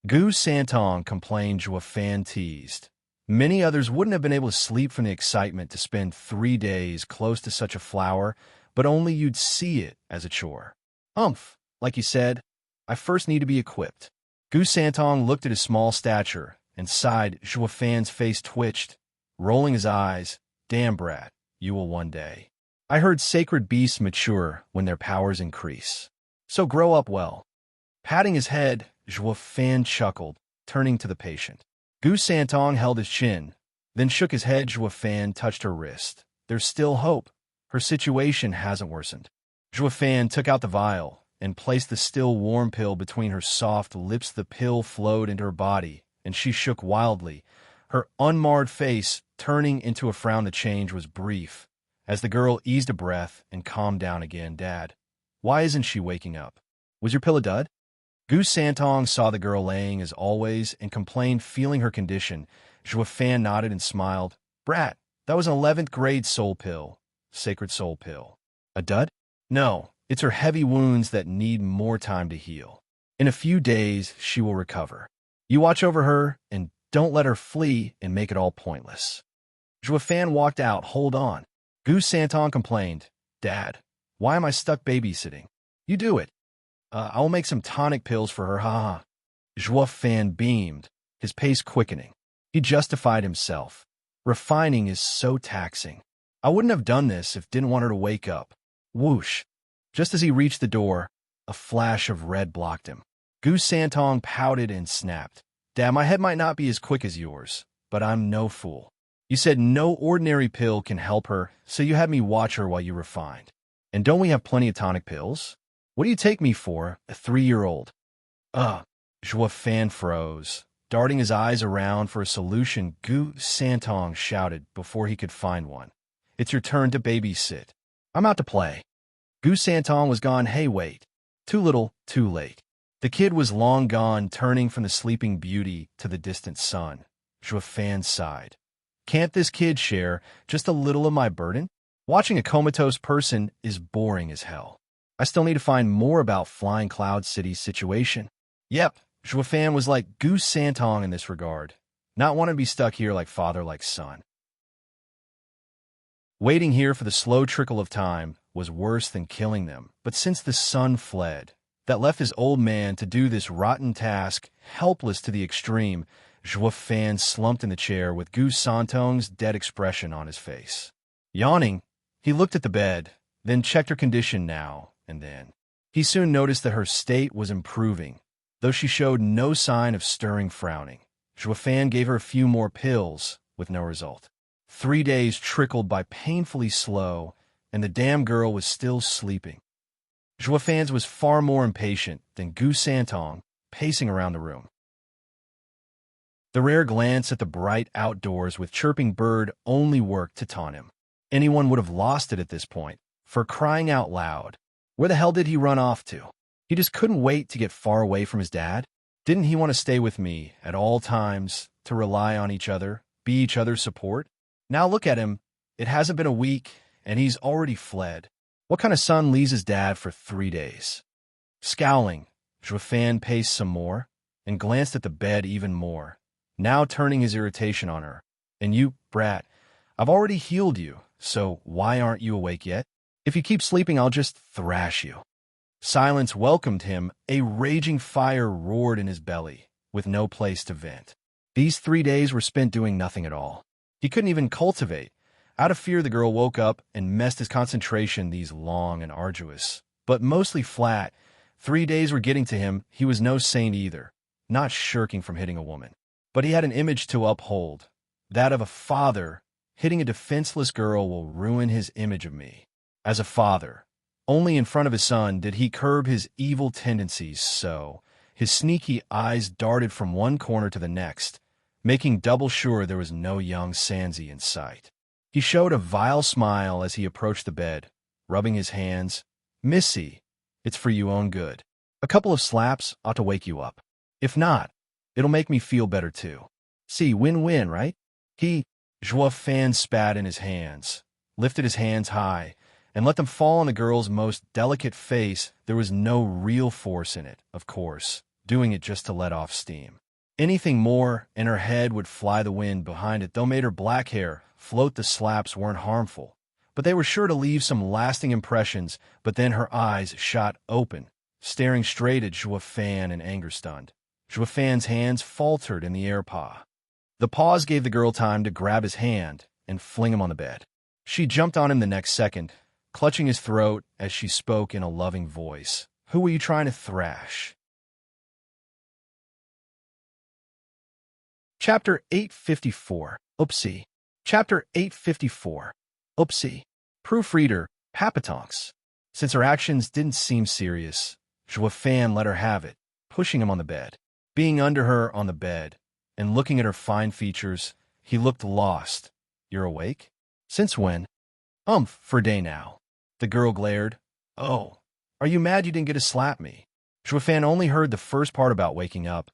Speaker 1: Gu Santong complained. Juefan teased. Many others wouldn't have been able to sleep from the excitement to spend 3 days close to such a flower, but only you'd see it as a chore. Like you said, I first need to be equipped. Gu Santong looked at his small stature and sighed. Juefan's face twitched, rolling his eyes. Damn, brat, you will one day. I heard sacred beasts mature when their powers increase. So grow up well. Patting his head, Juefan chuckled, turning to the patient. Gu Santong held his chin, then shook his head. Juefan touched her wrist. There's still hope. Her situation hasn't worsened. Juefan took out the vial and placed the still warm pill between her soft lips. The pill flowed into her body, and she shook wildly, her unmarred face turning into a frown. The change was brief, As the girl eased a breath and calmed down again, Dad, why isn't she waking up? Was your pill a dud? Goose Santong saw the girl laying as always and complained, feeling her condition. Zhua Fan nodded and smiled. Brat, that was an 11th grade soul pill. Sacred soul pill. A dud? No, it's her heavy wounds that need more time to heal. In a few days, she will recover. You watch over her and don't let her flee and make it all pointless. Zhua Fan walked out. Hold on. Goose Santong complained. Dad, why am I stuck babysitting? You do it. I will make some tonic pills for her, ha ha. Zhua Fan beamed, his pace quickening. He justified himself. Refining is so taxing. I wouldn't have done this if didn't want her to wake up. Whoosh. Just as he reached the door, a flash of red blocked him. Goose Santong pouted and snapped. Dad, my head might not be as quick as yours, but I'm no fool. You said no ordinary pill can help her, so you had me watch her while you refined. And don't we have plenty of tonic pills? What do you take me for, a 3-year-old? Zhua Fan froze. Darting his eyes around for a solution, Goose Santong shouted before he could find one. It's your turn to babysit. I'm out to play. Goose Santong was gone. Hey, wait. Too little, too late. The kid was long gone, turning from the sleeping beauty to the distant sun. Zhua Fan sighed. Can't this kid share just a little of my burden? Watching a comatose person is boring as hell. I still need to find more about Flying Cloud City's situation. Yep, Zhua Fan was like Goose Santong in this regard. Not wanting to be stuck here like father, like son. Waiting here for the slow trickle of time was worse than killing them, but since the sun fled, that left his old man to do this rotten task, helpless to the extreme, Zhua Fan slumped in the chair with Goose Santong's dead expression on his face. Yawning, he looked at the bed, then checked her condition now and then. He soon noticed that her state was improving, though she showed no sign of stirring frowning. Zhua Fan gave her a few more pills, with no result. 3 days trickled by painfully slow, and the damn girl was still sleeping. Zhua Fan was far more impatient than Goose Santong, pacing around the room. The rare glance at the bright outdoors with chirping bird only worked to taunt him. Anyone would have lost it at this point, for crying out loud. Where the hell did he run off to? He just couldn't wait to get far away from his dad? Didn't he want to stay with me at all times, to rely on each other, be each other's support? Now look at him. It hasn't been a week, and he's already fled. What kind of son leaves his dad for 3 days? Scowling, Zhua Fan paced some more, and glanced at the bed even more, now turning his irritation on her. And you, brat, I've already healed you, so why aren't you awake yet? If you keep sleeping, I'll just thrash you. Silence welcomed him. A raging fire roared in his belly, with no place to vent. These 3 days were spent doing nothing at all. He couldn't even cultivate. Out of fear, the girl woke up and messed his concentration these long and arduous, but mostly flat. 3 days were getting to him. He was no saint either, not shirking from hitting a woman. But he had an image to uphold, that of a father. Hitting a defenseless girl will ruin his image of me. As a father, only in front of his son did he curb his evil tendencies, so his sneaky eyes darted from one corner to the next, making double sure there was no young Sanzi in sight. He showed a vile smile as he approached the bed, rubbing his hands. Missy, it's for your own good. A couple of slaps ought to wake you up. If not, it'll make me feel better too. See, win-win, right? Zhua Fan spat in his hands, lifted his hands high, and let them fall on the girl's most delicate face. There was no real force in it, of course, doing it just to let off steam. Anything more, and her head would fly the wind behind it, though made her black hair float. The slaps weren't harmful, but they were sure to leave some lasting impressions. But then her eyes shot open, staring straight at Zhua Fan in anger-stunned. Zhua Fan's hands faltered in the air paw. The pause gave the girl time to grab his hand and fling him on the bed. She jumped on him the next second, clutching his throat as she spoke in a loving voice. Who were you trying to thrash? Chapter 854. Oopsie. Chapter 854. Oopsie. Proofreader, Papatonks. Since her actions didn't seem serious, Zhua Fan let her have it, pushing him on the bed. Being under her on the bed, and looking at her fine features, he looked lost. You're awake? Since when? For day now. The girl glared. Oh, are you mad you didn't get to slap me? Zhuofan only heard the first part about waking up.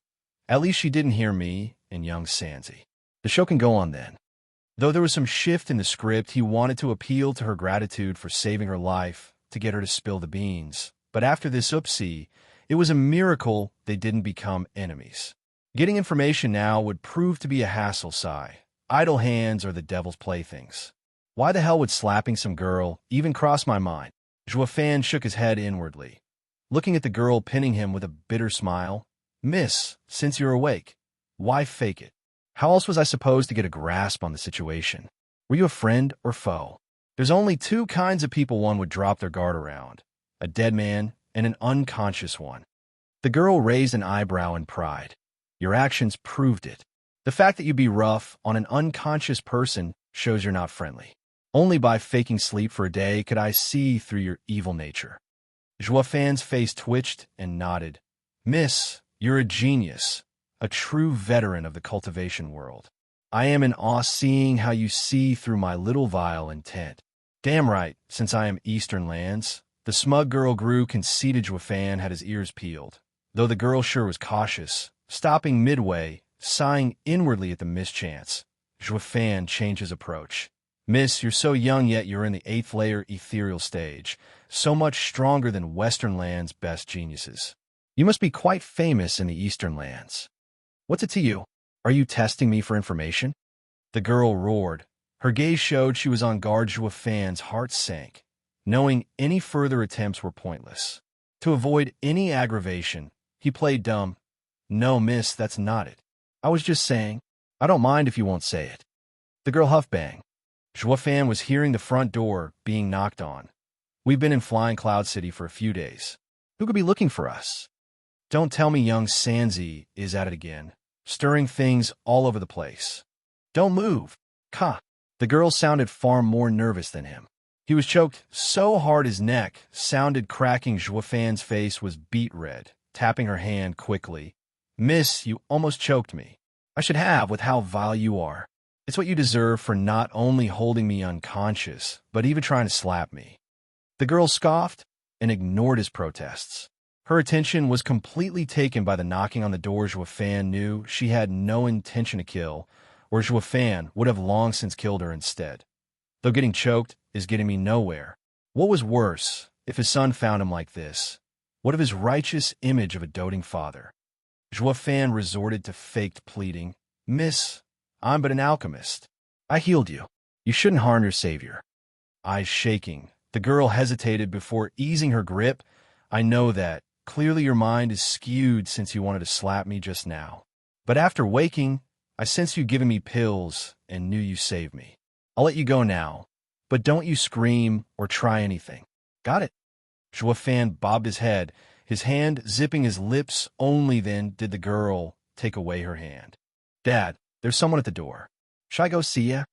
Speaker 1: At least she didn't hear me and young Sanzi. The show can go on then. Though there was some shift in the script, he wanted to appeal to her gratitude for saving her life, to get her to spill the beans. But after this oopsie, it was a miracle they didn't become enemies. Getting information now would prove to be a hassle, sigh. Idle hands are the devil's playthings. Why the hell would slapping some girl even cross my mind? Zhuofan shook his head inwardly, looking at the girl pinning him with a bitter smile. Miss, since you're awake, why fake it? How else was I supposed to get a grasp on the situation? Were you a friend or foe? There's only two kinds of people one would drop their guard around, a dead man and an unconscious one. The girl raised an eyebrow in pride. Your actions proved it. The fact that you'd be rough on an unconscious person shows you're not friendly. Only by faking sleep for a day could I see through your evil nature. Zhuofan's face twitched and nodded. Miss, you're a genius, a true veteran of the cultivation world. I am in awe seeing how you see through my little vile intent. Damn right, since I am Eastern lands. The smug girl grew conceited. Zhuofan had his ears peeled, though the girl sure was cautious, stopping midway, sighing inwardly at the mischance. Zhuofan changed his approach. Miss, you're so young yet you're in the 8th layer ethereal stage, so much stronger than Western lands' best geniuses. You must be quite famous in the Eastern lands. What's it to you? Are you testing me for information? The girl roared. Her gaze showed she was on guard. Zhuofan's heart sank, knowing any further attempts were pointless. To avoid any aggravation, he played dumb. No, miss, that's not it. I was just saying, I don't mind if you won't say it. The girl huffed bang. Zhuofan was hearing the front door being knocked on. We've been in Flying Cloud City for a few days. Who could be looking for us? Don't tell me young Sanzi is at it again, stirring things all over the place. Don't move. Ka. The girl sounded far more nervous than him. He was choked so hard his neck sounded cracking. Zhuofan's face was beet red, tapping her hand quickly. Miss, you almost choked me. I should have with how vile you are. It's what you deserve for not only holding me unconscious, but even trying to slap me. The girl scoffed and ignored his protests. Her attention was completely taken by the knocking on the door. Zhuofan knew she had no intention to kill, or Zhuofan would have long since killed her instead. Though getting choked is getting me nowhere. What was worse, if his son found him like this? What of his righteous image of a doting father? Zhuofan resorted to faked pleading. Miss, I'm but an alchemist. I healed you. You shouldn't harm your savior. Eyes shaking, the girl hesitated before easing her grip. I know that. Clearly your mind is skewed since you wanted to slap me just now. But after waking, I sense you giving me pills and knew you saved me. I'll let you go now, but don't you scream or try anything. Got it? Zhuofan bobbed his head, his hand zipping his lips. Only then did the girl take away her hand. Dad, there's someone at the door. Shall I go see ya?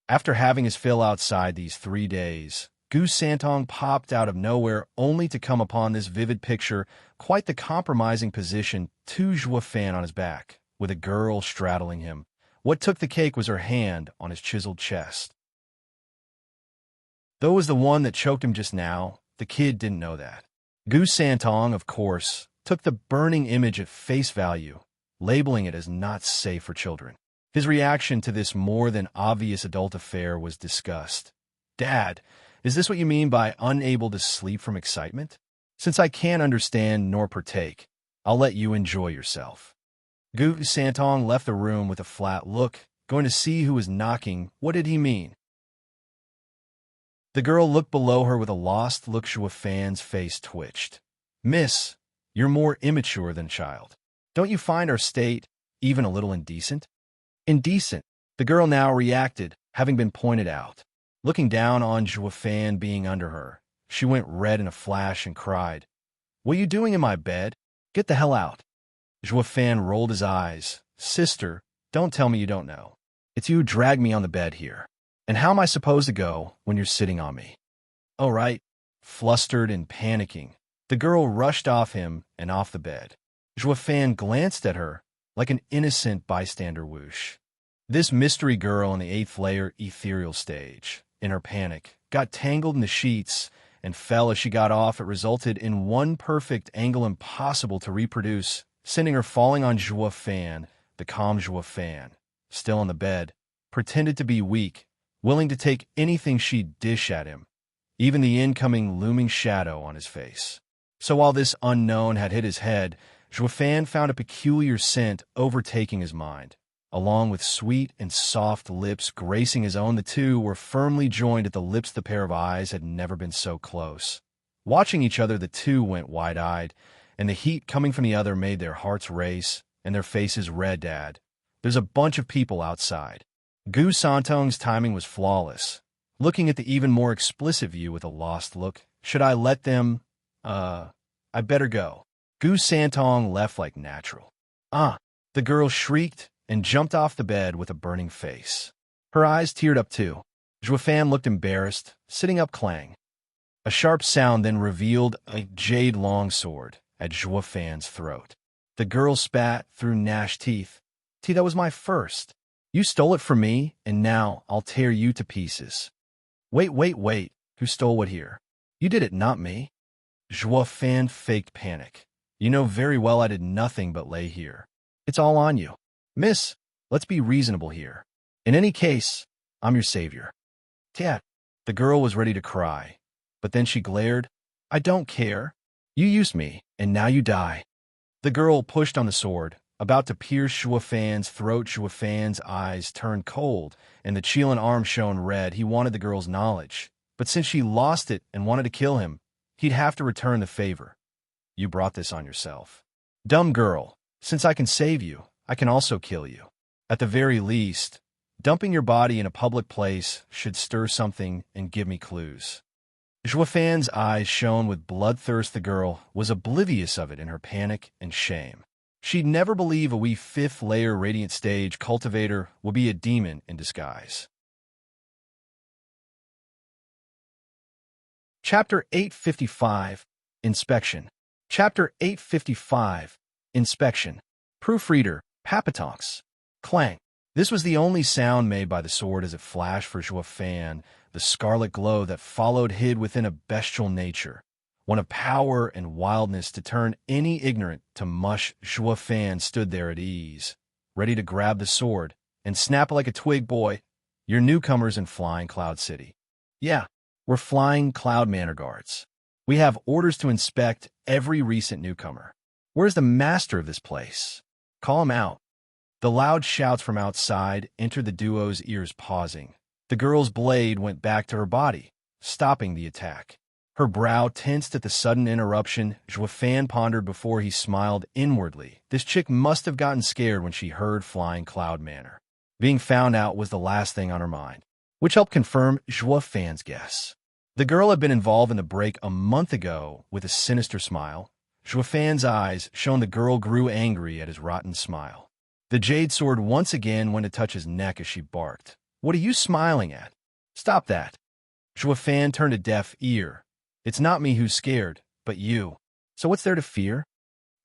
Speaker 1: After having his fill outside these 3 days, Gu Santong popped out of nowhere only to come upon this vivid picture, quite the compromising position, to Zhuofan on his back, with a girl straddling him. What took the cake was her hand on his chiseled chest. Though it was the one that choked him just now, the kid didn't know that. Gu Santong, of course, took the burning image at face value, labeling it as not safe for children. His reaction to this more than obvious adult affair was disgust. Dad, is this what you mean by unable to sleep from excitement? Since I can't understand nor partake, I'll let you enjoy yourself. Gu Santong left the room with a flat look, going to see who was knocking. What did he mean? The girl looked below her with a lost look. Zhuofan's face twitched. Miss, you're more immature than a child. Don't you find our state even a little indecent? Indecent, the girl now reacted, having been pointed out. Looking down on Zhuofan being under her, she went red in a flash and cried, What are you doing in my bed? Get the hell out. Zhuofan rolled his eyes. Sister, don't tell me you don't know. It's you who dragged me on the bed here. And how am I supposed to go when you're sitting on me? Oh, right. Flustered and panicking, the girl rushed off him and off the bed. Zhuofan glanced at her like an innocent bystander. Whoosh. This mystery girl in the 8th layer ethereal stage, in her panic, got tangled in the sheets, and fell as she got off. It resulted in one perfect angle impossible to reproduce, sending her falling on Joie Fan. The calm Joie Fan, still on the bed, pretended to be weak, willing to take anything she'd dish at him, even the incoming looming shadow on his face. So while this unknown had hit his head, Joie Fan found a peculiar scent overtaking his mind. Along with sweet and soft lips gracing his own, the two were firmly joined at the lips. The pair of eyes had never been so close. Watching each other, the two went wide-eyed, and the heat coming from the other made their hearts race and their faces red. "Dad, there's a bunch of people outside." Gu Santong's timing was flawless. Looking at the even more explicit view with a lost look, "Should I let them? I better go." Gu Santong left like natural. The girl shrieked and jumped off the bed with a burning face. Her eyes teared up too. Joie Fan looked embarrassed, sitting up. Clang. A sharp sound then revealed a jade longsword at Joie Fan's throat. The girl spat through gnashed teeth. "That was my first. You stole it from me, and now I'll tear you to pieces." Wait. Who stole what here? You did it, not me." Joie Fan faked panic. "You know very well I did nothing but lay here. It's all on you." "Miss, let's be reasonable here. In any case, I'm your savior." "Dad." The girl was ready to cry, but then she glared. "I don't care. You used me, and now you die." The girl pushed on the sword, about to pierce Joie Fan's throat. Joie Fan's eyes turned cold, and the Chilean arm shone red. He wanted the girl's knowledge, but since she lost it and wanted to kill him, he'd have to return the favor. "You brought this on yourself." "Dumb girl, since I can save you, I can also kill you. At the very least, dumping your body in a public place should stir something and give me clues." Joie Fan's eyes shone with bloodthirst. The girl was oblivious of it in her panic and shame. She'd never believe a wee fifth-layer radiant stage cultivator would be a demon in disguise. Chapter 855, Inspection. Chapter 855, Inspection. Proofreader, Papatonks. Clang. This was the only sound made by the sword as it flashed for Joie Fan. The scarlet glow that followed hid within a bestial nature, one of power and wildness to turn any ignorant to mush. Joie Fan stood there at ease, ready to grab the sword and snap it like a twig. "Boy, you're newcomers in Flying Cloud City." "Yeah, we're Flying Cloud Manor Guards. We have orders to inspect every recent newcomer. Where's the master of this place? Call him out." The loud shouts from outside entered the duo's ears, pausing. The girl's blade went back to her body, stopping the attack. Her brow tensed at the sudden interruption. Joie Fan pondered before he smiled inwardly. This chick must have gotten scared when she heard Flying Cloud Manor. Being found out was the last thing on her mind, which helped confirm Joie Fan's guess. The girl had been involved in the break a month ago. With a sinister smile, Joie Fan's eyes shone. The girl grew angry at his rotten smile. The jade sword once again went to touch his neck as she barked. "What are you smiling at? Stop that." Joie Fan turned a deaf ear. "It's not me who's scared, but you. So what's there to fear?"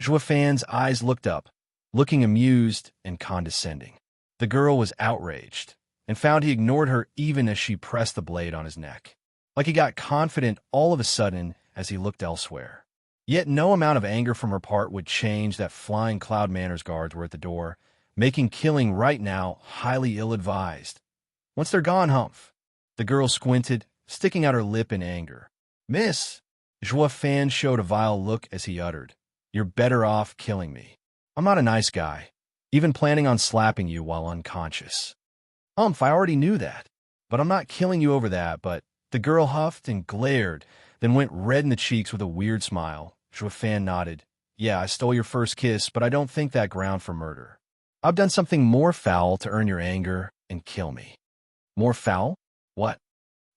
Speaker 1: Joie Fan's eyes looked up, looking amused and condescending. The girl was outraged, and found he ignored her even as she pressed the blade on his neck. Like he got confident all of a sudden as he looked elsewhere. Yet no amount of anger from her part would change that Flying Cloud Manor's guards were at the door, making killing right now highly ill-advised. "Once they're gone, Humph." The girl squinted, sticking out her lip in anger. "Miss." Joie Fan showed a vile look as he uttered, "You're better off killing me. I'm not a nice guy, even planning on slapping you while unconscious." "Humph, I already knew that. But I'm not killing you over that, but..." The girl huffed and glared, then went red in the cheeks with a weird smile. Joie Fan nodded. "Yeah, I stole your first kiss, but I don't think that ground for murder. I've done something more foul to earn your anger and kill me." "More foul? What?"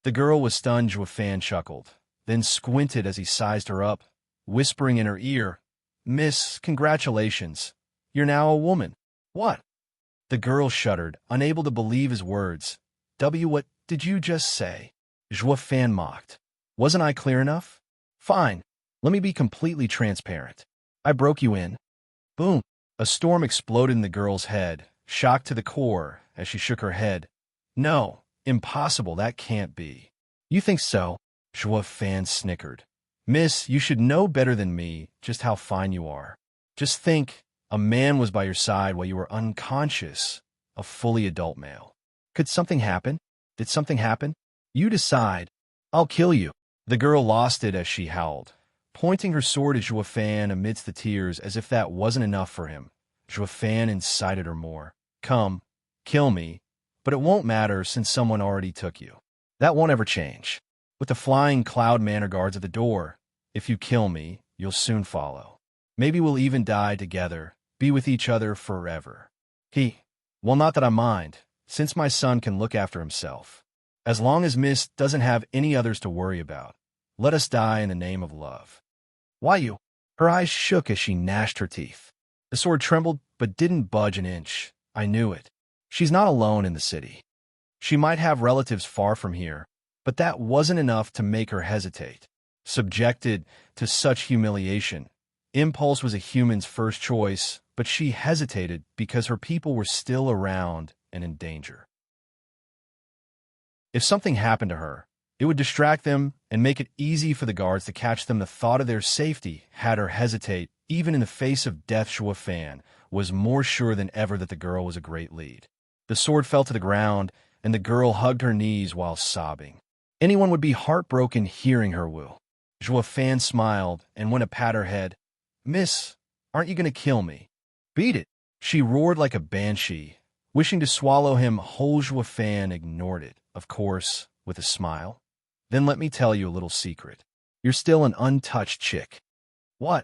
Speaker 1: The girl was stunned. Joie Fan chuckled, then squinted as he sized her up, whispering in her ear, "Miss, congratulations. You're now a woman." "What?" The girl shuddered, unable to believe his words. What did you just say?" Joie Fan mocked. "Wasn't I clear enough? Fine, let me be completely transparent. I broke you in." Boom! A storm exploded in the girl's head, shocked to the core as she shook her head. "No, impossible, that can't be." You think so? Joie Fan snickered. Miss, you should know better than me just how fine you are. Just think, a man was by your side while you were unconscious, a fully adult male. Could something happen? Did something happen? You decide. I'll kill you. The girl lost it as she howled, pointing her sword at Joie Fan amidst the tears as if that wasn't enough for him. Joie Fan incited her more. Come, kill me, but it won't matter since someone already took you. That won't ever change. With the flying cloud manor guards at the door, if you kill me, you'll soon follow. Maybe we'll even die together, be with each other forever. Well, not that I mind, since my son can look after himself. As long as Miss doesn't have any others to worry about, let us die in the name of love. Why you? Her eyes shook as she gnashed her teeth. The sword trembled, but didn't budge an inch. I knew it. She's not alone in the city. She might have relatives far from here, but that wasn't enough to make her hesitate. Subjected to such humiliation, impulse was a human's first choice, but she hesitated because her people were still around and in danger. If something happened to her, it would distract them and make it easy for the guards to catch them. The thought of their safety had her hesitate. Even in the face of death, Joie Fan was more sure than ever that the girl was a great lead. The sword fell to the ground, and the girl hugged her knees while sobbing. Anyone would be heartbroken hearing her woo. Joie Fan smiled and went to pat her head. Miss, aren't you going to kill me? Beat it. She roared like a banshee, wishing to swallow him whole. Joie Fan ignored it, of course, with a smile. Then let me tell you a little secret. You're still an untouched chick. What?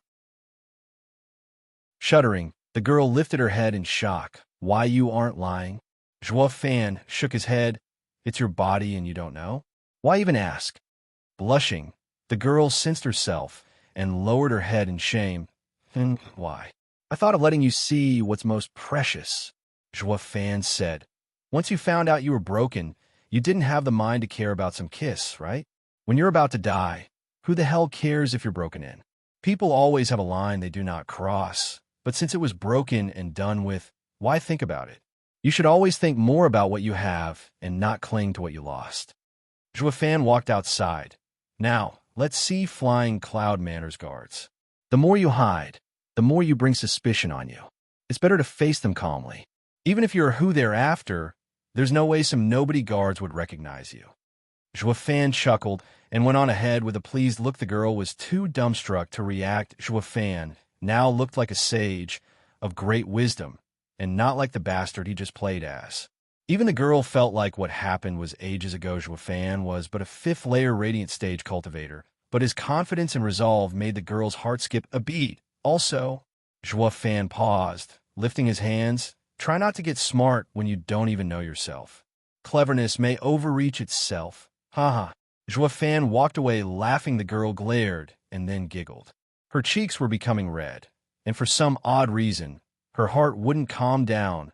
Speaker 1: Shuddering, the girl lifted her head in shock. Why, you aren't lying? Joie Fan shook his head. It's your body and you don't know? Why even ask? Blushing, the girl sensed herself and lowered her head in shame. Why? I thought of letting you see what's most precious, Joie Fan said. Once you found out you were broken, you didn't have the mind to care about some kiss, right? When you're about to die, who the hell cares if you're broken in? People always have a line they do not cross, but since it was broken and done with, why think about it? You should always think more about what you have and not cling to what you lost. Joie Fan walked outside. Now, let's see flying cloud manor's guards. The more you hide, the more you bring suspicion on you. It's better to face them calmly. Even if you're who they're after, there's no way some nobody guards would recognize you. Joie Fan chuckled and went on ahead with a pleased look. The girl was too dumbstruck to react. Joie Fan now looked like a sage of great wisdom, and not like the bastard he just played as. Even the girl felt like what happened was ages ago. Joie Fan was but a fifth-layer radiant stage cultivator, but his confidence and resolve made the girl's heart skip a beat. Also, Joie Fan paused, lifting his hands. Try not to get smart when you don't even know yourself. Cleverness may overreach itself. Haha. Joie Fan walked away laughing. The girl glared and then giggled. Her cheeks were becoming red, and for some odd reason, her heart wouldn't calm down.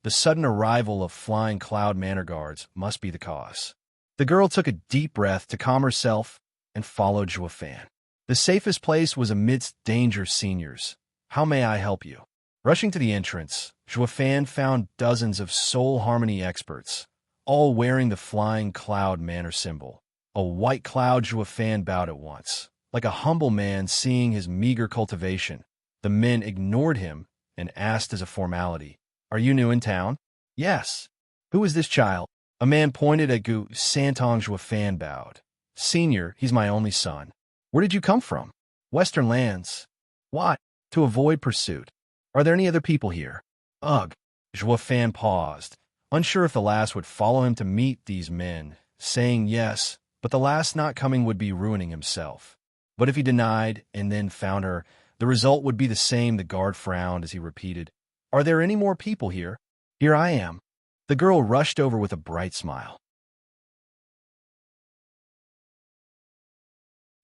Speaker 1: The sudden arrival of flying cloud manor guards must be the cause. The girl took a deep breath to calm herself and followed Joie Fan. The safest place was amidst danger. Seniors, how may I help you? Rushing to the entrance, Joie Fan found dozens of soul harmony experts, all wearing the flying cloud manor symbol. A white cloud. Joie Fan bowed at once, like a humble man seeing his meager cultivation. The men ignored him and asked as a formality, Are you new in town? Yes. Who is this child? A man pointed at Gu Santong. Joie Fan bowed. Senior, he's my only son. Where did you come from? Western lands. Why? To avoid pursuit. Are there any other people here? Ugh. Joie Fan paused, unsure if the last would follow him to meet these men, saying yes, but the last not coming would be ruining himself. But if he denied and then found her, the result would be the same. The guard frowned as he repeated, Are there any more people here? Here I am. The girl rushed over with a bright smile.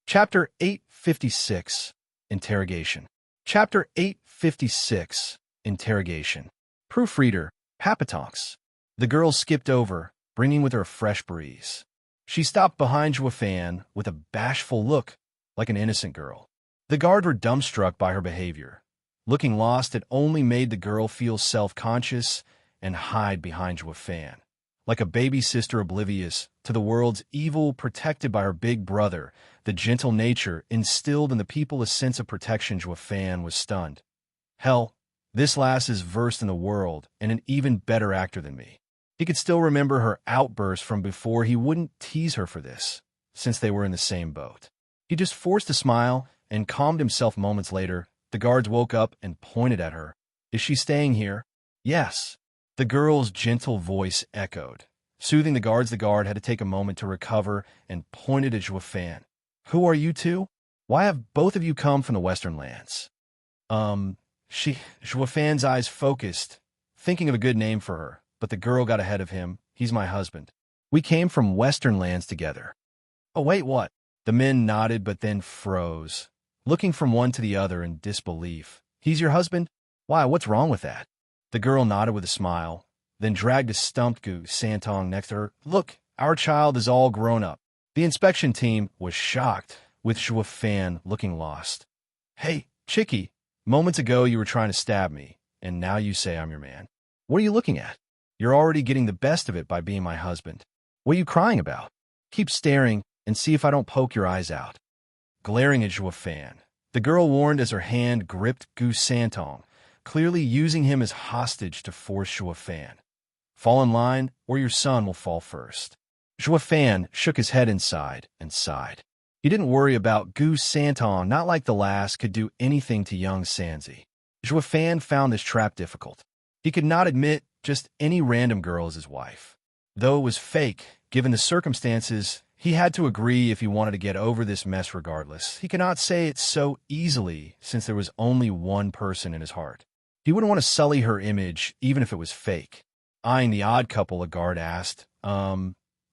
Speaker 1: Chapter 856, Interrogation. Chapter 856, Interrogation. Proofreader, Papatonks. The girl skipped over, bringing with her a fresh breeze. She stopped behind Joie Fan with a bashful look, like an innocent girl. The guard were dumbstruck by her behavior. Looking lost, it only made the girl feel self-conscious and hide behind Joie Fan, like a baby sister oblivious to the world's evil, protected by her big brother. The gentle nature instilled in the people a sense of protection. Fan was stunned. Hell, this lass is versed in the world and an even better actor than me. He could still remember her outburst from before. He wouldn't tease her for this, since they were in the same boat. He just forced a smile and calmed himself. Moments later, the guards woke up and pointed at her. Is she staying here? Yes. The girl's gentle voice echoed, soothing the guards. The guard had to take a moment to recover and pointed at Fan. Who are you two? Why have both of you come from the Western lands? Fan's eyes focused, thinking of a good name for her, but the girl got ahead of him. He's my husband. We came from Western lands together. Oh, wait, what? The men nodded but then froze, looking from one to the other in disbelief. He's your husband? Why, what's wrong with that? The girl nodded with a smile, then dragged a stumped goose santong next to her. Look, our child is all grown up. The inspection team was shocked, with Fan looking lost. Hey, chickie, moments ago you were trying to stab me, and now you say I'm your man. What are you looking at? You're already getting the best of it by being my husband. What are you crying about? Keep staring and see if I don't poke your eyes out. Glaring at Fan, the girl warned as her hand gripped Goose Santong, clearly using him as hostage to force Fan. Fall in line, or your son will fall first. Fan shook his head inside and sighed. He didn't worry about Goose Santong, not like the lass could do anything to young Sansi. Fan found this trap difficult. He could not admit just any random girl as his wife. Though it was fake, given the circumstances, he had to agree if he wanted to get over this mess regardless. He could not say it so easily since there was only one person in his heart. He wouldn't want to sully her image, even if it was fake. Eyeing the odd couple, a guard asked,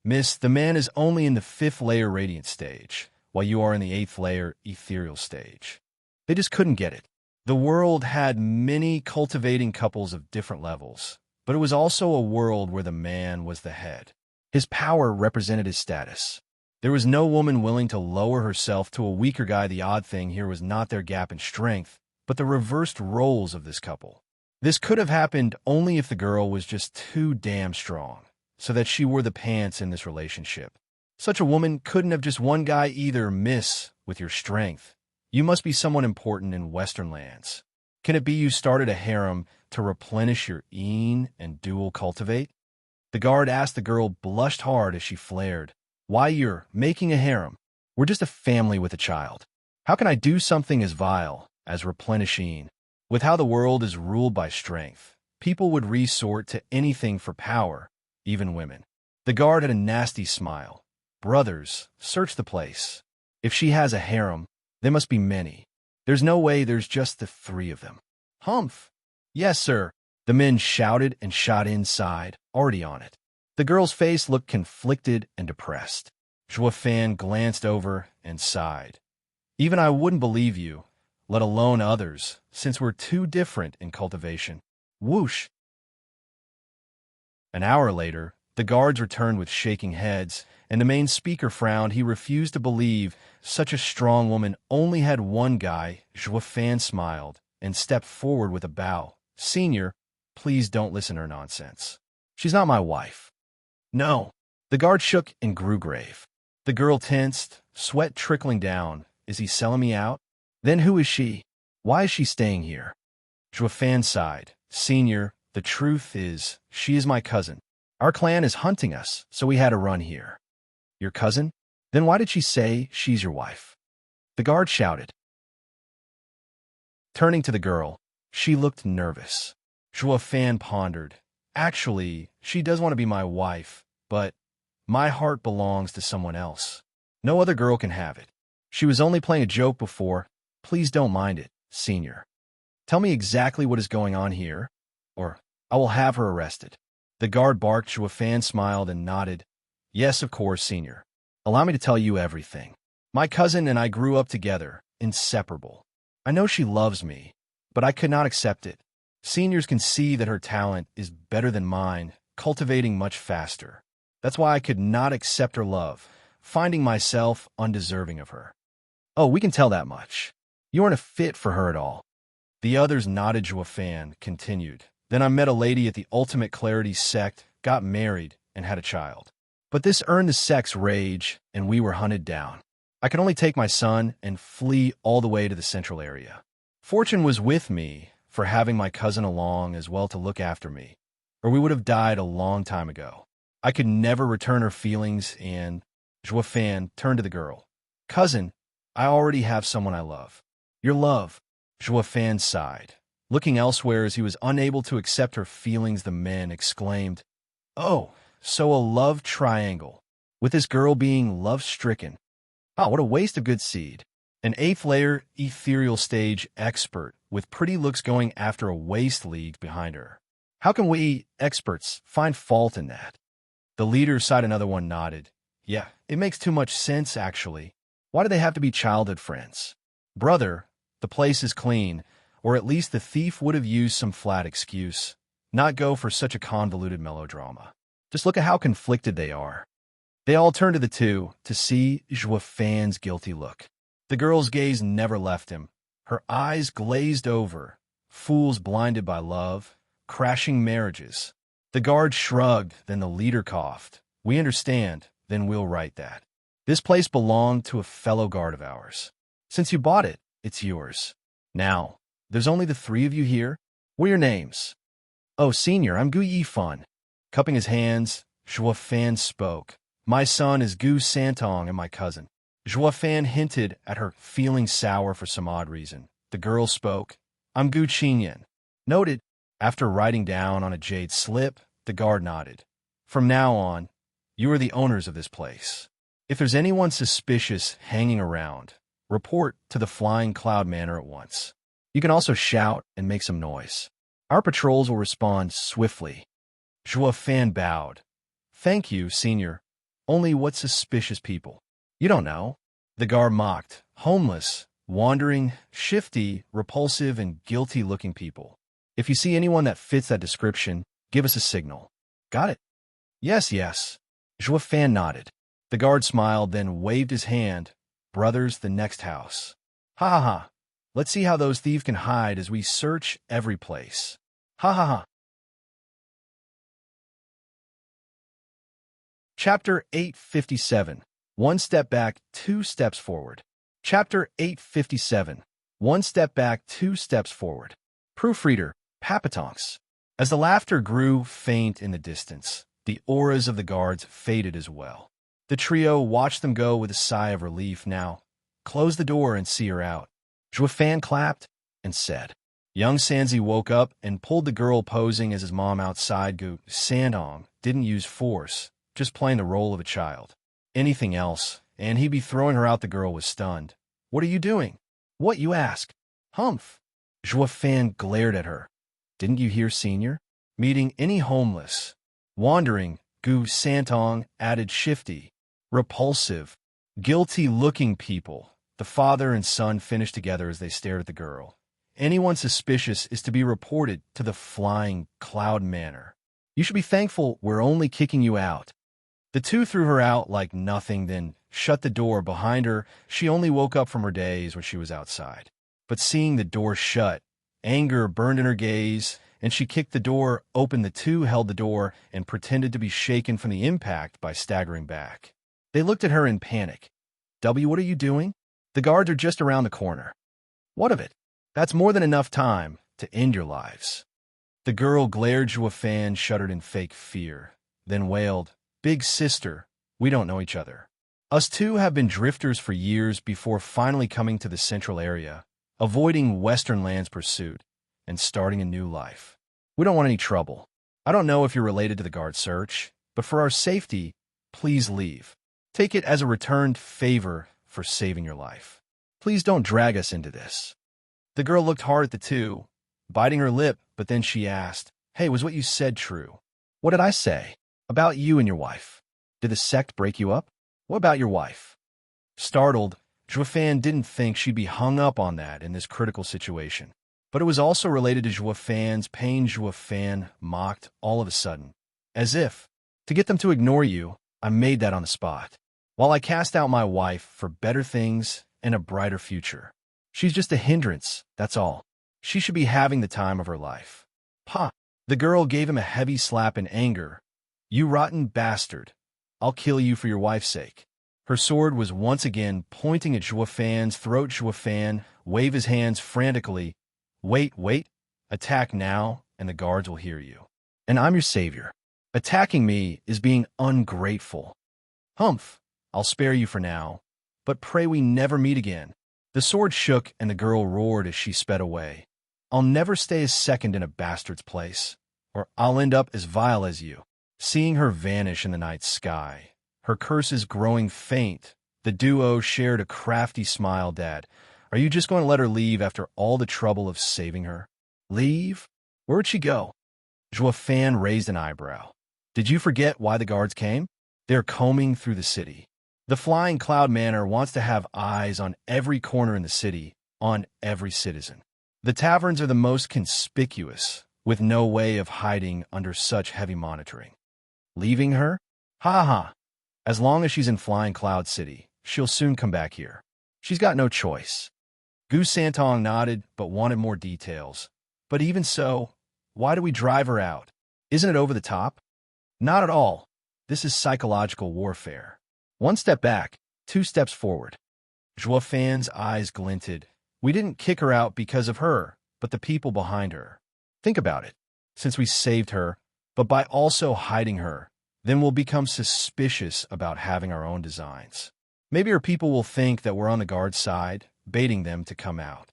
Speaker 1: Miss, the man is only in the 5th layer radiant stage, while you are in the 8th layer ethereal stage. They just couldn't get it. The world had many cultivating couples of different levels, but it was also a world where the man was the head. His power represented his status. There was no woman willing to lower herself to a weaker guy. The odd thing here was not their gap in strength, but the reversed roles of this couple. This could have happened only if the girl was just too damn strong, so that she wore the pants in this relationship. Such a woman couldn't have just one guy either. Miss, with your strength, you must be someone important in Western lands. Can it be you started a harem to replenish your and dual cultivate? The guard asked. The girl blushed hard as she flared. Why, you're making a harem. We're just a family with a child. How can I do something as vile as replenishing? With how the world is ruled by strength, people would resort to anything for power, even women. The guard had a nasty smile. Brothers, search the place. If she has a harem, there must be many. There's no way there's just the 3 of them. Humph. Yes, sir. The men shouted and shot inside, already on it. The girl's face looked conflicted and depressed. Fan glanced over and sighed. Even I wouldn't believe you, let alone others, since we're too different in cultivation. Whoosh. An hour later, the guards returned with shaking heads, and the main speaker frowned. He refused to believe such a strong woman only had one guy. Fan smiled and stepped forward with a bow. Senior, please don't listen to her nonsense. She's not my wife. No. The guard shook and grew grave. The girl tensed, sweat trickling down. Is he selling me out? Then who is she? Why is she staying here? Fan sighed. Senior, the truth is, she is my cousin. Our clan is hunting us, so we had to run here. Your cousin? Then why did she say she's your wife? The guard shouted. Turning to the girl, she looked nervous. Fan pondered. Actually, she does want to be my wife, but my heart belongs to someone else. No other girl can have it. She was only playing a joke before. Please don't mind it, Senior. Tell me exactly what is going on here, or I will have her arrested. The guard barked. Fan smiled and nodded. Yes, of course, Senior. Allow me to tell you everything. My cousin and I grew up together, inseparable. I know she loves me, but I could not accept it. Seniors can see that her talent is better than mine, cultivating much faster. That's why I could not accept her love, finding myself undeserving of her. Oh, we can tell that much. You aren't a fit for her at all. The others nodded. Fan continued. Then I met a lady at the Ultimate Clarity sect, got married, and had a child. But this earned the sex rage, and we were hunted down. I could only take my son and flee all the way to the central area. Fortune was with me for having my cousin along as well to look after me, or we would have died a long time ago. I could never return her feelings, and Joafan turned to the girl. Cousin, I already have someone I love. Your love, Joafan sighed. Looking elsewhere as he was unable to accept her feelings, the man exclaimed, Oh, so a love triangle, with this girl being love-stricken. Ah, what a waste of good seed. An eighth-layer ethereal stage expert with pretty looks going after a waste league behind her. How can we, experts, find fault in that? The leader side another one nodded. Yeah, it makes too much sense, actually. Why do they have to be childhood friends? Brother, the place is clean, or at least the thief would have used some flat excuse. Not go for such a convoluted melodrama. Just look at how conflicted they are. They all turned to the two to see Joafan's guilty look. The girl's gaze never left him. Her eyes glazed over. Fools blinded by love. Crashing marriages. The guard shrugged, then the leader coughed. We understand, then we'll write that. This place belonged to a fellow guard of ours. Since you bought it, it's yours. Now, there's only the three of you here. What are your names? Oh, Senior, I'm Gu Yifan. Cupping his hands, Joafan spoke. My son is Gu Santong and my cousin. Joafan hinted at her feeling sour for some odd reason. The girl spoke. I'm Gu Qinyan. Noted. After writing down on a jade slip, the guard nodded. From now on, you are the owners of this place. If there's anyone suspicious hanging around, report to the Flying Cloud Manor at once. You can also shout and make some noise. Our patrols will respond swiftly. Joafan bowed. Thank you, Senior. Only what suspicious people? You don't know. The guard mocked. Homeless, wandering, shifty, repulsive, and guilty-looking people. If you see anyone that fits that description, give us a signal. Got it? Yes, yes. Joafan nodded. The guard smiled, then waved his hand. Brothers, the next house. Ha ha ha. Let's see how those thieves can hide as we search every place. Ha ha ha. Chapter 857. One step back, two steps forward. Chapter 857. One step back, two steps forward. Proofreader, Papatonks. As the laughter grew faint in the distance, the auras of the guards faded as well. The trio watched them go with a sigh of relief. Now, close the door and see her out. Joafan clapped and said. Young Sanzi woke up and pulled the girl posing as his mom outside. Gu Sandong didn't use force, just playing the role of a child. Anything else, and he'd be throwing her out. The girl was stunned. What are you doing? What, you ask? Humph. Joafan glared at her. Didn't you hear, Senior? Meeting any homeless. Wandering, Gu Santong added shifty, repulsive, guilty-looking people. The father and son finished together as they stared at the girl. Anyone suspicious is to be reported to the Flying Cloud Manor. You should be thankful we're only kicking you out. The two threw her out like nothing, then shut the door behind her. She only woke up from her daze when she was outside. But seeing the door shut, anger burned in her gaze, and she kicked the door open. The two held the door and pretended to be shaken from the impact by staggering back. They looked at her in panic. W, what are you doing? The guards are just around the corner. What of it? That's more than enough time to end your lives. The girl glared. Joafan shuddered in fake fear, then wailed, Big sister, we don't know each other. Us two have been drifters for years before finally coming to the central area, avoiding Western Land's pursuit, and starting a new life. We don't want any trouble. I don't know if you're related to the guard search, but for our safety, please leave. Take it as a returned favor for saving your life. Please don't drag us into this. The girl looked hard at the two, biting her lip, but then she asked, Hey, was what you said true? What did I say? About you and your wife. Did the sect break you up? What about your wife? Startled, Joafan didn't think she'd be hung up on that in this critical situation. But it was also related to Joafan's pain. Joafan mocked all of a sudden. As if, to get them to ignore you, I made that on the spot. While I cast out my wife for better things and a brighter future. She's just a hindrance, that's all. She should be having the time of her life. Pa! The girl gave him a heavy slap in anger. "You rotten bastard. I'll kill you for your wife's sake." Her sword was once again pointing at Zhuo Fan's throat. Zhuo Fan waved his hands frantically. "Wait, wait. Attack now, and the guards will hear you. And I'm your savior. Attacking me is being ungrateful. Humph, I'll spare you for now, but pray we never meet again." The sword shook, and the girl roared as she sped away. "I'll never stay a second in a bastard's place, or I'll end up as vile as you." Seeing her vanish in the night sky, her curses growing faint, the duo shared a crafty smile. "Dad, are you just going to let her leave after all the trouble of saving her?" "Leave? Where'd she go?" Zhuo Fan raised an eyebrow. "Did you forget why the guards came? They're combing through the city. The Flying Cloud Manor wants to have eyes on every corner in the city, on every citizen. The taverns are the most conspicuous, with no way of hiding under such heavy monitoring." "Leaving her? Ha ha. As long as she's in Flying Cloud City, she'll soon come back here. She's got no choice." Gu Santong nodded but wanted more details. "But even so, why do we drive her out? Isn't it over the top?" "Not at all. This is psychological warfare. One step back, two steps forward." Zhuo Fan's eyes glinted. "We didn't kick her out because of her, but the people behind her. Think about it. Since we saved her, but by also hiding her, then we'll become suspicious about having our own designs. Maybe her people will think that we're on the guard's side, baiting them to come out.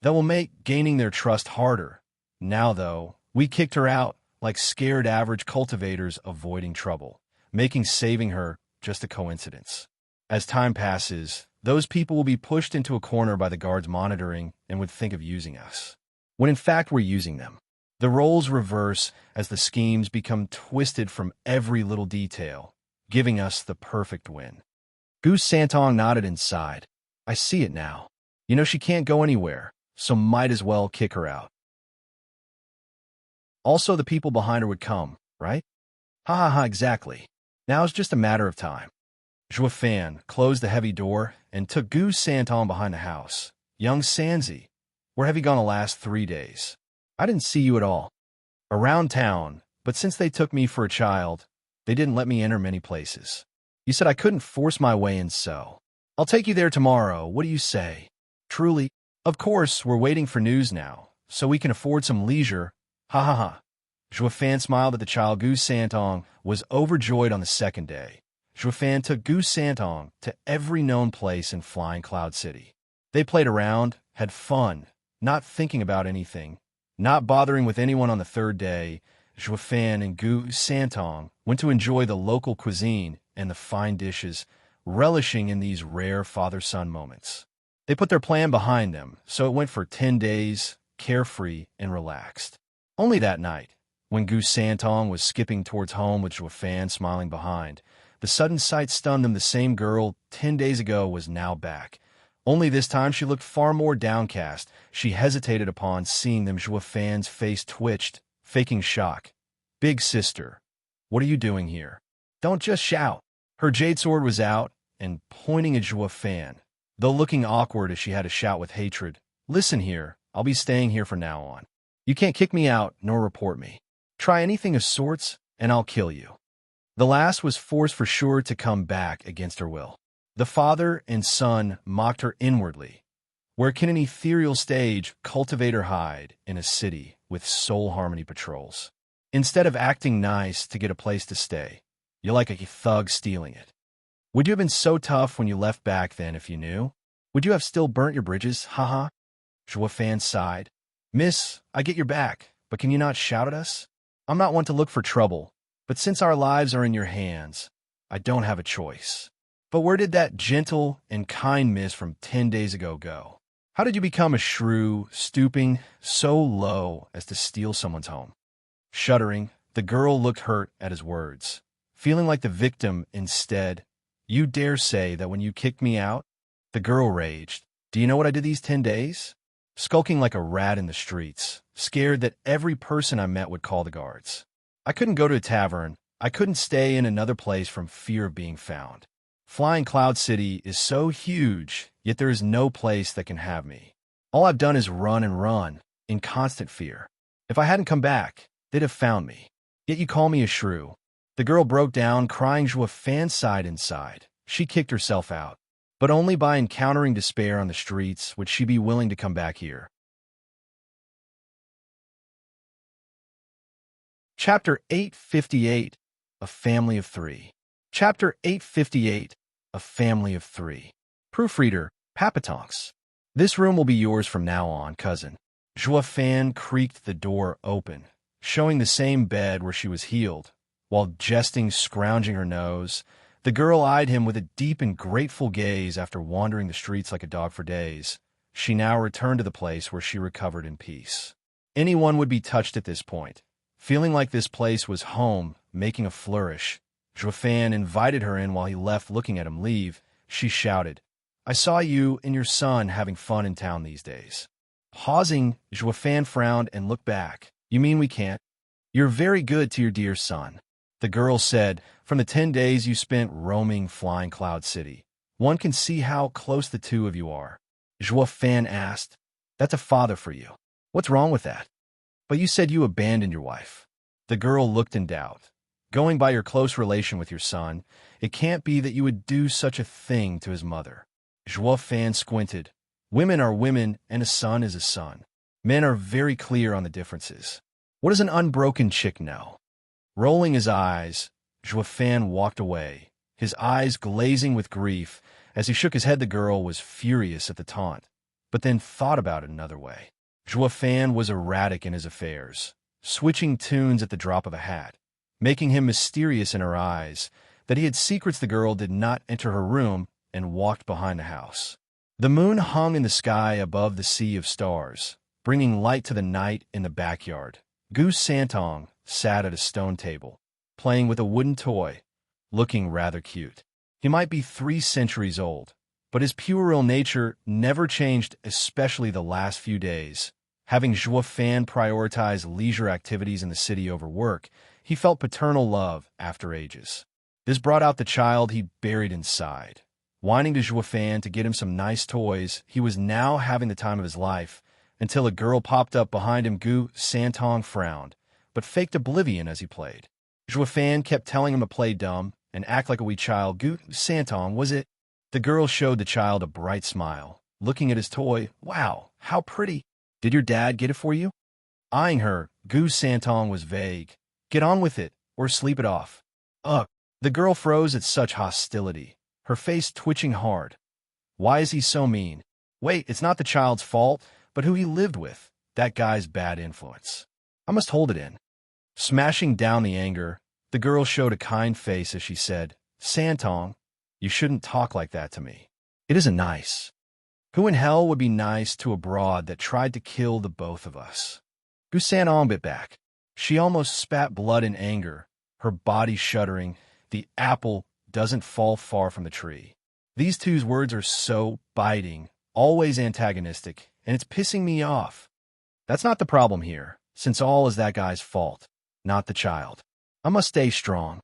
Speaker 1: That will make gaining their trust harder. Now, though, we kicked her out like scared average cultivators avoiding trouble, making saving her just a coincidence. As time passes, those people will be pushed into a corner by the guards monitoring and would think of using us, when in fact we're using them. The roles reverse as the schemes become twisted from every little detail, giving us the perfect win." Gu Santong nodded and sighed. "I see it now. You know she can't go anywhere, so might as well kick her out. Also, the people behind her would come, right? Ha ha ha, exactly. Now it's just a matter of time." Zhuo Fan closed the heavy door and took Gu Santong behind the house. "Young Sanzi, where have you gone the last 3 days? I didn't see you at all." "Around town, but since they took me for a child, they didn't let me enter many places. You said I couldn't force my way in, so I'll take you there tomorrow. What do you say?" "Truly, of course, we're waiting for news now, so we can afford some leisure. Ha ha ha." Zhuo Fan smiled at the child. Gu Santong was overjoyed on the second day. Zhuo Fan took Gu Santong to every known place in Flying Cloud City. They played around, had fun, not thinking about anything, not bothering with anyone. On the third day, Zhuo Fan and Gu Santong went to enjoy the local cuisine and the fine dishes, relishing in these rare father-son moments. They put their plan behind them, so it went for 10 days, carefree and relaxed. Only that night, when Gu Santong was skipping towards home with Zhuo Fan smiling behind, the sudden sight stunned them. The same girl 10 days ago was now back. Only this time she looked far more downcast. She hesitated upon seeing them. Zhuo Fan's face twitched, faking shock. "Big sister, what are you doing here? Don't just shout." Her jade sword was out and pointing at Zhuo Fan, though looking awkward as she had to shout with hatred. "Listen here, I'll be staying here from now on. You can't kick me out nor report me. Try anything of sorts, and I'll kill you." The last was forced for sure to come back against her will. The father and son mocked her inwardly. Where can an ethereal stage cultivator hide in a city with soul harmony patrols? Instead of acting nice to get a place to stay, you're like a thug stealing it. Would you have been so tough when you left back then if you knew? Would you have still burnt your bridges? Haha. Zhuo Fan sighed. "Miss, I get your back, but can you not shout at us? I'm not one to look for trouble, but since our lives are in your hands, I don't have a choice." "But where did that gentle and kind miss from 10 days ago go? How did you become a shrew, stooping so low as to steal someone's home?" Shuddering, the girl looked hurt at his words, feeling like the victim instead. "You dare say that when you kicked me out?" The girl raged. "Do you know what I did these 10 days? Skulking like a rat in the streets, scared that every person I met would call the guards. I couldn't go to a tavern. I couldn't stay in another place from fear of being found. Flying Cloud City is so huge, yet there is no place that can have me. All I've done is run and run, in constant fear. If I hadn't come back, they'd have found me. Yet you call me a shrew. The girl broke down, crying. Fan sighed inside. She kicked herself out. But only by encountering despair on the streets would she be willing to come back here. Chapter 858, A Family of Three. Chapter 858, A Family of Three. Proofreader, Papatonks. This room will be yours from now on, cousin. Fan creaked the door open, showing the same bed where she was healed. While jesting, scrounging her nose, the girl eyed him with a deep and grateful gaze after wandering the streets like a dog for days. She now returned to the place where she recovered in peace. Anyone would be touched at this point. Feeling like this place was home, making a flourish, Fan invited her in while he left looking at him leave. She shouted, "I saw you and your son having fun in town these days." Pausing, Fan frowned and looked back. "You mean we can't? You're very good to your dear son," the girl said. "From the 10 days you spent roaming Flying Cloud City, one can see how close the two of you are." Fan asked, "That's a father for you. What's wrong with that?" "But you said you abandoned your wife." The girl looked in doubt. "Going by your close relation with your son, it can't be that you would do such a thing to his mother." Fan squinted. "Women are women, and a son is a son. Men are very clear on the differences. What does an unbroken chick know?" Rolling his eyes, Fan walked away, his eyes glazing with grief. As he shook his head, the girl was furious at the taunt, but then thought about it another way. Fan was erratic in his affairs, switching tunes at the drop of a hat, making him mysterious in her eyes. That he had secrets, the girl did not enter her room and walked behind the house. The moon hung in the sky above the sea of stars, bringing light to the night in the backyard. Goose Santong sat at a stone table, playing with a wooden toy, looking rather cute. He might be 3 centuries old, but his puerile nature never changed, especially the last few days. Having Fan prioritize leisure activities in the city over work, he felt paternal love after ages. This brought out the child he buried inside. Whining to Fan to get him some nice toys, he was now having the time of his life, until a girl popped up behind him. Goose Santong frowned, but faked oblivion as he played. Fan kept telling him to play dumb and act like a wee child. "Goose Santong, was it?" The girl showed the child a bright smile, looking at his toy. "Wow, how pretty. Did your dad get it for you?" Eyeing her, Goose Santong was vague. "Get on with it, or sleep it off." Ugh. The girl froze at such hostility, her face twitching hard. Why is he so mean? Wait, it's not the child's fault, but who he lived with. That guy's bad influence. I must hold it in. Smashing down the anger, the girl showed a kind face as she said, "Santong, you shouldn't talk like that to me. It isn't nice. Who in hell would be nice to a broad that tried to kill the both of us?" Goose Santong bit back. She almost spat blood in anger, her body shuddering. The apple doesn't fall far from the tree. These two's words are so biting, always antagonistic, and it's pissing me off. That's not the problem here, since all is that guy's fault, not the child. I must stay strong.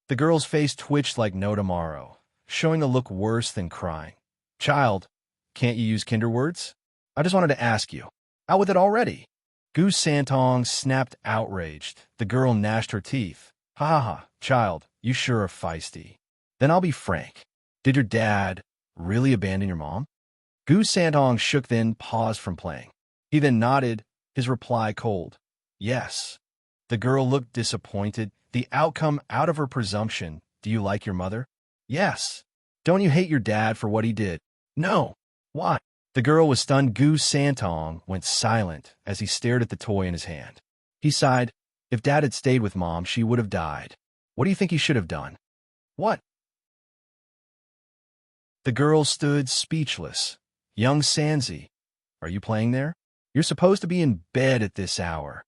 Speaker 1: The girl's face twitched like no tomorrow, showing a look worse than crying. "Child, can't you use kinder words? I just wanted to ask you. Out with it already." Goose Santong snapped, outraged. The girl gnashed her teeth. "Ha ha ha, child, you sure are feisty. Then I'll be frank. Did your dad really abandon your mom?" Goose Santong shook, then paused from playing. He then nodded, his reply cold. "Yes." The girl looked disappointed, the outcome out of her presumption. "Do you like your mother?" "Yes." "Don't you hate your dad for what he did?" "No." "Why?" The girl was stunned. Goose Santong went silent as he stared at the toy in his hand. He sighed. "If Dad had stayed with Mom, she would have died. What do you think he should have done?" "What?" The girl stood speechless. "Young Sanzi, are you playing there? You're supposed to be in bed at this hour."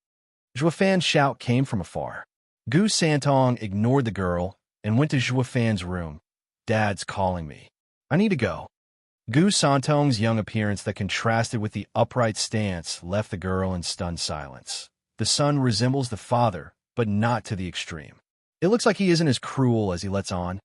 Speaker 1: Fan's shout came from afar. Goose Santong ignored the girl and went to Fan's room. "Dad's calling me. I need to go." Goose Santong's young appearance that contrasted with the upright stance left the girl in stunned silence. The son resembles the father, but not to the extreme. It looks like he isn't as cruel as he lets on.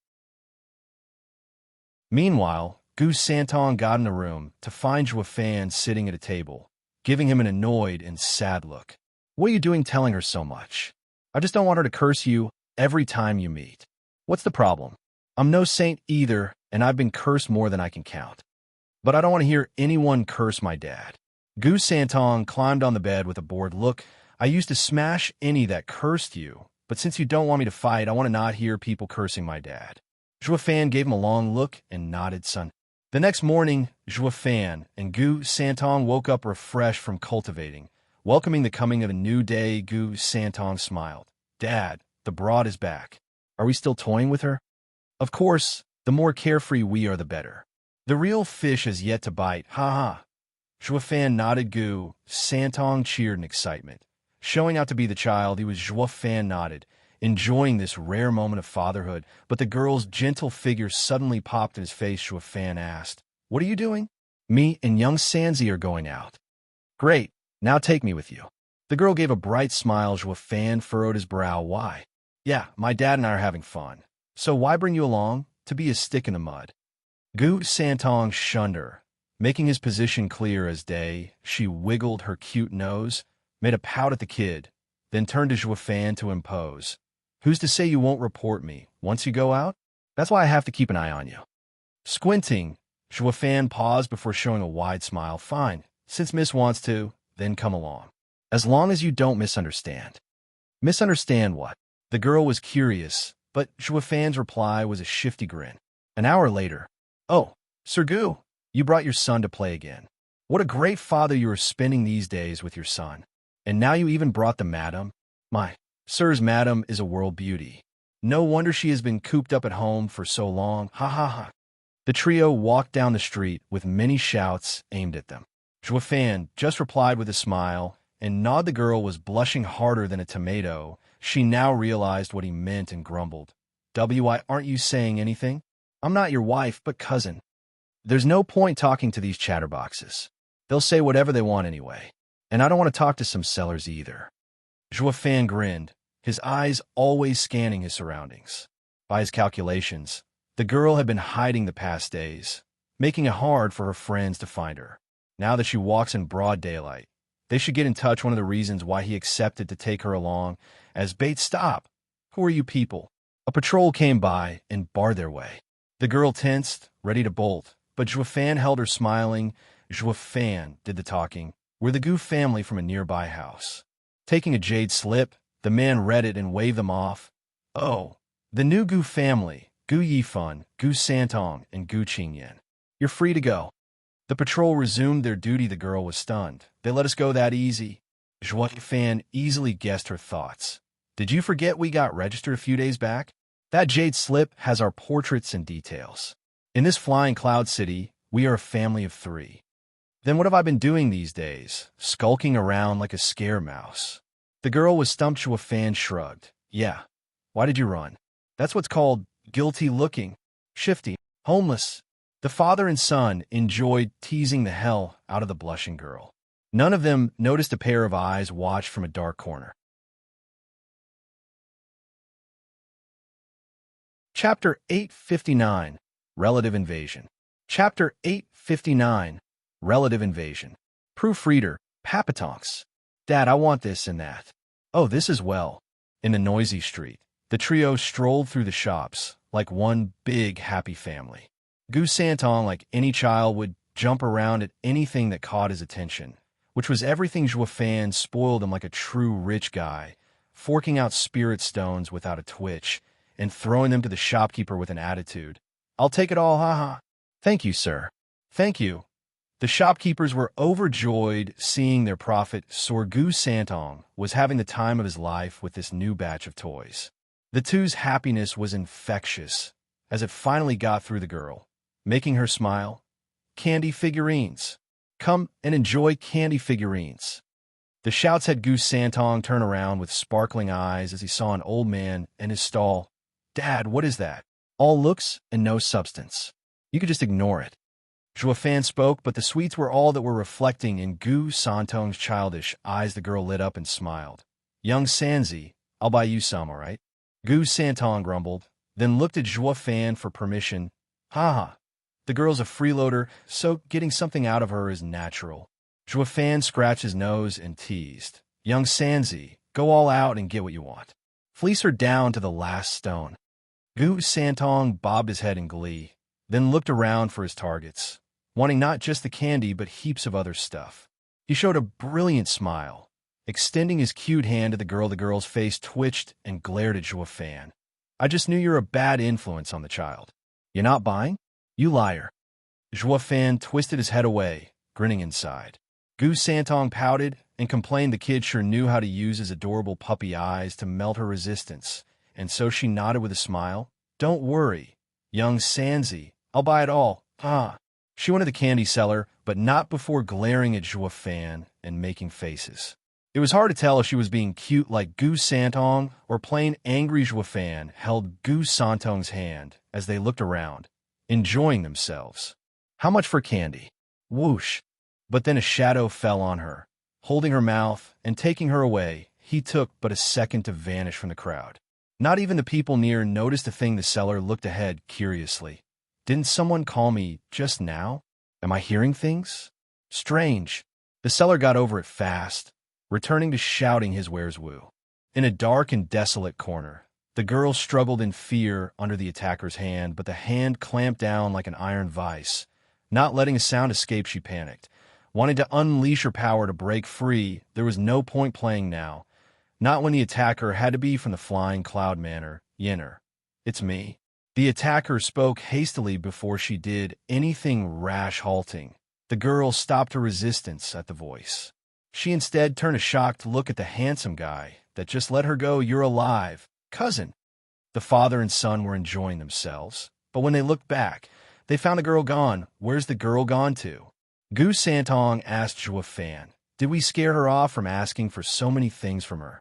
Speaker 1: Meanwhile, Goose Santong got in the room to find Fan sitting at a table, giving him an annoyed and sad look. "What are you doing telling her so much? I just don't want her to curse you every time you meet. What's the problem? I'm no saint either, and I've been cursed more than I can count. But I don't want to hear anyone curse my dad. Gu Santong climbed on the bed with a bored look. I used to smash any that cursed you, but since you don't want me to fight, I want to not hear people cursing my dad. Zhua Fan gave him a long look and nodded, son. The next morning, Zhua Fan and Gu Santong woke up refreshed from cultivating. Welcoming the coming of a new day, Gu Santong smiled. Dad, the broad is back. Are we still toying with her? Of course, the more carefree we are, the better. The real fish has yet to bite, ha. Zhua Fan nodded. Gu Santong cheered in excitement. Showing out to be the child, he was. Zhua Fan nodded, enjoying this rare moment of fatherhood, but the girl's gentle figure suddenly popped in his face. Zhua Fan asked, "What are you doing?" "Me and young Sanzi are going out." "Great, now take me with you." The girl gave a bright smile. Zhua Fan furrowed his brow. "Why?" "Yeah, my dad and I are having fun. So why bring you along? To be a stick in the mud." Gu Santong shunned her. Making his position clear as day, she wiggled her cute nose, made a pout at the kid, then turned to Zhua Fan to impose. "Who's to say you won't report me once you go out? That's why I have to keep an eye on you." Squinting, Zhua Fan paused before showing a wide smile. "Fine, since Miss wants to, then come along. As long as you don't misunderstand." "Misunderstand what?" The girl was curious, but Zhua Fan's reply was a shifty grin. An hour later, "Oh, Sir Gu, you brought your son to play again. What a great father you are spending these days with your son. And now you even brought the madam. My, Sir's madam is a world beauty. No wonder she has been cooped up at home for so long, ha. The trio walked down the street with many shouts aimed at them. Zhua Fan just replied with a smile, and Nod the girl was blushing harder than a tomato. She now realized what he meant and grumbled. "Why aren't you saying anything? I'm not your wife, but cousin." "There's no point talking to these chatterboxes. They'll say whatever they want anyway. And I don't want to talk to some sellers either." Zhua Fan grinned, his eyes always scanning his surroundings. By his calculations, the girl had been hiding the past days, making it hard for her friends to find her. Now that she walks in broad daylight, they should get in touch. One of the reasons why he accepted to take her along as bait. "Stop! Who are you people?" A patrol came by and barred their way. The girl tensed, ready to bolt, but Zhua Fan held her, smiling. Zhua Fan did the talking. "We're the Gu family from a nearby house." Taking a jade slip, the man read it and waved them off. "Oh, the new Gu family, Gu Yifan, Gu Santong, and Gu Qingyan. You're free to go." The patrol resumed their duty. The girl was stunned. "They let us go that easy?" Zhua Fan easily guessed her thoughts. "Did you forget we got registered a few days back? That jade slip has our portraits and details. In this flying cloud city, we are a family of 3. "Then what have I been doing these days? Skulking around like a scare mouse." The girl was stumped. Zhua Fan shrugged. "Yeah. Why did you run?" "That's what's called guilty looking. Shifty. Homeless." The father and son enjoyed teasing the hell out of the blushing girl. None of them noticed a pair of eyes watched from a dark corner. Chapter 859, Relative Invasion. Chapter 859, Relative Invasion. Proofreader, Papatonks. "Dad, I want this and that." "Oh, this as well." In the noisy street, the trio strolled through the shops like one big happy family. Gu Santong, like any child, would jump around at anything that caught his attention, which was everything. Zhua Fan spoiled him like a true rich guy, forking out spirit stones without a twitch and throwing them to the shopkeeper with an attitude. "I'll take it all, haha." "Thank you, sir." "Thank you." The shopkeepers were overjoyed seeing their profit, so Gu Santong was having the time of his life with this new batch of toys. The two's happiness was infectious as it finally got through the girl, making her smile. "Candy figurines. Come and enjoy candy figurines." The shouts had Gu Santong turn around with sparkling eyes as he saw an old man in his stall. "Dad, what is that? All looks and no substance. You could just ignore it." Zhua Fan spoke, but the sweets were all that were reflecting in Gu Santong's childish eyes. The girl lit up and smiled. "Young Sanzi, I'll buy you some, all right?" Gu Santong grumbled, then looked at Zhua Fan for permission. "Haha. The girl's a freeloader, so getting something out of her is natural." Zhua Fan scratched his nose and teased. "Young Sanzi, go all out and get what you want." Fleece her down to the last stone. Gu Santong bobbed his head in glee, then looked around for his targets, wanting not just the candy but heaps of other stuff. He showed a brilliant smile, extending his cute hand to the girl. The girl's face twitched and glared at Zhuo Fan. I just knew you're a bad influence on the child. You're not buying? You liar. Zhuo Fan twisted his head away, grinning inside. Gu Santong pouted and complained the kid sure knew how to use his adorable puppy eyes to melt her resistance, and so she nodded with a smile. Don't worry, young Sanzi, I'll buy it all. She went to the candy cellar, but not before glaring at Zhuo Fan and making faces. It was hard to tell if she was being cute like Gu Santong or plain angry. Zhuo Fan held Gu Santong's hand as they looked around, enjoying themselves. How much for candy? Whoosh. But then a shadow fell on her, holding her mouth and taking her away. He took but a second to vanish from the crowd. Not even the people near noticed a thing. The seller looked ahead curiously. Didn't someone call me just now? Am I hearing things? Strange. The seller got over it fast, returning to shouting his wares woo. In a dark and desolate corner, the girl struggled in fear under the attacker's hand, but the hand clamped down like an iron vice. Not letting a sound escape, she panicked. Wanting to unleash her power to break free, there was no point playing now. Not when the attacker had to be from the Flying Cloud Manor. Yinner. It's me. The attacker spoke hastily before she did anything rash. Halting. The girl stopped her resistance at the voice. She instead turned a shocked look at the handsome guy that just let her go. You're alive, cousin. The father and son were enjoying themselves, but when they looked back, they found the girl gone. Where's the girl gone to? Gu Santong asked Zhuo Fan. Did we scare her off from asking for so many things from her?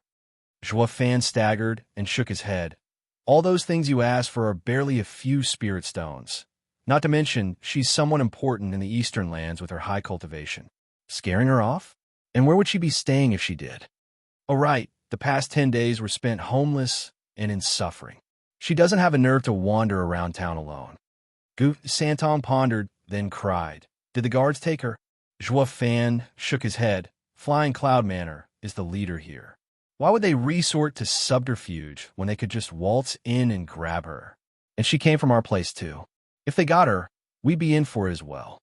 Speaker 1: Zhuo Fan staggered and shook his head. All those things you asked for are barely a few spirit stones. Not to mention, she's someone important in the eastern lands with her high cultivation. Scaring her off? And where would she be staying if she did? Oh right, the past 10 days were spent homeless and in suffering. She doesn't have a nerve to wander around town alone. Gu Santong pondered, then cried. Did the guards take her? Zhuo Fan shook his head. Flying Cloud Manor is the leader here. Why would they resort to subterfuge when they could just waltz in and grab her? And she came from our place too. If they got her, we'd be in for it as well.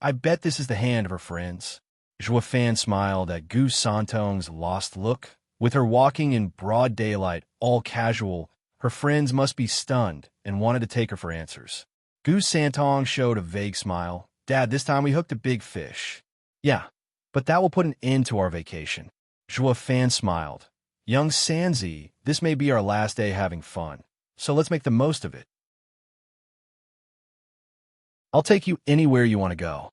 Speaker 1: I bet this is the hand of her friends. Zhuo Fan smiled at Gu Santong's lost look. With her walking in broad daylight, all casual, her friends must be stunned and wanted to take her for answers. Gu Santong showed a vague smile. Dad, this time we hooked a big fish. Yeah, but that will put an end to our vacation. Zhuo Fan smiled. Young Sanzi, this may be our last day having fun, so let's make the most of it. I'll take you anywhere you want to go.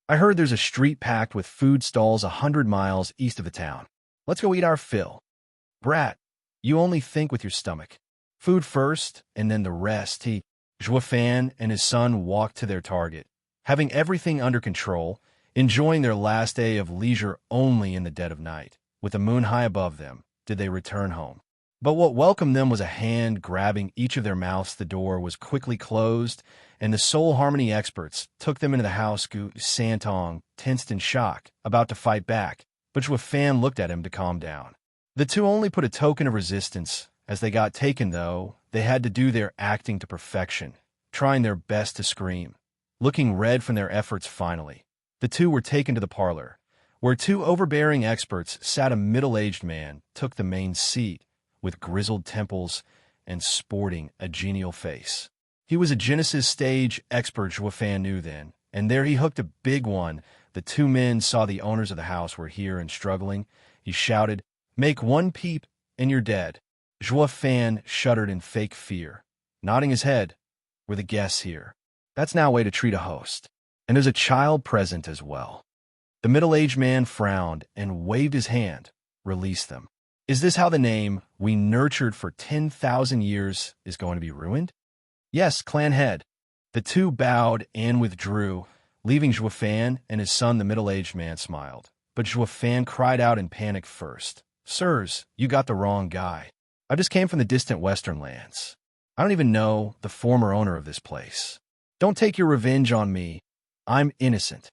Speaker 1: I heard there's a street packed with food stalls 100 miles east of the town. Let's go eat our fill. Brat, you only think with your stomach. Food first, and then the rest. Zhuo Fan and his son walked to their target, having everything under control, enjoying their last day of leisure. Only in the dead of night, with the moon high above them, did they return home. But what welcomed them was a hand grabbing each of their mouths. The door was quickly closed, and the soul harmony experts took them into the house. Gu Santong tensed in shock, about to fight back, but Zhuo Fan looked at him to calm down. The two only put a token of resistance. As they got taken, though, they had to do their acting to perfection, trying their best to scream. Looking red from their efforts finally, the two were taken to the parlor, where two overbearing experts sat. A middle-aged man took the main seat, with grizzled temples and sporting a genial face. He was a Genesis stage expert, Zhuo Fan knew then, and there he hooked a big one. The two men saw the owners of the house were here and struggling. He shouted, "Make one peep, and you're dead." Zhuo Fan shuddered in fake fear, nodding his head. We're the guests here. That's now a way to treat a host. And there's a child present as well. The middle-aged man frowned and waved his hand. Release them. Is this how the name we nurtured for 10,000 years is going to be ruined? Yes, clan head. The two bowed and withdrew, leaving Zhuo Fan and his son. The middle-aged man smiled, but Zhuo Fan cried out in panic first. Sirs, you got the wrong guy. I just came from the distant western lands. I don't even know the former owner of this place. Don't take your revenge on me. I'm innocent.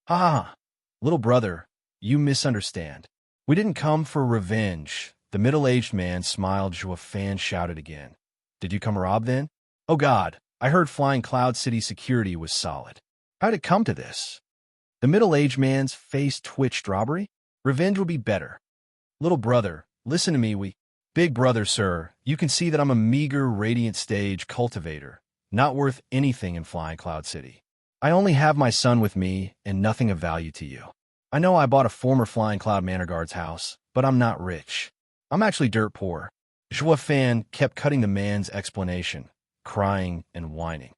Speaker 1: Ha ha ha. Little brother, you misunderstand. We didn't come for revenge. The middle-aged man smiled. Fan shouted again. Did you come rob then? Oh God, I heard Flying Cloud City security was solid. How'd it come to this? The middle-aged man's face twitched. Robbery? Revenge would be better. Little brother, listen to me. Big brother, sir, you can see that I'm a meager, radiant stage cultivator, not worth anything in Flying Cloud City. I only have my son with me and nothing of value to you. I know I bought a former Flying Cloud Manor Guard's house, but I'm not rich. I'm actually dirt poor. Fan kept cutting the man's explanation, crying and whining.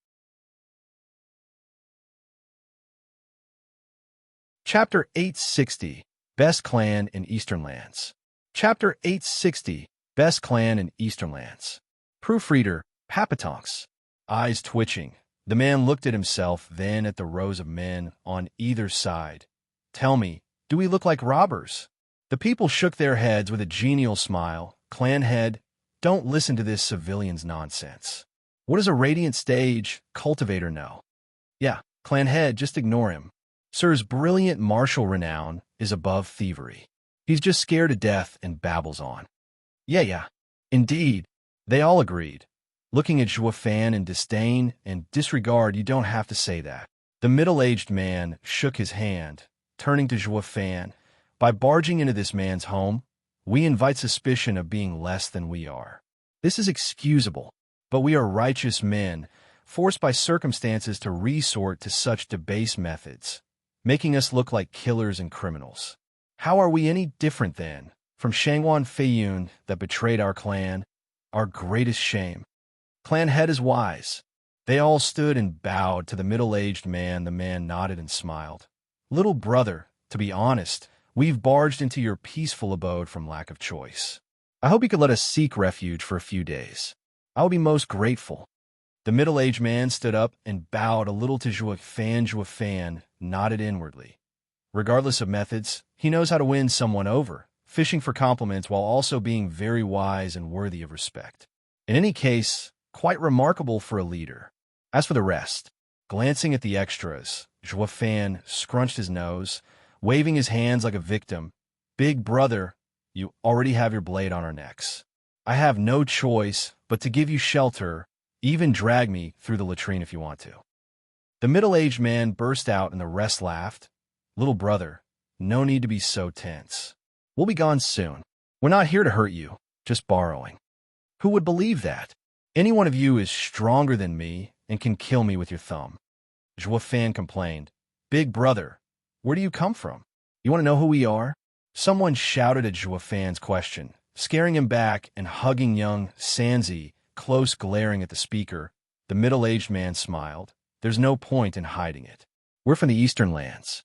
Speaker 1: Chapter 860, Best Clan in Eastern Lands. Chapter 860, Best Clan in Eastern Lands. Proofreader, Papatonks. Eyes twitching, the man looked at himself, then at the rows of men on either side. Tell me, do we look like robbers? The people shook their heads with a genial smile. Clan head, don't listen to this civilian's nonsense. What does a radiant stage cultivator know? Yeah, clan head, just ignore him. Sir's brilliant martial renown is above thievery. He's just scared to death and babbles on. Yeah. Indeed, they all agreed. Looking at Fan in disdain and disregard, you don't have to say that. The middle-aged man shook his hand, turning to Fan. By barging into this man's home, we invite suspicion of being less than we are. This is excusable, but we are righteous men, forced by circumstances to resort to such debased methods, making us look like killers and criminals. How are we any different, then, from Shangwan Feiyun that betrayed our clan, our greatest shame? Clan head is wise. They all stood and bowed to the middle-aged man. The man nodded and smiled. Little brother, to be honest, we've barged into your peaceful abode from lack of choice. I hope you could let us seek refuge for a few days. I will be most grateful. The middle-aged man stood up and bowed a little to Fan nodded inwardly. Regardless of methods, he knows how to win someone over, fishing for compliments while also being very wise and worthy of respect. In any case, quite remarkable for a leader. As for the rest, glancing at the extras, Fan scrunched his nose, waving his hands like a victim. Big brother, you already have your blade on our necks. I have no choice but to give you shelter, even drag me through the latrine if you want to. The middle-aged man burst out and the rest laughed. Little brother, no need to be so tense. We'll be gone soon. We're not here to hurt you, just borrowing. Who would believe that? Any one of you is stronger than me and can kill me with your thumb. Fan complained. Big brother, where do you come from? You want to know who we are? Someone shouted at Fan's question, scaring him back and hugging young Sanzi, close glaring at the speaker. The middle-aged man smiled. There's no point in hiding it. We're from the Eastern Lands.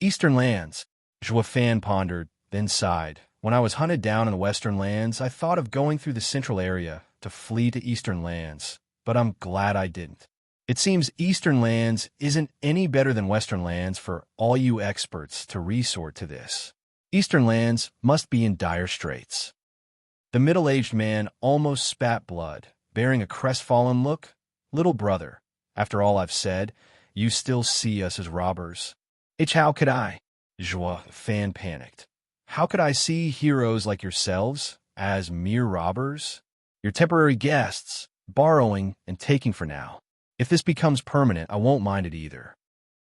Speaker 1: Eastern Lands, Fan pondered, then sighed. When I was hunted down in the Western Lands, I thought of going through the Central area to flee to Eastern Lands, but I'm glad I didn't. It seems Eastern Lands isn't any better than Western Lands for all you experts to resort to this. Eastern Lands must be in dire straits. The middle-aged man almost spat blood, bearing a crestfallen look. Little brother, after all I've said, you still see us as robbers. How could I? Fan panicked. How could I see heroes like yourselves as mere robbers? You're temporary guests, borrowing and taking for now. If this becomes permanent, I won't mind it either.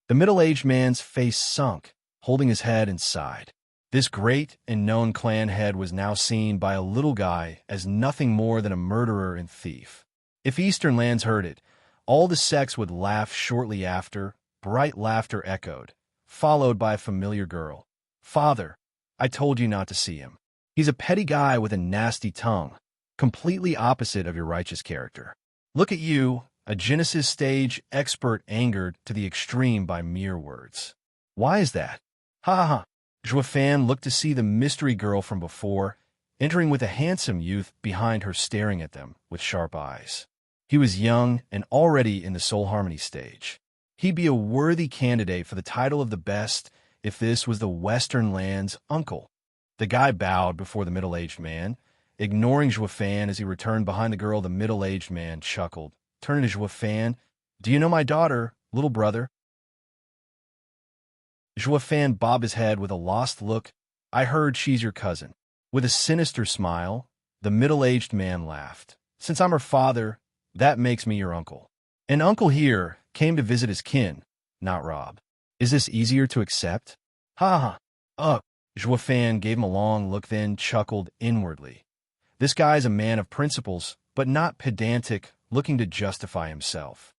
Speaker 1: The middle-aged man's face sunk, holding his head and sighed. This great and known clan head was now seen by a little guy as nothing more than a murderer and thief. If Eastern Lands heard it, all the sects would laugh shortly after. Bright laughter echoed, followed by a familiar girl. Father, I told you not to see him. He's a petty guy with a nasty tongue, completely opposite of your righteous character. Look at you, a Genesis stage expert angered to the extreme by mere words. Why is that? Ha ha. Fan looked to see the mystery girl from before, entering with a handsome youth behind her staring at them with sharp eyes. He was young and already in the soul harmony stage. He'd be a worthy candidate for the title of the best if this was the Western Lands' uncle. The guy bowed before the middle-aged man, ignoring Fan as he returned behind the girl. The middle-aged man chuckled, turning to Fan. Do you know my daughter, little brother? Fan bobbed his head with a lost look. I heard she's your cousin." With a sinister smile, the middle-aged man laughed. "Since I'm her father, that makes me your uncle. An uncle here came to visit his kin, not rob. Is this easier to accept?" "Ha ha. Fan gave him a long look, then chuckled inwardly. This guy's a man of principles, but not pedantic, looking to justify himself.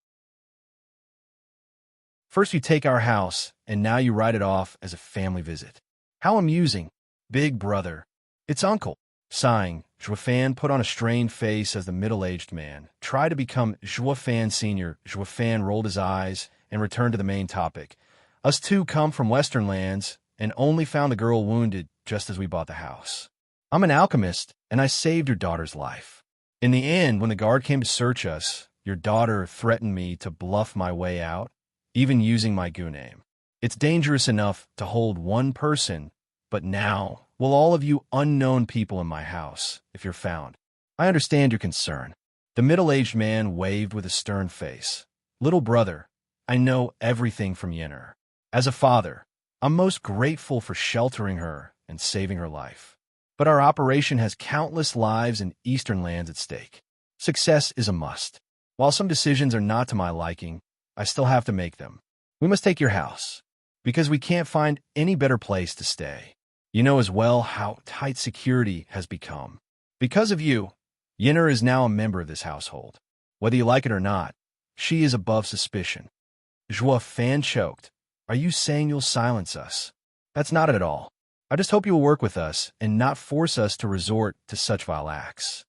Speaker 1: First you take our house, and now you write it off as a family visit. How amusing. Big brother. It's uncle." Sighing, Fan put on a strained face as the middle-aged man tried to become Fan Sr. Fan rolled his eyes and returned to the main topic. "Us two come from Western lands and only found the girl wounded just as we bought the house. I'm an alchemist, and I saved your daughter's life. In the end, when the guard came to search us, your daughter threatened me to bluff my way out, even using my goo name. It's dangerous enough to hold one person, but now, will all of you unknown people in my house, if you're found. I understand your concern." The middle-aged man waved with a stern face. "Little brother, I know everything from Yenner. As a father, I'm most grateful for sheltering her and saving her life. But our operation has countless lives in Eastern lands at stake. Success is a must. While some decisions are not to my liking, I still have to make them. We must take your house, because we can't find any better place to stay. You know as well how tight security has become. Because of you, Yenner is now a member of this household. Whether you like it or not, she is above suspicion." Fan choked. "Are you saying you'll silence us?" "That's not it at all. I just hope you will work with us and not force us to resort to such vile acts."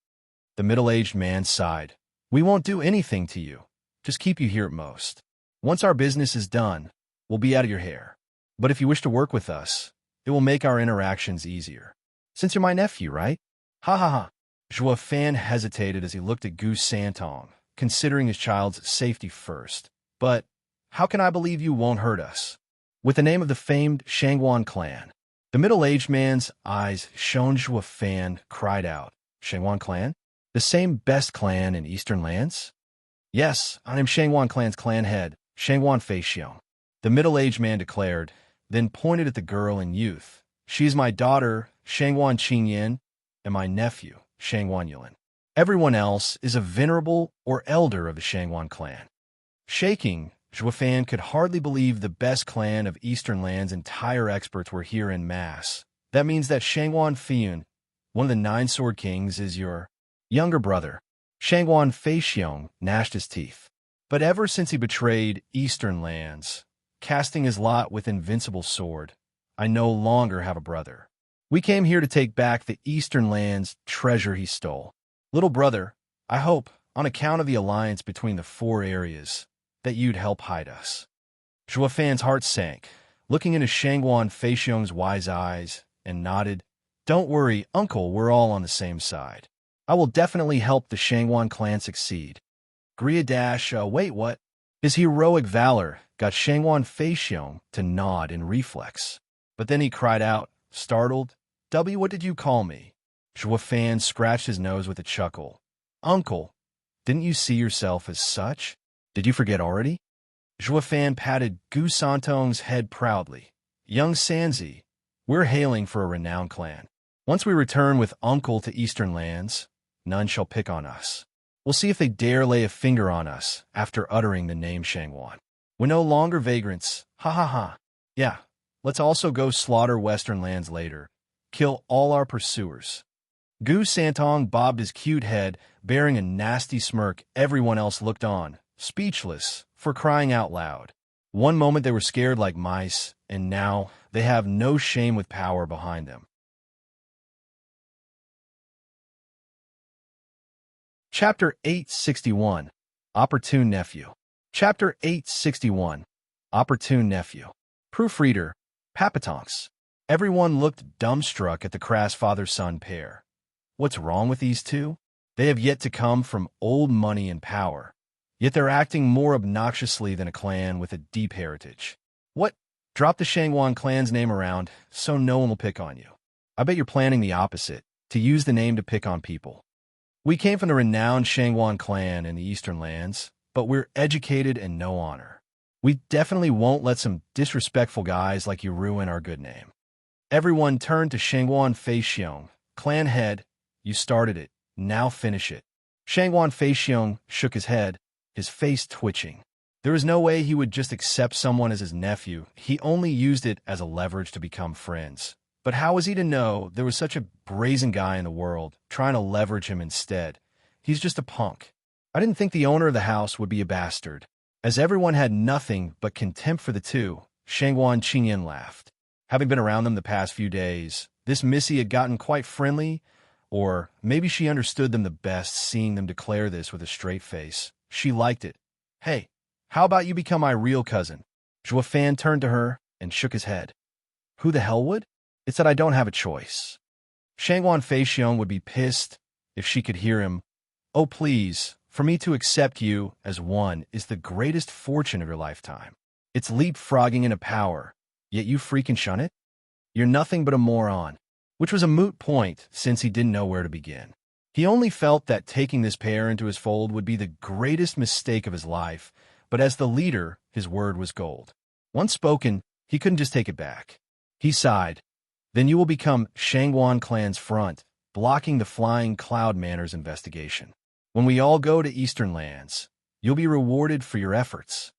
Speaker 1: The middle-aged man sighed. "We won't do anything to you. Just keep you here at most. Once our business is done, we'll be out of your hair. But if you wish to work with us, it will make our interactions easier. Since you're my nephew, right?" "Ha ha ha." Fan hesitated as he looked at Gu Santong, considering his child's safety first. "But how can I believe you won't hurt us? With the name of the famed Shangwan clan." The middle-aged man's eyes shone. Fan cried out, "Shangwan clan? The same best clan in Eastern lands?" "Yes, I am Shangwan clan's clan head, Shangwan Feixiong," the middle-aged man declared, then pointed at the girl in youth. "She is my daughter, Shangwan Qingyan, and my nephew, Shangwan Yulin. Everyone else is a venerable or elder of the Shangwan clan." Shaking, Fan could hardly believe the best clan of Eastern lands' entire experts were here en masse. "That means that Shangwan Fiyun, one of the 9 Sword Kings, is your younger brother." Shangwan Feixiong gnashed his teeth. "But ever since he betrayed Eastern lands, casting his lot with Invincible Sword, I no longer have a brother. We came here to take back the Eastern lands' treasure he stole. Little brother, I hope, on account of the alliance between the 4 areas, that you'd help hide us." Fan's heart sank, looking into Shangwan Feixiong's wise eyes, and nodded. "Don't worry, uncle, we're all on the same side. I will definitely help the Shangwan clan succeed." Wait, what? His heroic valor got Shangwan Feixiong to nod in reflex. But then he cried out, startled, What did you call me?" Fan scratched his nose with a chuckle. "Uncle, didn't you see yourself as such? Did you forget already?" Fan patted Gu Santong's head proudly. "Young Sanzi, we're hailing for a renowned clan. Once we return with Uncle to Eastern lands, none shall pick on us. We'll see if they dare lay a finger on us after uttering the name Shangwan. We're no longer vagrants. Ha ha ha. Yeah, let's also go slaughter Western lands later. Kill all our pursuers." Gu Santong bobbed his cute head, bearing a nasty smirk. Everyone else looked on, speechless, for crying out loud. One moment they were scared like mice, and now they have no shame with power behind them. Chapter 861, Opportune Nephew. Chapter 861, Opportune Nephew. Proofreader, Papatonks. Everyone looked dumbstruck at the crass father-son pair. What's wrong with these two? They have yet to come from old money and power, yet they're acting more obnoxiously than a clan with a deep heritage. What? Drop the Shangwan clan's name around so no one will pick on you. I bet you're planning the opposite, to use the name to pick on people. We came from the renowned Shangwan clan in the Eastern lands, but we're educated and no honor. We definitely won't let some disrespectful guys like you ruin our good name." Everyone turned to Shangguan Feixiong. Clan head, you started it. Now finish it. Shangguan Feixiong shook his head, his face twitching. There was no way he would just accept someone as his nephew. He only used it as a leverage to become friends. But how was he to know there was such a brazen guy in the world trying to leverage him instead? He's just a punk. I didn't think the owner of the house would be a bastard. As everyone had nothing but contempt for the two, Shangguan Qingyan laughed. Having been around them the past few days, this Missy had gotten quite friendly, or maybe she understood them the best, seeing them declare this with a straight face. She liked it. Hey, how about you become my real cousin? Zhuo Fan turned to her and shook his head. Who the hell would? It's that I don't have a choice. Shangguan Feixiong would be pissed if she could hear him. Oh, please, for me to accept you as one is the greatest fortune of your lifetime. It's leapfrogging into power, yet you freaking shun it? You're nothing but a moron. Which was a moot point since he didn't know where to begin. He only felt that taking this pair into his fold would be the greatest mistake of his life, but as the leader, his word was gold. Once spoken, he couldn't just take it back. He sighed. Then you will become Shangguan clan's front, blocking the Flying Cloud Manor's investigation. When we all go to Eastern Lands, you'll be rewarded for your efforts.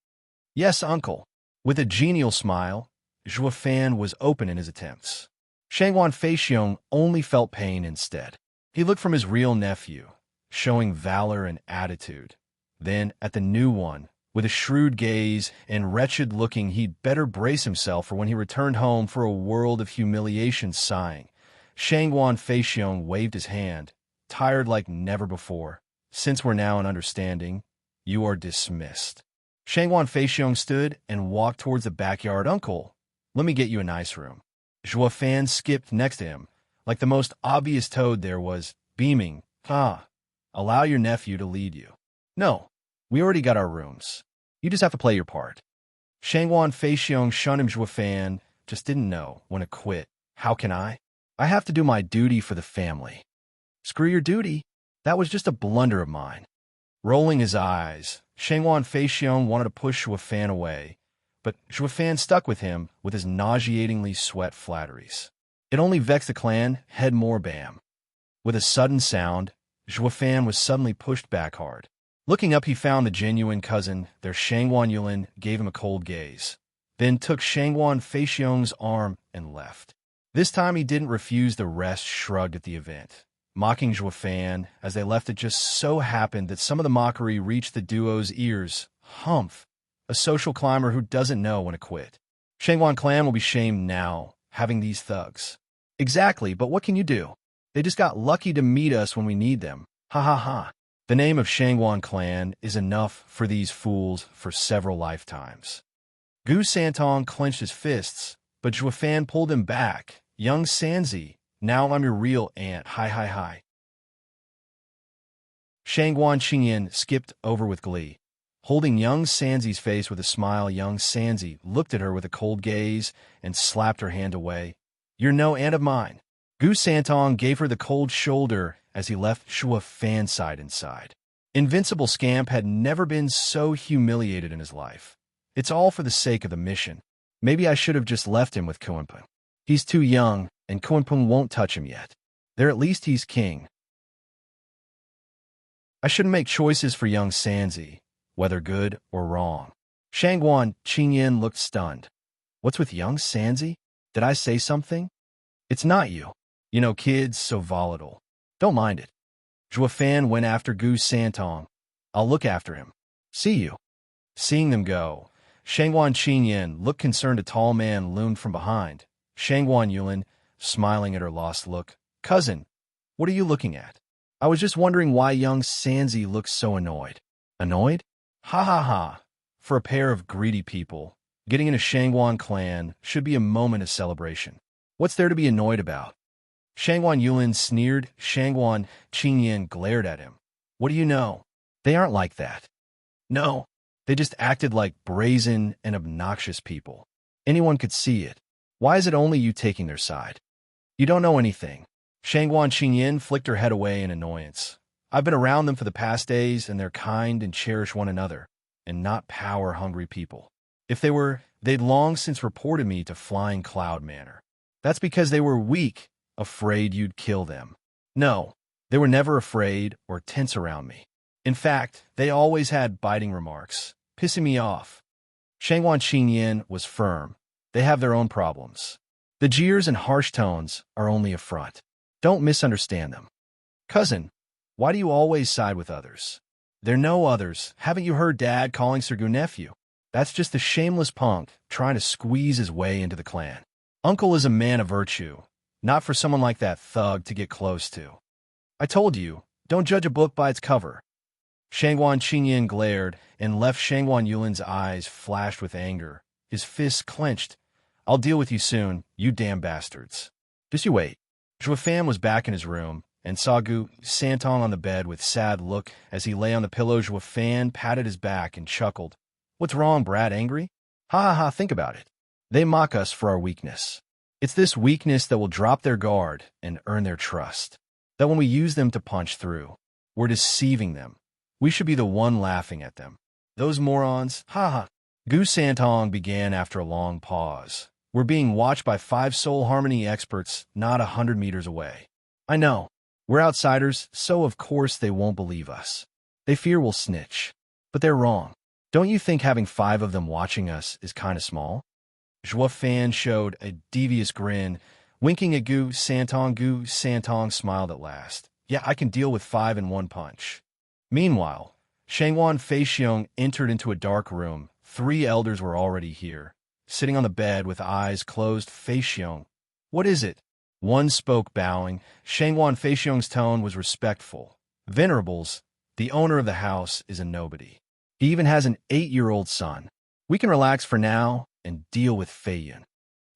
Speaker 1: Yes, uncle. With a genial smile, Zhuo Fan was open in his attempts. Shangguan Feixiong only felt pain instead. He looked from his real nephew, showing valor and attitude, then at the new one, with a shrewd gaze and wretched looking he'd better brace himself for when he returned home for a world of humiliation sighing. Shangguan Feixiong waved his hand, tired like never before. Since we're now in understanding, you are dismissed. Shangguan Feixiong stood and walked towards the backyard. Uncle, let me get you a nice room. Zhuo Fan skipped next to him, like the most obvious toad there was, beaming. Allow your nephew to lead you. No, we already got our rooms. You just have to play your part. Shangguan Feixiong shunned him. Zhuo Fan just didn't know when to quit. How can I? I have to do my duty for the family. Screw your duty. That was just a blunder of mine. Rolling his eyes, Shangguan Feixiong wanted to push Zhuo Fan away, but Zhuo Fan stuck with him with his nauseatingly sweat flatteries. It only vexed the clan, head more bam. With a sudden sound, Zhuo Fan was suddenly pushed back hard. Looking up, he found the genuine cousin. Their Shangguan Yulin gave him a cold gaze, then took Shangguan Feixiong's arm and left. This time he didn't refuse. The rest shrugged at the event, mocking Zhuo Fan. As they left, it just so happened that some of the mockery reached the duo's ears. Humph, a social climber who doesn't know when to quit. Shangguan clan will be shamed now, having these thugs. Exactly, but what can you do? They just got lucky to meet us when we need them. Ha ha ha. The name of Shangguan clan is enough for these fools for several lifetimes. Gu Santong clenched his fists, but Zhuo Fan pulled him back. Young Sanzi, now I'm your real aunt. Hi hi hi. Shangguan Qingyan skipped over with glee. Holding young Sanzi's face with a smile, young Sanzi looked at her with a cold gaze and slapped her hand away. You're no aunt of mine. Gu Santong gave her the cold shoulder as he left Zhuo Fan side and side. Invincible Scamp had never been so humiliated in his life. It's all for the sake of the mission. Maybe I should have just left him with Kuenpeng. He's too young, and Kuenpeng won't touch him yet. There at least he's king. I shouldn't make choices for young Sanzi, whether good or wrong. Shangguan Qingyan looked stunned. What's with young Sanzi? Did I say something? It's not you. You know, kids, so volatile. Don't mind it. Zhuo Fan went after Gu Santong. I'll look after him. See you. Seeing them go, Shangguan Qingyan looked concerned. A tall man loomed from behind. Shangguan Yulin, smiling at her lost look. Cousin, what are you looking at? I was just wondering why young Sanzi looks so annoyed. Annoyed? Ha ha ha. For a pair of greedy people, getting in a Shangguan clan should be a moment of celebration. What's there to be annoyed about? Shangguan Yulin sneered. Shangguan Qingyan glared at him. What do you know? They aren't like that. No, they just acted like brazen and obnoxious people. Anyone could see it. Why is it only you taking their side? You don't know anything. Shangguan Qingyan flicked her head away in annoyance. I've been around them for the past days, and they're kind and cherish one another, and not power-hungry people. If they were, they'd long since reported me to Flying Cloud Manor. That's because they were weak, afraid you'd kill them. No, they were never afraid or tense around me. In fact, they always had biting remarks, pissing me off. Shangwan Qingyan was firm. They have their own problems. The jeers and harsh tones are only a front. Don't misunderstand them. Cousin, why do you always side with others? There are no others. Haven't you heard Dad calling Sergu nephew? That's just a shameless punk trying to squeeze his way into the clan. Uncle is a man of virtue, not for someone like that thug to get close to. I told you, don't judge a book by its cover. Shangwan Qingyan glared, and left Shangwan Yulin's eyes flashed with anger. His fists clenched. I'll deal with you soon, you damn bastards. Just you wait. Zhuo Fan was back in his room, and saw Gu Santong on the bed with sad look as he lay on the pillow. Zhuo Fan patted his back and chuckled. What's wrong, Brad? Angry? Ha ha ha, think about it. They mock us for our weakness. It's this weakness that will drop their guard and earn their trust. That when we use them to punch through, we're deceiving them. We should be the one laughing at them. Those morons, ha ha. Gu Santong began after a long pause. We're being watched by 5 soul harmony experts not 100 meters away. I know. We're outsiders, so of course they won't believe us. They fear we'll snitch. But they're wrong. Don't you think having 5 of them watching us is kind of small? Zhuo Fan showed a devious grin, winking at Gu Santong. Gu Santong smiled at last. Yeah, I can deal with 5 in one punch. Meanwhile, Shangwan Feixiong entered into a dark room. 3 elders were already here. Sitting on the bed with eyes closed. Feixiong, what is it? One spoke, bowing. Shangwan Feixiong's tone was respectful. Venerables, the owner of the house is a nobody. He even has an 8-year-old son. We can relax for now and deal with Feiyan.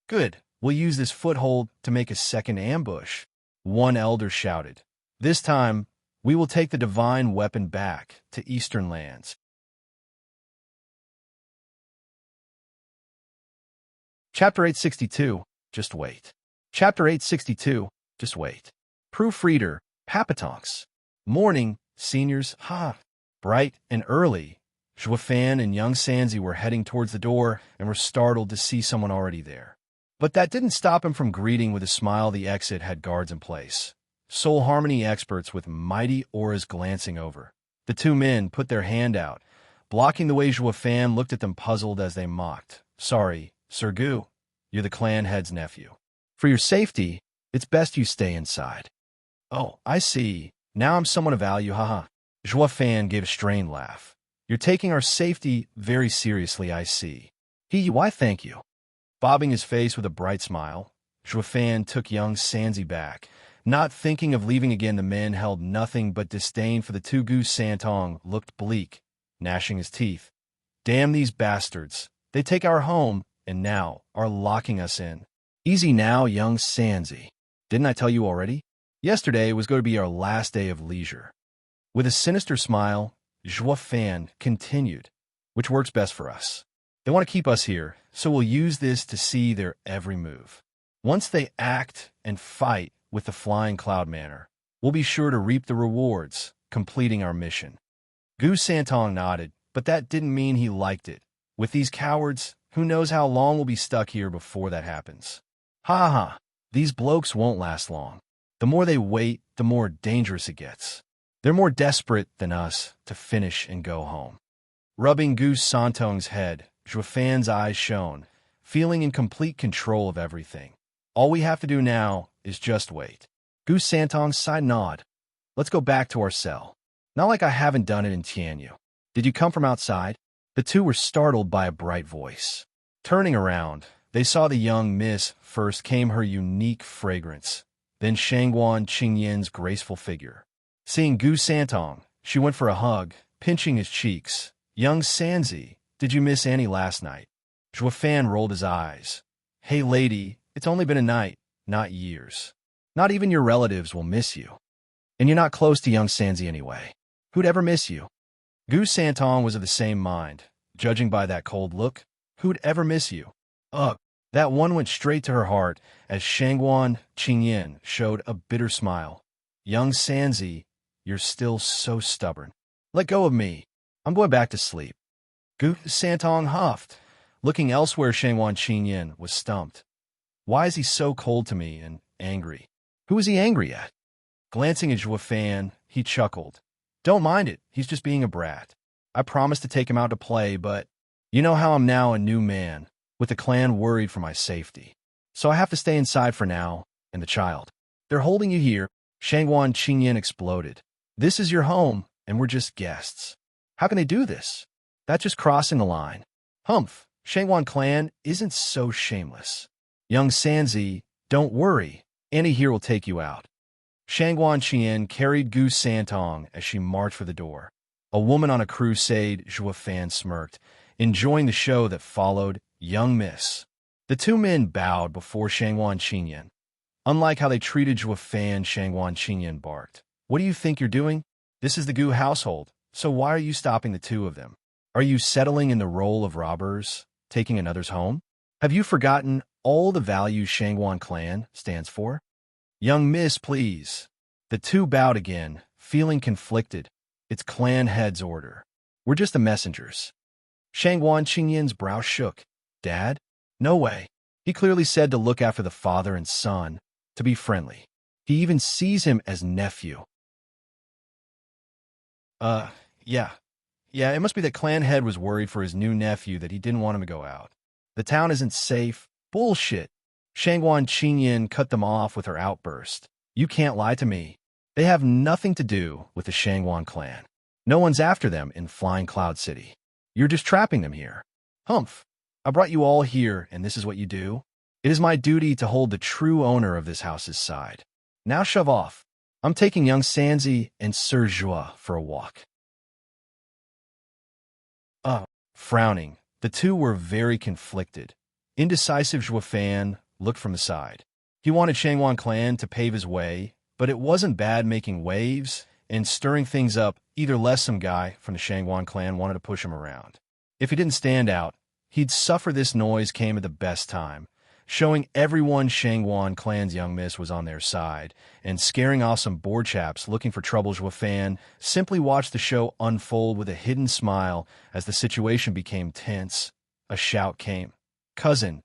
Speaker 1: Good, we'll use this foothold to make a second ambush. One elder shouted. This time, we will take the divine weapon back to eastern lands. Chapter 862, just wait. Chapter 862, just wait. Proofreader, Papatonks. Morning, seniors, ha. Bright and early, Zhuo Fan and young Sanzi were heading towards the door and were startled to see someone already there. But that didn't stop him from greeting with a smile. The exit had guards in place. Soul harmony experts with mighty auras glancing over. The 2 men put their hand out, blocking the way. Zhuo Fan looked at them puzzled as they mocked. Sorry, Sir Gu, you're the clan head's nephew. For your safety, it's best you stay inside. Oh, I see. Now I'm someone of value, haha. Zhuo Fan gave a strained laugh. You're taking our safety very seriously, I see. Why thank you. Bobbing his face with a bright smile, Zhuo Fan took young Sanzi back. Not thinking of leaving again, the men held nothing but disdain for the 2. Gu Santong looked bleak, gnashing his teeth. Damn these bastards. They take our home, and now are locking us in. Easy now, young Sanzi. Didn't I tell you already? Yesterday was going to be our last day of leisure. With a sinister smile, Zhuo Fan continued, which works best for us. They want to keep us here, so we'll use this to see their every move. Once they act and fight with the flying cloud manner, we'll be sure to reap the rewards, completing our mission. Gu Santong nodded, but that didn't mean he liked it. With these cowards, who knows how long we'll be stuck here before that happens. Ha ha, these blokes won't last long. The more they wait, the more dangerous it gets. They're more desperate than us to finish and go home. Rubbing Gu Santong's head, Zhuo Fan's eyes shone, feeling in complete control of everything. All we have to do now is just wait. Gu Santong's side nod. Let's go back to our cell. Not like I haven't done it in Tianyu. Did you come from outside? The 2 were startled by a bright voice. Turning around, they saw the young miss. First came her unique fragrance, then Shangwan Qingyan's graceful figure. Seeing Gu Santong, she went for a hug, pinching his cheeks. Young Sanzi, did you miss Annie last night? Zhuo Fan rolled his eyes. Hey lady, it's only been a night, not years. Not even your relatives will miss you. And you're not close to young Sanzi anyway. Who'd ever miss you? Gu Santong was of the same mind. Judging by that cold look, who'd ever miss you? Ugh, that one went straight to her heart as Shangwan Qingyan showed a bitter smile. Young Sanzi, you're still so stubborn. Let go of me. I'm going back to sleep. Gu Santong huffed. Looking elsewhere, Shangwan Qingyan was stumped. Why is he so cold to me and angry? Who is he angry at? Glancing at Fan, he chuckled. Don't mind it, he's just being a brat. I promised to take him out to play, but you know how I'm now a new man, with the clan worried for my safety. So I have to stay inside for now, and the child. They're holding you here. Shangguan Qingyan exploded. This is your home, and we're just guests. How can they do this? That's just crossing the line. Humph, Shangguan clan isn't so shameless. Young Sanzi, don't worry. Annie here will take you out. Shangguan Qian carried Gu Santong as she marched for the door. A woman on a crusade, Zhua Fan smirked, enjoying the show that followed. Young miss. The two men bowed before Shangguan Qingyan. Unlike how they treated Zhua Fan, Shangguan Qingyan barked. What do you think you're doing? This is the Gu household, so why are you stopping the two of them? Are you settling in the role of robbers, taking another's home? Have you forgotten all the values Shangguan clan stands for? Young miss, please. The two bowed again, feeling conflicted. It's clan head's order. We're just the messengers. Shangguan Qingyan's brow shook. Dad? No way. He clearly said to look after the father and son, to be friendly. He even sees him as nephew. Yeah, it must be that clan head was worried for his new nephew that he didn't want him to go out. The town isn't safe. Bullshit. Shangguan Qingyan cut them off with her outburst. You can't lie to me. They have nothing to do with the Shangguan clan. No one's after them in Flying Cloud City. You're just trapping them here. Humph. I brought you all here, and this is what you do? It is my duty to hold the true owner of this house's side. Now shove off. I'm taking young Sanzi and Sir Zhua for a walk. Frowning, the two were very conflicted. Indecisive Zhua Fan looked from the side. He wanted Shangguan clan to pave his way, but it wasn't bad making waves and stirring things up. Either less some guy from the Shangguan clan wanted to push him around. If he didn't stand out, he'd suffer. This noise came at the best time, showing everyone Shangguan clan's young miss was on their side, and scaring off some bored chaps looking for trouble. Zhua Fan simply watched the show unfold with a hidden smile. As the situation became tense, a shout came. Cousin,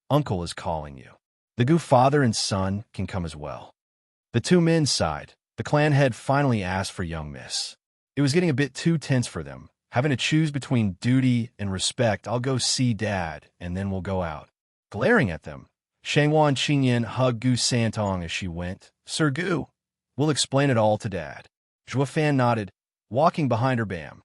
Speaker 1: uncle is calling you. The Gu father and son can come as well. The two men sighed. The clan head finally asked for young miss. It was getting a bit too tense for them. Having to choose between duty and respect. I'll go see Dad, and then we'll go out. Glaring at them, Shangguan Qingyan hugged Gu Santong as she went. Sir Gu, we'll explain it all to Dad. Zhua Fan nodded, walking behind her. Bam.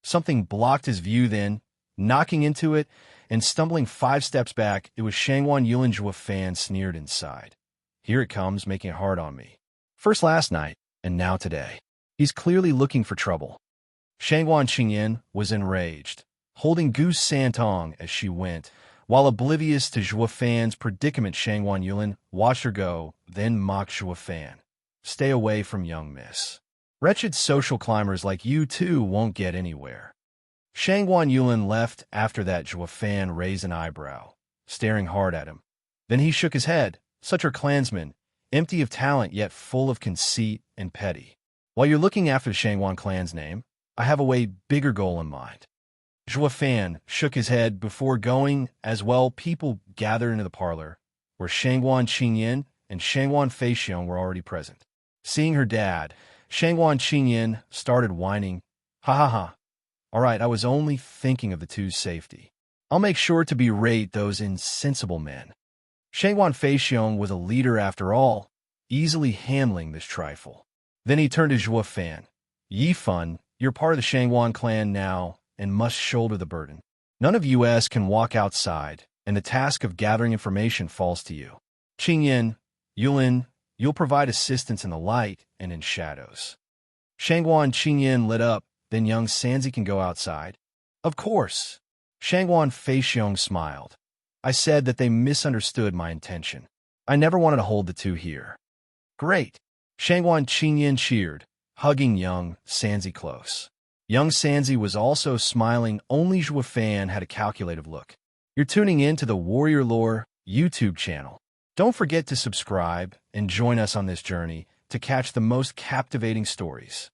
Speaker 1: Something blocked his view then, knocking into it, and stumbling 5 steps back, it was Shangguan Yulin. Zhua Fan sneered inside. Here it comes, making it hard on me. First last night, and now today. He's clearly looking for trouble. Shangguan Qingyan was enraged, holding Gu Santong as she went. While oblivious to Zhua Fan's predicament, Shangguan Yulin watched her go, then mocked Zhua Fan. Stay away from young miss. Wretched social climbers like you two won't get anywhere. Shangguan Yulin left. After that, Zhua Fan raised an eyebrow, staring hard at him. Then he shook his head. Such are clansmen, empty of talent yet full of conceit and petty. While you're looking after the Shangguan clan's name, I have a way bigger goal in mind. Zhua Fan shook his head before going as well. People gathered into the parlor, where Shangguan Qingyan and Shangguan Feixiong were already present. Seeing her dad, Shangguan Qingyan started whining. Ha ha ha. All right, I was only thinking of the two's safety. I'll make sure to berate those insensible men. Shangguan Feixiong was a leader after all, easily handling this trifle. Then he turned to Zhua Fan. Yi Fun, you're part of the Shangguan clan now and must shoulder the burden. None of us can walk outside, and the task of gathering information falls to you. Qingyan, Yulin, you'll provide assistance in the light and in shadows. Shangguan Qingyan lit up. Then young Sanzi can go outside. Of course. Shangguan Feixiong smiled. I said that they misunderstood my intention. I never wanted to hold the two here. Great. Shangguan Qingyan cheered, hugging young Sanzi close. Young Sanzi was also smiling. Only Zhua Fan had a calculative look. You're tuning in to the Warrior Lore YouTube channel. Don't forget to subscribe and join us on this journey to catch the most captivating stories.